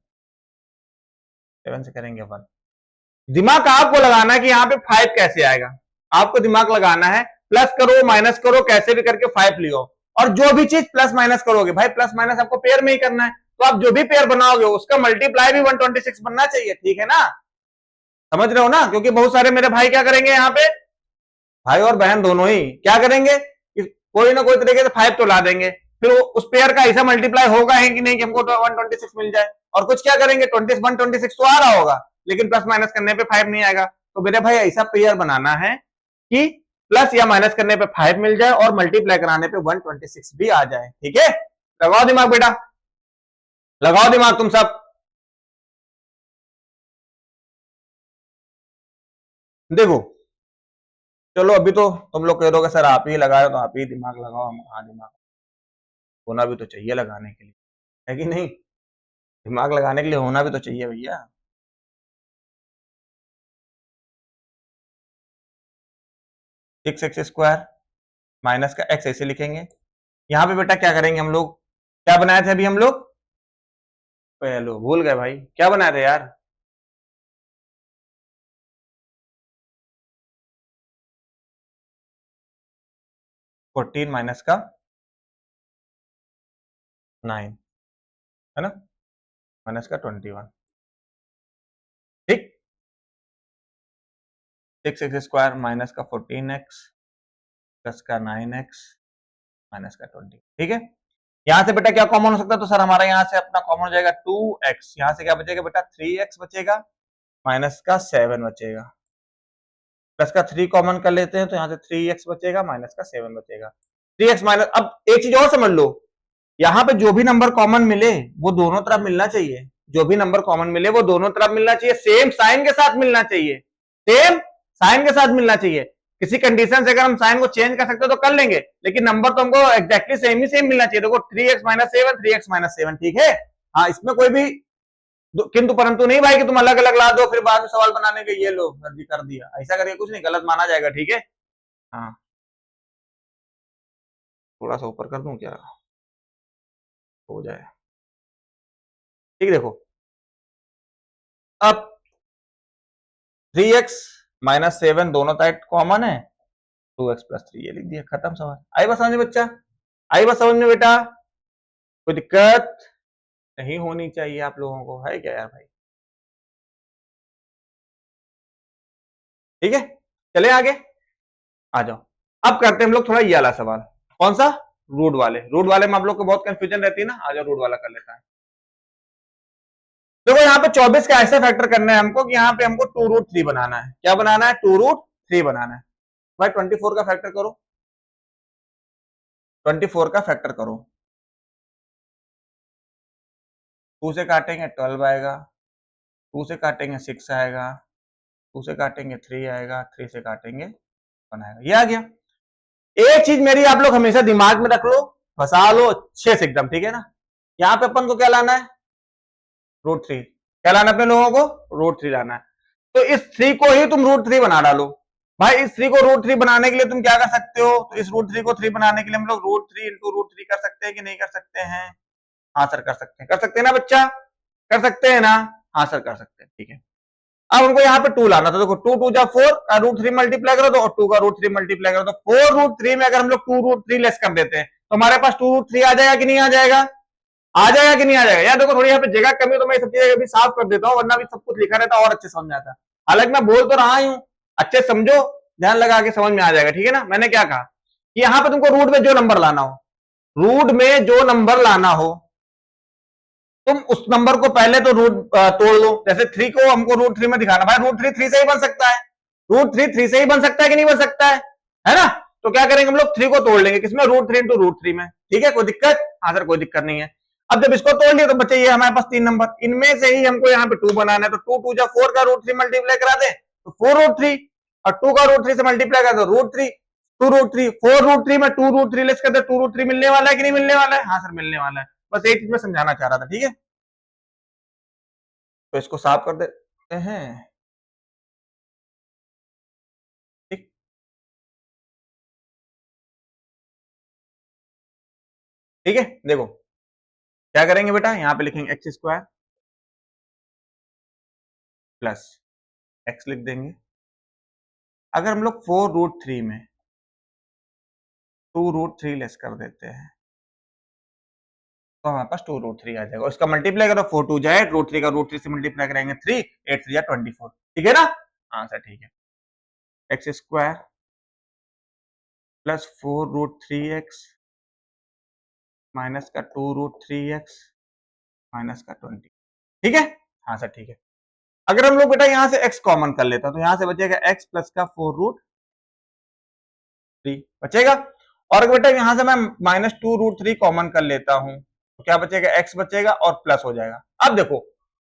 7 से करेंगे 1। दिमाग आपको लगाना है कि यहाँ पे 5 कैसे आएगा, आपको दिमाग लगाना है। प्लस करो माइनस करो कैसे भी करके 5 लियो, और जो भी चीज प्लस माइनस करोगे भाई प्लस माइनस आपको पेयर में ही करना है, तो आप जो भी पेयर बनाओगे उसका मल्टीप्लाई भी 126 बनना चाहिए, ठीक है ना, समझ रहे हो ना। क्योंकि बहुत सारे मेरे भाई क्या करेंगे यहाँ पे, भाई और बहन दोनों ही क्या करेंगे, कोई ना कोई तरीके से 5 तो ला देंगे, फिर उस पेयर का ऐसा मल्टीप्लाई होगा है कि नहीं कि हमको 126 मिल जाए। और कुछ क्या करेंगे 126 तो आ रहा होगा लेकिन प्लस माइनस करने पे 5 नहीं आएगा। तो मेरे भाई ऐसा पेयर बनाना है कि प्लस या माइनस करने पे 5 मिल जाए और मल्टीप्लाई कराने पे 126 भी आ जाए, ठीक है। लगाओ दिमाग बेटा, लगाओ दिमाग तुम सब। देखो चलो अभी तो तुम लोग कह रहे हो सर आप ही लगाए तो आप ही दिमाग लगाओ, हम कहाँ दिमाग, होना भी तो चाहिए लगाने के लिए, है कि नहीं, दिमाग लगाने के लिए होना भी तो चाहिए भैया। 6x² माइनस का x ऐसे लिखेंगे। यहां पे बेटा क्या करेंगे हम लोग, क्या बनाए थे अभी हम लोग, पहले भूल गए भाई क्या बनाए थे यार, 14 माइनस का 9 है ना, माइनस का 21, ठीक। 6x² माइनस का 14x प्लस का 9x माइनस का 20, ठीक है। यहां से बेटा क्या कॉमन हो सकता है, तो सर हमारा यहां से अपना कॉमन हो जाएगा 2x, यहां से क्या बचेगा बेटा 3x बचेगा, माइनस का 7 बचेगा, प्लस का 3 कॉमन कर लेते हैं तो यहां से 3x बचेगा, माइनस का 7 बचेगा, 3x माइनस। अब एक चीज और समझ लो, यहां पे जो भी नंबर कॉमन मिले वो दोनों तरफ मिलना चाहिए, जो भी नंबर कॉमन मिले वो दोनों तरफ मिलना चाहिए, सेम साइन के साथ मिलना चाहिए, सेम साइन के साथ मिलना चाहिए। किसी कंडीशन से अगर हम साइन को चेंज कर सकते हो तो कर लेंगे, लेकिन नंबर तो हमको एग्जैक्टली सेम ही सेम मिलना चाहिए। देखो 3x माइनस 7, 3x माइनस 7, ठीक है। हाँ इसमें कोई भी किंतु परंतु नहीं भाई कि तुम अलग अलग ला दो फिर बाद में सवाल बनाने के, ये लो कर दिया, ऐसा करके कुछ नहीं, गलत माना जाएगा, ठीक है। हाँ थोड़ा सा ऊपर कर दूं क्या, हो जाए, ठीक। देखो अब 3x माइनस 7 दोनों साइड कॉमन है, 2x प्लस 3 ये लिख दिया, खत्म सवाल। आई बात समझ में बच्चा, आई बात समझ में बेटा, कोई दिक्कत नहीं होनी चाहिए आप लोगों को, है क्या यार भाई, ठीक है। चले आगे, आ जाओ। अब करते हैं हम लोग थोड़ा ये वाला सवाल, कौन सा, रूट वाले। रूट वाले में आप लोग को बहुत कंफ्यूजन रहती है ना, आ जाओ रूट वाला कर लेता है। देखो यहाँ पे 24 का ऐसा फैक्टर करना है हमको कि यहाँ पे हमको 2√3 बनाना है, क्या बनाना है 2√3 बनाना है। भाई 24 का फैक्टर करो, 24 का फैक्टर करो, 2 से काटेंगे 12 आएगा, 2 से काटेंगे 6 आएगा, 2 से काटेंगे 3 आएगा, 3 से काटेंगे 1 आएगा, ये आ गया। एक चीज मेरी आप लोग हमेशा दिमाग में रख लो, फंसा लो अच्छे से एकदम, ठीक है ना। यहाँ पे अपन को क्या लाना है, √3, क्या लाना अपने लोगों को, √3 लाना है। तो इस 3 को ही तुम √3 बना डालो। भाई इस 3 को √3 बनाने के लिए तुम क्या कर सकते हो, तो इस √3 को 3 बनाने के लिए हम लोग √3 इंटू √3 कर सकते हैं कि नहीं कर सकते हैं, हाँ सर कर सकते हैं, कर सकते हैं ना बच्चा, कर सकते हैं ना, हाँ सर कर सकते हैं, ठीक है। अब हमको यहाँ पे 2 लाना, तो देखो 2 2 जा 4 का √3 मल्टीप्लाई करो तो, और 2 का √3 मल्टीप्लाई करो तो 4√3 में अगर हम लोग 2√3 लेस कर देते हैं तो हमारे पास 2√3 आ जाएगा कि नहीं आ जाएगा, आ जाएगा कि नहीं आ जाएगा। यार देखो थोड़ी यहाँ पे जगह कमी, तो मैं सब चीजें अभी साफ कर देता हूँ, वरना भी सब कुछ लिखा रहता और अच्छे समझ में आता। हालांकि मैं बोल तो रहा हूँ, अच्छे समझो, ध्यान लगा के समझ में आ जाएगा, ठीक है ना। मैंने क्या कहा कि यहाँ पे तुमको रूट में जो नंबर लाना हो, रूट में जो नंबर लाना हो तुम उस नंबर को पहले तो रूट तोड़ लो। जैसे 3 को हमको √3 में दिखाना, भाई √3 3 से ही बन सकता है, √3 3 से ही बन सकता है कि नहीं बन सकता है ना। तो क्या करेंगे हम लोग 3 को तोड़ लेंगे, किसमें, √3 इंटू √3 में, ठीक है, कोई दिक्कत, हाँ सर कोई दिक्कत नहीं है। अब जब इसको तोड़ लिया तो बच्चे ये हमारे पास 3 नंबर, इनमें से ही हमको यहाँ पे 2 बनाना है, तो 2 2 जा 4 का √3 मल्टीप्लाई करा दे तो 4√3, और 2 का √3 से मल्टीप्लाई कर दो √3, 2√3, 4√3 में 2√3 लेस करते 2√3 मिलने वाला है कि नहीं मिलने वाला है? हाँ सर मिलने वाला है। बस एक चीज मैं समझाना चाह रहा था, ठीक है। तो इसको साफ कर देते हैं, ठीक। ठीक है, देखो क्या करेंगे बेटा, यहां पे लिखेंगे एक्स स्क्वायर प्लस एक्स लिख देंगे। अगर हम लोग 4√3 में 2√3 लेस कर देते हैं तो हमारे पास 2√3 आ जाएगा। उसका मल्टीप्लाई करो, 4 2 जाए, √3 का √3 से मल्टीप्लाई करेंगे 3, 8 3 24, ठीक है ना? आंसर ठीक है। X square plus 4√3x minus का 2√3x माइनस का 20, ठीक है। हाँ सर ठीक है। अगर हम लोग बेटा यहां से x कॉमन कर लेता तो यहां से बचेगा x प्लस का 4√3 बचेगा। और अगर बेटा यहां से मैं माइनस 2√3 कॉमन कर लेता हूं तो क्या बचेगा, x बचेगा और प्लस हो जाएगा। अब देखो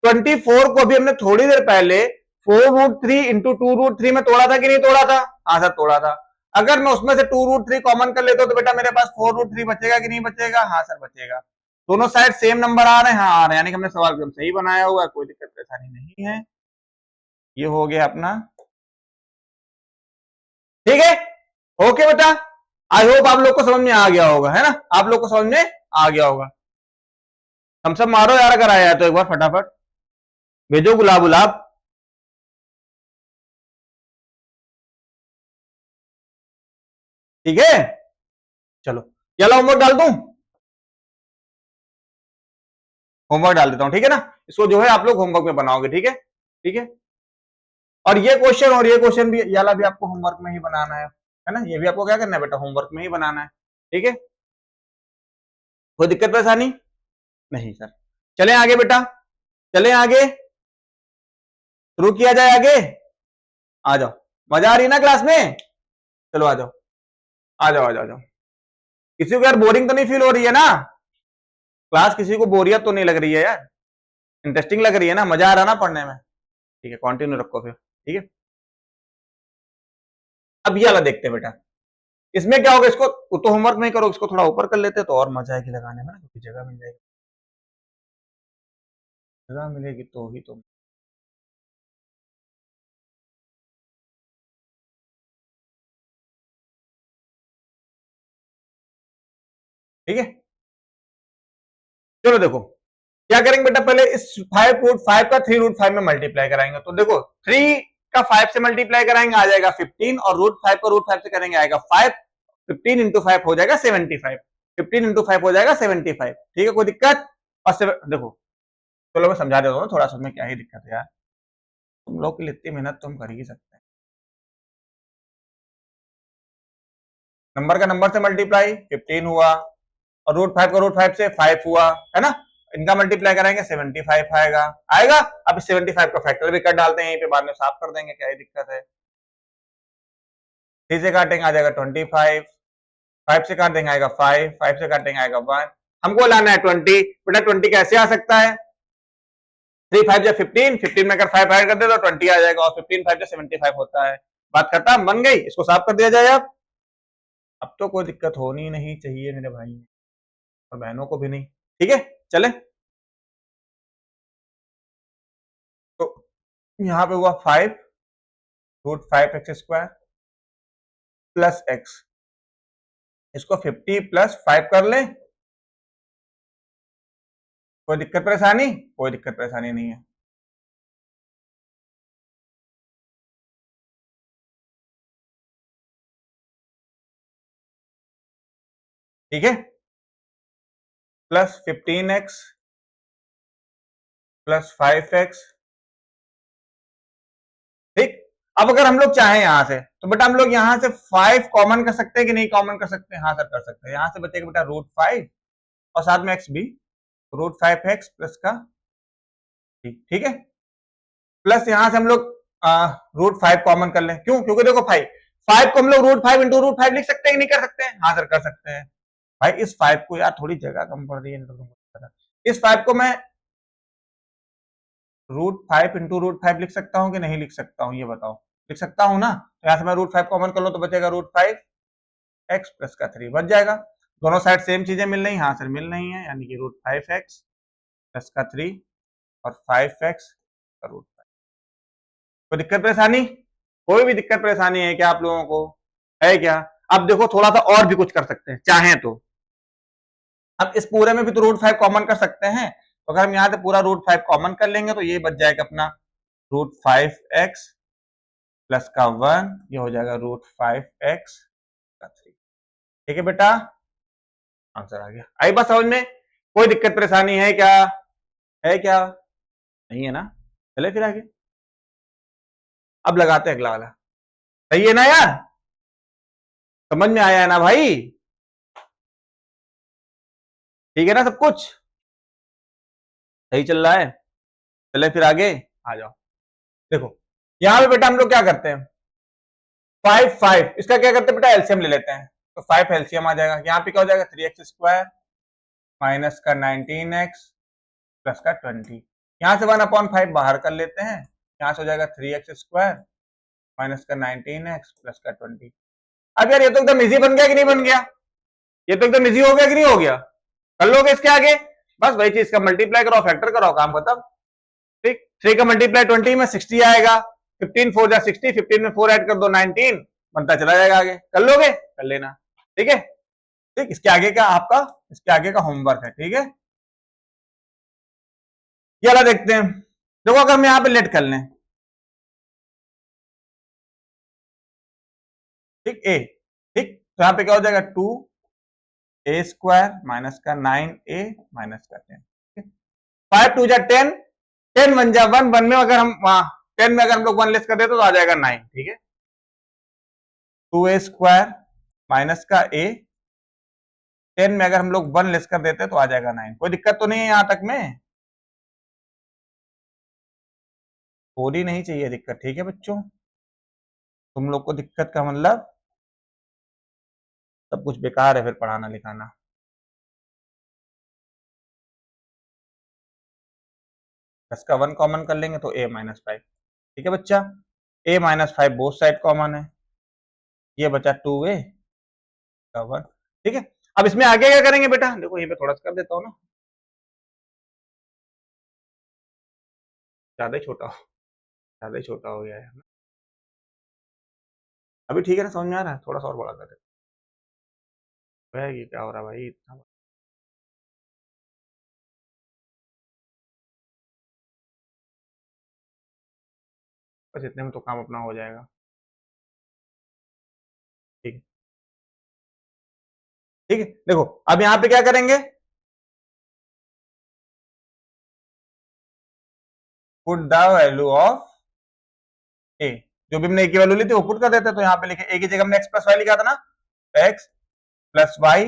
24 को भी हमने थोड़ी देर पहले 4√3 इंटू 2√3 में तोड़ा था कि नहीं तोड़ा था? हाँ सर तोड़ा था। अगर मैं उसमें से 2√3 कॉमन कर लेता हूं तो बेटा मेरे पास 4√3 बचेगा कि नहीं बचेगा? हाँ सर बचेगा। दोनों साइड सेम नंबर आ रहे हैं, हाँ आ रहे हैं, यानी कि हमने सवाल एकदम सही बनाया हुआ है, कोई दिक्कत परेशानी नहीं है। ये हो गया अपना, ठीक है। ओके बेटा, आई होप आप लोग को समझ में आ गया होगा, है ना? आप लोग को समझ में आ गया होगा। हम सब मारो यार, अगर आया है तो एक बार फटाफट भेजो गुलाब गुलाब। ठीक है, चलो चलो होमवर्क डाल दूं, होमवर्क डाल देता हूं, ठीक है ना? इसको जो है आप लोग होमवर्क में बनाओगे, ठीक है? ठीक है। और ये क्वेश्चन और ये क्वेश्चन भी, ये वाला भी आपको होमवर्क में ही बनाना है ना? ये भी आपको क्या करना है बेटा, होमवर्क में ही बनाना है, ठीक है। कोई दिक्कत परेशानी नहीं सर। चलें आगे बेटा, चलें आगे, शुरू किया जाए आगे। आ जाओ, मजा आ रही है ना क्लास में? चलो आ जाओ, आ जाओ आ जाओ आ जाओ। किसी को यार बोरिंग तो नहीं फील हो रही है ना क्लास? किसी को बोरियत तो नहीं लग रही है यार? इंटरेस्टिंग लग रही है ना? मजा आ रहा है ना पढ़ने में? ठीक है, कंटिन्यू रखो फिर, ठीक है। अब ये वाला देखते हैं बेटा, इसमें क्या होगा, इसको तो होमवर्क नहीं करो, इसको थोड़ा ऊपर कर लेते हैं तो और मजा आएगी लगाने में ना, क्योंकि जगह मिल जाएगी, जगह मिलेगी तो ही तो। ठीक है, चलो देखो क्या करेंगे बेटा, पहले इस 5√5 का 3√5 में मल्टीप्लाई कराएंगे। तो देखो 3 का 5 से मल्टीप्लाई कराएंगे आ जाएगा 15, और √5 का √5 से करेंगे आएगा 5। 15 इंटू 5 हो जाएगा 75, 15 इंटू 5 हो जाएगा 75, ठीक है, कोई दिक्कत? और देखो चलो मैं समझा देता हूँ थोड़ा सा, में क्या ही दिक्कत है यार, तुम लोग के लिए इतनी मेहनत तो हम कर ही सकते हैं। नंबर का नंबर से मल्टीप्लाई 15 हुआ, और √5 का √5 से 5 हुआ, है ना? इनका मल्टीप्लाई करेंगे 75 आएगा आएगा। अब 75 का फैक्टर भी कर डालते हैं यहीं पे, बाद में साफ कर देंगे, क्या ही दिक्कत है। 3 से काटेंगे आ जाएगा 25, 5 से काट देंगे आएगा 5, 5 से काटेंगे आएगा 1। हमको लाना है 20। बेटा 20 कैसे आ सकता है? 3 5 या 15, 15 में अगर 5 ऐड कर दे तो 20 आ जाएगा, और 15 5 या 75 होता है। बात खत्म, बन गई। इसको साफ कर दिया जाए अब तो कोई दिक्कत होनी नहीं चाहिए मेरे भाई और बहनों को भी नहीं, ठीक है। चले, तो यहां पे हुआ 5√5x² प्लस x, इसको 50 प्लस 5 कर ले, कोई दिक्कत परेशानी? कोई दिक्कत परेशानी नहीं है। ठीक है, प्लस 15x प्लस 5x, ठीक। अब अगर हम लोग चाहें यहां से तो बेटा हम लोग यहां से 5 कॉमन कर सकते हैं कि नहीं कॉमन कर सकते हैं? हाँ सर कर सकते हैं। यहां से बचेगा बेटा √5 और साथ में x भी, √5x प्लस का, ठीक, ठीक है। प्लस यहां से हम लोग √5 कॉमन कर लें, क्यों? क्योंकि देखो 5 को हम लोग √5 इंटू √5 लिख सकते हैं कि नहीं कर सकते हैं? हाँ सर कर सकते हैं। भाई इस 5 को यार थोड़ी जगह कम पड़ रही है, इस 5 को मैं √5 इंटू √5 लिख सकता हूँ कि नहीं लिख सकता हूँ? ये बताओ। लिख सकता हूँ ना? तो यहां से मैं √5 कॉमन कर लो तो बचेगा √5 एक्स प्लस का 3 बच जाएगा। दोनों साइड सेम चीजें मिल रही, हाँ सर मिल रही हैं, यानी कि √5x प्लस का 3 और 5x का √5। कोई दिक्कत परेशानी? कोई भी दिक्कत परेशानी है क्या आप लोगों को? है क्या? अब देखो थोड़ा सा और भी कुछ कर सकते हैं चाहें तो। अब इस पूरे में भी तो √5 कॉमन कर सकते हैं, तो अगर हम यहाँ से पूरा √5 कॉमन कर लेंगे तो ये बच जाएगा अपना √5x प्लस का 1, ये हो जाएगा √5x का 3। ठीक है बेटा, आंसर आ गया। आई बात समझ में? कोई दिक्कत परेशानी है क्या? है क्या? नहीं है ना? चले फिर आगे, अब लगाते हैं अगला वाला। सही है ना यार? समझ में आया है ना भाई? ठीक है ना सब कुछ? सही चल रहा है? चले फिर आगे, आ जाओ। देखो यहां पे बेटा हम लोग क्या करते हैं, 5 इसका क्या करते हैं बेटा, एलसीएम ले लेते हैं। तो 5 एलसीएम आ जाएगा, यहाँ पे क्या हो जाएगा 3x² माइनस का 19x प्लस का 20। यहाँ से 1/5 बाहर कर लेते हैं, यहाँ से हो जाएगा 3x² माइनस का 19x प्लस का 20। अब यार ये तो एकदम इजी बन गया कि नहीं बन गया? ये तो एकदम इजी हो गया कि नहीं हो गया? कर लोगे इसके आगे? बस वही चीज का मल्टीप्लाई करो, फैक्टर करो, काम खत्म। ठीक, 3 का मल्टीप्लाई 20 में 60 आएगा, 15 4 जा 60, 15 में 4 ऐड कर दो 19, बनता चला जाएगा आगे। कर लोगे? कर लेना। ठीक है, ठीक, इसके आगे का आपका, इसके आगे का होमवर्क है। ठीक है, ये वाला देखते हैं। देखो अगर हम यहाँ पे लेट कर लें, ठीक, ए, ठीक, तो यहाँ पे क्या हो जाएगा 2a² माइनस का 9a माइनस का 10। 5 2 जा 10, 10 1 जा 1, 1 में अगर हम 10 में अगर हम लोग 1 लेस कर देते तो आ जाएगा 9। ठीक है, 2a² माइनस का a, 10 में अगर हम लोग 1 लेस कर देते तो आ जाएगा 9। कोई दिक्कत तो नहीं है यहां तक में? थोड़ी नहीं चाहिए दिक्कत। ठीक है बच्चों, तुम लोग को दिक्कत का मतलब सब कुछ बेकार है फिर पढ़ाना लिखाना। दस का 1 कॉमन कर लेंगे तो a-5। ठीक है बच्चा, a-5 बोथ साइड कॉमन है, ये बचा 2a का 1। ठीक है, अब इसमें आगे क्या करेंगे बेटा, देखो ये मैं थोड़ा सा कर देता हूँ ना, ज्यादा ही छोटा, ज्यादा ही छोटा हो गया है ना। अभी ठीक है ना, समझ में आ रहा है? थोड़ा सा और बड़ा कर देता है। ये क्या हो रहा है भाई इतना? बस इतने में तो काम अपना हो जाएगा। ठीक है, ठीक है, देखो अब यहाँ पे क्या करेंगे, पुट द वैल्यू ऑफ ए, जो भी हमने ए की वैल्यू ली थी वो पुट कर देते, तो यहाँ पे लिखे ए की जगह हमने एक्स प्लस वाई लिखा था ना, x plus y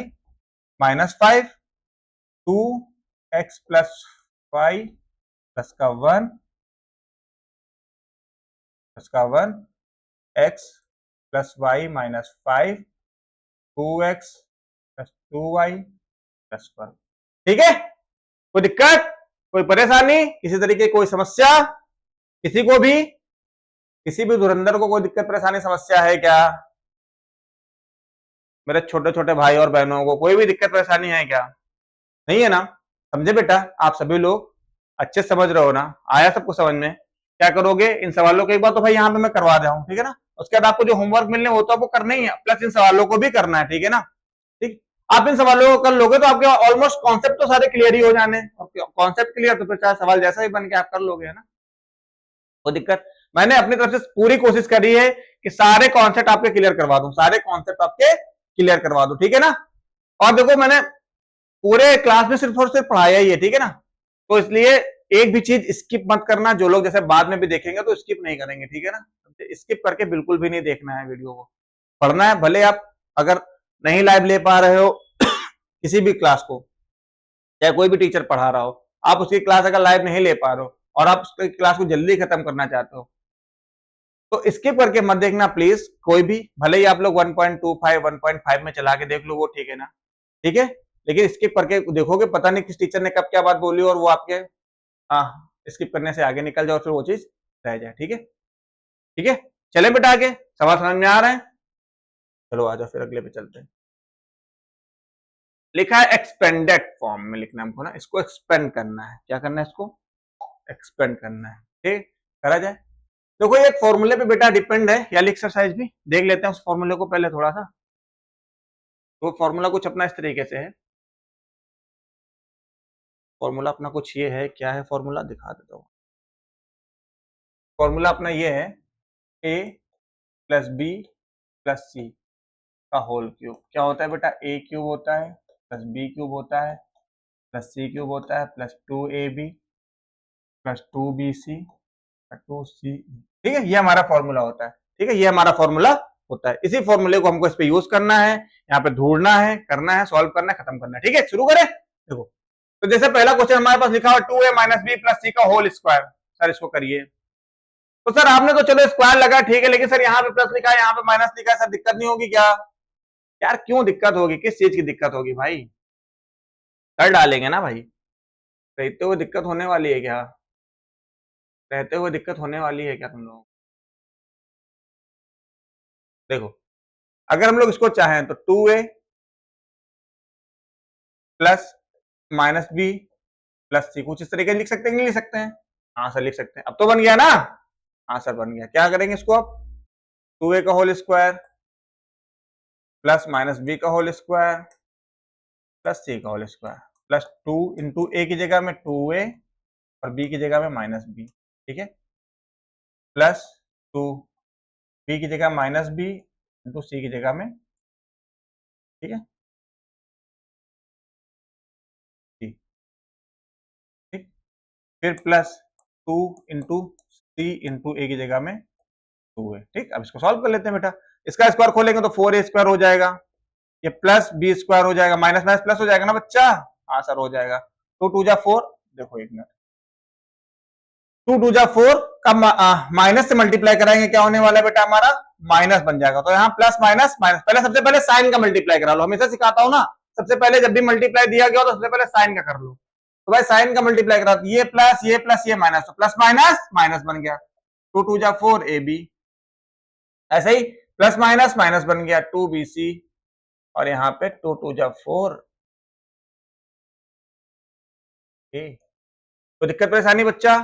minus 5, 2x plus y plus का 1 प्लस का 1, x plus y minus 5, 2x plus 2y plus 1। ठीक है, कोई दिक्कत, कोई परेशानी, किसी तरीके की कोई समस्या, किसी को भी, किसी भी धुरंधर को कोई दिक्कत परेशानी समस्या है क्या? मेरे छोटे छोटे भाई और बहनों को कोई भी दिक्कत परेशानी है क्या? नहीं है ना? समझे बेटा? आप सभी लोग अच्छे से समझ रहे हो ना? आया सबको समझ में? क्या करोगे, इन सवालों को एक बार तो भाई यहाँ पे मैं करवा दे रहा हूँ, ठीक है ना? उसके बाद आपको जो होमवर्क मिलने वो तो आपको करना ही है, प्लस इन सवालों को भी करना है। ठीक है ना? ठीक, आप इन सवालों को कर लोगे तो आपके ऑलमोस्ट कॉन्सेप्ट तो सारे क्लियर ही हो जाने, कॉन्सेप्ट क्लियर तो फिर चाहे सवाल जैसा ही बन के आप कर लोगे, है ना? कोई दिक्कत, मैंने अपनी तरफ से पूरी कोशिश करी है कि सारे कॉन्सेप्ट आपके क्लियर करवा दूं, सारे कॉन्सेप्ट आपके क्लियर करवा दूं। ठीक है ना? और देखो मैंने पूरे क्लास में सिर्फ और सिर्फ पढ़ाया ही है, ठीक है ना? तो इसलिए एक भी चीज स्किप मत करना, जो लोग जैसे बाद में भी देखेंगे तो स्किप नहीं करेंगे। ठीक है ना? स्किप करके बिल्कुल भी नहीं देखना है वीडियो को, पढ़ना है। भले आप अगर नहीं लाइव ले पा रहे हो किसी भी क्लास को, चाहे कोई भी टीचर पढ़ा रहा हो, आप उसकी क्लास अगर लाइव नहीं ले पा रहे हो और आप उसकी क्लास को जल्दी खत्म करना चाहते हो तो स्किप करके मत देखना प्लीज। कोई भी, भले ही आप लोग 1.25 1.5 में चला के देख लो, वो ठीक है ना? ठीक है, लेकिन स्किप करके देखोगे पता नहीं किस टीचर ने कब क्या बात बोली और वो आपके हाँ स्किप करने से आगे निकल जाए और फिर वो चीज रह जाए। ठीक है, ठीक है, चले बेटा आगे। सवाल समझ में आ रहे हैं? चलो आ जाओ फिर अगले पे चलते हैं। लिखा है एक्सपेंडेड फॉर्म में लिखना हमको ना, इसको एक्सपेंड करना है। क्या करना है? इसको एक्सपेंड करना है। ठीक, करा जाए। देखो ये एक फॉर्मूले पे बेटा डिपेंड है, या एक्सरसाइज भी देख लेते हैं उस फॉर्मूले को पहले थोड़ा सा। तो फॉर्मूला कुछ अपना इस तरीके से है। फॉर्मूला अपना कुछ ये है, क्या है फॉर्मूला दिखा देता हूँ। फॉर्मूला अपना ये है a plus B plus c का होल क्यूब। क्या होता है बेटा? a क्यूब होता है प्लस b क्यूब होता है प्लस c क्यूब होता है plus 2ab plus 2bc plus 2c। ठीक है, ये हमारा फॉर्मूला होता है। ठीक है, ये हमारा फॉर्मूला होता है। इसी फॉर्मूले को हमको इस पे यूज करना है, यहाँ पे ढूंढना है, करना है, सॉल्व करना है, खत्म करना है। ठीक है, शुरू करें। देखो तो जैसे पहला क्वेश्चन हमारे पास लिखा हुआ 2a minus b plus c का होल स्क्वायर। सर इसको करिए। तो सर आपने तो चलो स्क्वायर लगा, ठीक है, लेकिन सर यहाँ पे प्लस लिखा है, यहाँ पे माइनस लिखा है, सर दिक्कत नहीं होगी क्या? यार क्यों दिक्कत होगी? किस चीज की दिक्कत होगी भाई? कर डालेंगे ना भाई। रहते हुए दिक्कत होने वाली है क्या? रहते हुए दिक्कत होने वाली है क्या तुम लोग? देखो अगर हम लोग इसको चाहें तो 2a plus minus b plus c कुछ इस तरीके से लिख सकते हैं, नहीं लिख सकते हैं? हाँ सर लिख सकते हैं। अब तो बन गया ना? हाँ सर बन गया। क्या करेंगे इसको अब? 2a का whole square plus minus b का होल स्क्वायर प्लस सी का whole square plus 2 into a की जगह में 2a और बी की जगह में माइनस बी। ठीक है, प्लस 2 बी की जगह माइनस बी इंटू सी की जगह में। ठीक है, ठीक, फिर plus 2 into C into a की जगह में 2 है। ठीक, अब इसको सॉल्व कर लेते हैं बेटा। इसका स्क्वायर खोलेंगे तो 4a स्क्वायर हो जाएगा, ये प्लस बी स्क्वायर हो जाएगा, माइनस माइनस प्लस हो जाएगा ना बच्चा? हाँ सर हो जाएगा। 2 2 जा 4, देखो एक मिनट, 2 2 जा 4 का माइनस से मल्टीप्लाई कराएंगे, क्या होने वाला है बेटा? हमारा माइनस बन जाएगा। तो यहाँ प्लस माइनस माइनस, पहले सबसे पहले साइन का मल्टीप्लाई करा लो। हमेशा सिखाता हूं ना, सबसे पहले जब भी मल्टीप्लाई दिया गया हो तो सबसे पहले साइन का कर लो। तो भाई साइन का मल्टीप्लाई करा, ये प्लस ये माइनस, तो प्लस माइनस माइनस बन गया। 2 2 जा 4 ab, ऐसे ही प्लस माइनस माइनस बन गया 2bc, और यहाँ पे 2 2 जा 4। कोई दिक्कत परेशानी बच्चा?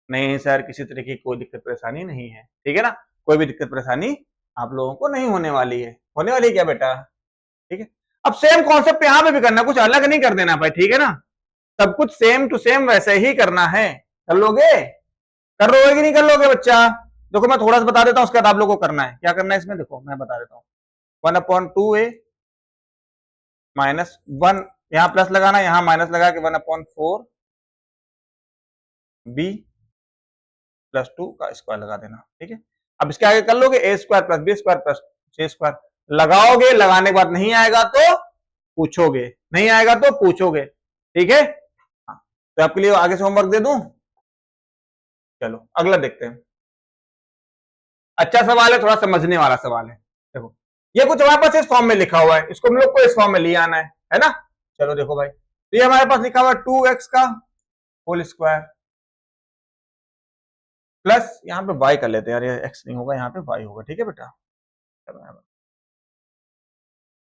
नहीं सर किसी तरह की कोई दिक्कत परेशानी नहीं है। ठीक है ना, कोई भी दिक्कत परेशानी आप लोगों को नहीं होने वाली है। होने वाली है क्या बेटा? ठीक है, अब सेम कॉन्सेप्ट यहाँ पे भी करना, कुछ अलग नहीं कर देना भाई। ठीक है ना, सब कुछ सेम टू सेम वैसे ही करना है। कर लोगे? कर लोगे कि नहीं कर लोगे बच्चा? देखो मैं थोड़ा सा बता देता हूँ, उसके बाद आप लोगों को करना है। क्या करना है इसमें? देखो मैं बता देता हूँ। 1/2a माइनस 1, यहाँ प्लस लगाना, यहाँ माइनस लगा के 1/4 b प्लस 2 का स्क्वायर लगा देना। ठीक है, अब इसके आगे कर लोगे a square plus b square plus c square लगाओगे। लगाने के बाद नहीं आएगा तो पूछोगे, नहीं आएगा तो पूछोगे। ठीक है, तो आपके लिए आगे से होमवर्क दे दूं? चलो अगला देखते हैं। अच्छा सवाल है, थोड़ा समझने वाला सवाल है। देखो ये कुछ हमारे पास इस फॉर्म में लिखा हुआ है, इसको हम लोग को इस फॉर्म में ले आना है ना? चलो देखो भाई, तो ये हमारे पास लिखा हुआ है 2x का होल स्क्वायर प्लस यहाँ पे y कर लेते हैं यार, ये x नहीं होगा, यहाँ पे y होगा। ठीक है बेटा,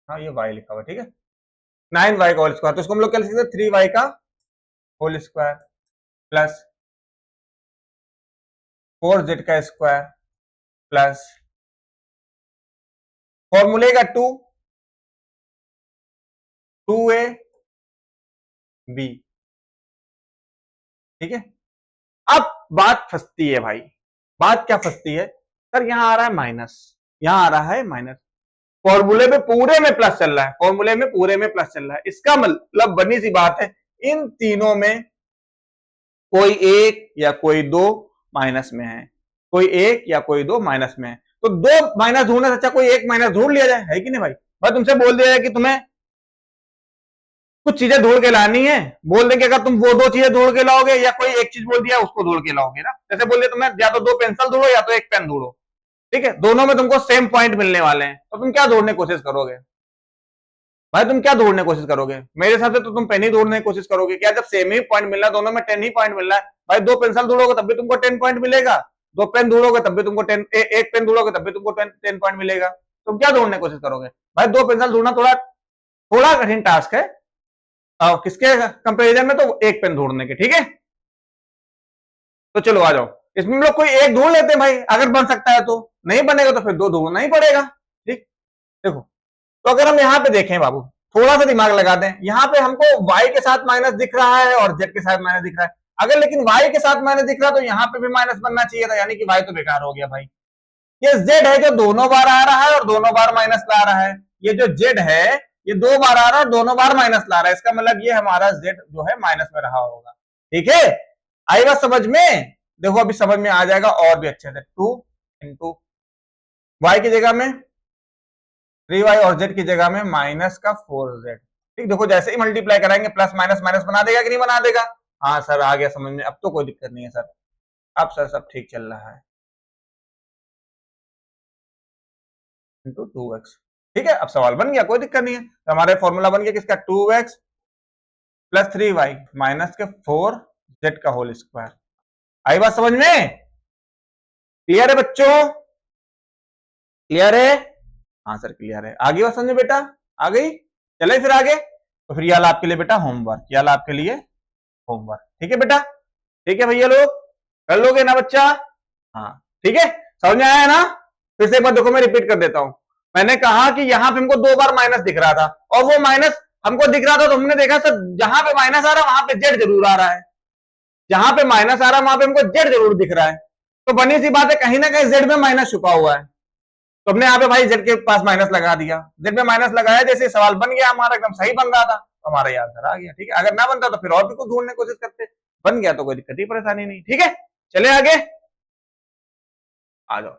हाँ ये y लिखा हुआ है। ठीक है, 9y का होल स्क्वायर, तो इसको हम लोग क्या लिख सकते हैं? 3y का होल स्क्वायर प्लस 4z का स्क्वायर प्लस फॉर्मूले का 2a b। ठीक है, अब बात फंसती है भाई। बात क्या फंसती है? सर यहां आ रहा है माइनस, यहां आ रहा है माइनस, फॉर्मूले में पूरे में प्लस चल रहा है, फॉर्मूले में पूरे में प्लस चल रहा है। इसका मतलब बनी सी बात है, इन तीनों में कोई एक या कोई दो माइनस में है, कोई एक या कोई दो माइनस में है। तो दो माइनस ढूंढने से अच्छा कोई एक माइनस ढूंढ लिया जाए, है कि नहीं भाई? भाई तुमसे बोल दिया जाए कि तुम्हें कुछ चीजें ढूंढ के लानी है, बोल देंगे अगर तुम वो दो चीजें ढूंढ के लाओगे या कोई एक चीज बोल दिया उसको ढूंढ के लाओगे ना। जैसे बोल दिया तुम्हें या तो 2 पेंसिल ढूंढो या तो 1 पेन ढूंढो। ठीक है, दोनों में तुमको सेम पॉइंट मिलने वाले हैं, तो तुम क्या ढूंढने की कोशिश करोगे भाई? तुम क्या ढूंढने की कोशिश करोगे? मेरे हिसाब से तो तुम पेन ही ढूंढने की कोशिश करोगे। क्या जब सेम ही पॉइंट मिल रहा है, दोनों में 10 ही पॉइंट मिल रहा है भाई, 2 पेंसिल ढूंढोगे तब भी तुमको 10 पॉइंट मिलेगा, 2 पेन ढूंढोगे तब भी तुमको 10, एक पेन ढूंढोगे तब भी तुमको 10 पॉइंट मिलेगा। तुम क्या ढूंढने की कोशिश करोगे भाई? दो पेंसिल ढूंढना थोड़ा थोड़ा कठिन टास्क है किसके कंपेरिजन में, तो एक पेन ढूंढने के, ठीक है। तो चलो आ जाओ, इसमें हम लोग कोई एक ढूंढ लेते हैं भाई, अगर बन सकता है तो, नहीं बनेगा तो फिर दो ढूंढना ही पड़ेगा, ठीक। देखो, तो अगर हम यहाँ पे देखें बाबू, थोड़ा सा दिमाग लगा दें, यहाँ पे हमको y के साथ माइनस दिख रहा है और z के साथ माइनस दिख रहा है। अगर लेकिन y के साथ माइनस दिख रहा है तो यहाँ पे भी माइनस बनना चाहिए था, यानी कि y तो बेकार हो गया भाई। ये z है जो दोनों बार आ रहा है और दोनों बार माइनस ला रहा है, ये जो z है ये दो बार आ रहा है और दोनों बार माइनस ला रहा है, इसका मतलब ये हमारा z जो है माइनस में रहा होगा, ठीक है। आई बात समझ में? देखो अभी समझ में आ जाएगा और भी अच्छे से। 2 इंटू वाई की जगह में 3y और z की जगह में माइनस का 4z, ठीक। देखो जैसे ही मल्टीप्लाई कराएंगे प्लस माइनस माइनस बना देगा कि नहीं बना देगा? हाँ सर आ गया समझ में, अब तो कोई दिक्कत नहीं है सर, अब सर सब ठीक चल रहा है। इंटू 2x, ठीक है, अब सवाल बन गया, कोई दिक्कत नहीं है। तो हमारे फॉर्मूला बन गया किसका? 2x प्लस 3y माइनस के 4z का होल स्क्वायर। आई बात समझ में? क्लियर है बच्चों? क्लियर है? हाँ सर क्लियर है। आगे बात समझे बेटा? आ गई? चले फिर आगे। तो फिर यार आपके लिए बेटा होमवर्क, यार आपके लिए होमवर्क, ठीक है बेटा? ठीक है भैया लोग, कर लोगे ना बच्चा? हाँ ठीक है, समझ में आया ना? फिर से एक बार देखो, मैं रिपीट कर देता हूं। मैंने कहा कि यहां पे हमको दो बार माइनस दिख रहा था और वो माइनस हमको दिख रहा था तो हमने देखा सर जहां पे माइनस आ रहा है वहां पे जेड जरूर आ रहा है, जहां पे माइनस आ रहा है वहां पे हमको जेड जरूर दिख रहा है। तो बनी सी बात है कहीं ना कहीं जेड में माइनस छुपा हुआ है, तो हमने यहाँ पे भाई जेड के पास माइनस लगा दिया, जेड में माइनस लगाया, जैसे सवाल बन गया हमारा एकदम सही बन रहा था तो हमारा ये आंसर आ गया, ठीक है। अगर ना बनता तो फिर और भी कुछ ढूंढने की कोशिश करते, बन गया तो कोई दिक्कत ही परेशानी नहीं, ठीक है। चले आगे आ जाओ।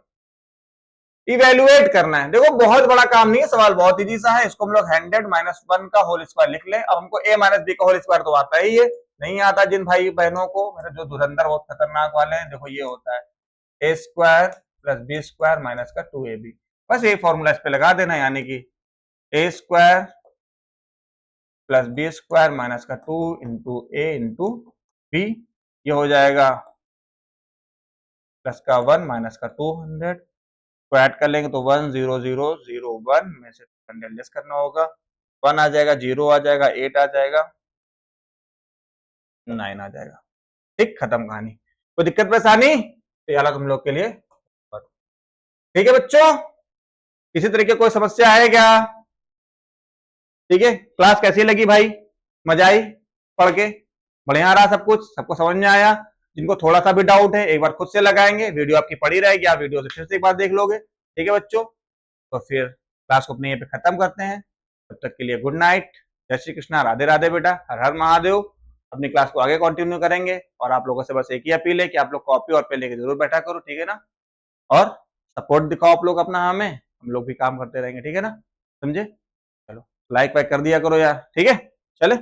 इवेल्युएट करना है, देखो बहुत बड़ा काम नहीं है, सवाल बहुत इजी सा है, इसको हम लोग 100-1 का होल स्क्वायर लिख लें। अब हमको a माइनस बी का होल स्क्वायर तो आता ही है, नहीं आता जिन भाई बहनों को, मेरे जो धुरंधर बहुत खतरनाक वाले हैं, देखो ये होता है a square plus b square minus का 2ab, बस ये फॉर्मूला इस पे लगा देना, यानी कि a square plus b square minus का 2 इंटू ए इंटू बी, ये हो जाएगा प्लस का 1 माइनस का 200, तो ऐड कर लेंगे तो 10001 में से 100 लेस करना होगा, 1 आ जाएगा, 0 आ जाएगा, 8 आ जाएगा, 9 आ जाएगा, ठीक, खत्म कहानी। कोई दिक्कत परेशानी? तो यार तुम लोग के लिए ठीक है बच्चों, किसी तरीके कोई समस्या है क्या? ठीक है, क्लास कैसी लगी भाई? मजा आई पढ़ के? बढ़िया आ रहा सब कुछ, सबको समझ में आया? जिनको थोड़ा सा भी डाउट है एक बार खुद से लगाएंगे, वीडियो आपकी पड़ी रहेगी, आप वीडियो से फिर से एक बार देख लोगे, ठीक है बच्चों। तो फिर क्लास को अपने यहाँ पे खत्म करते हैं, तब तक के लिए गुड नाइट, जय श्री कृष्णा, राधे राधे बेटा, हर हर महादेव। अपनी क्लास को आगे कंटिन्यू करेंगे और आप लोगों से बस एक ही अपील है कि आप लोग कॉपी और पेन लेके जरूर बैठा करो, ठीक है ना। और सपोर्ट दिखाओ आप लोग अपना, हमें, हम लोग भी काम करते रहेंगे, ठीक है ना, समझे? चलो लाइक वाइक कर दिया करो यार, ठीक है, चले।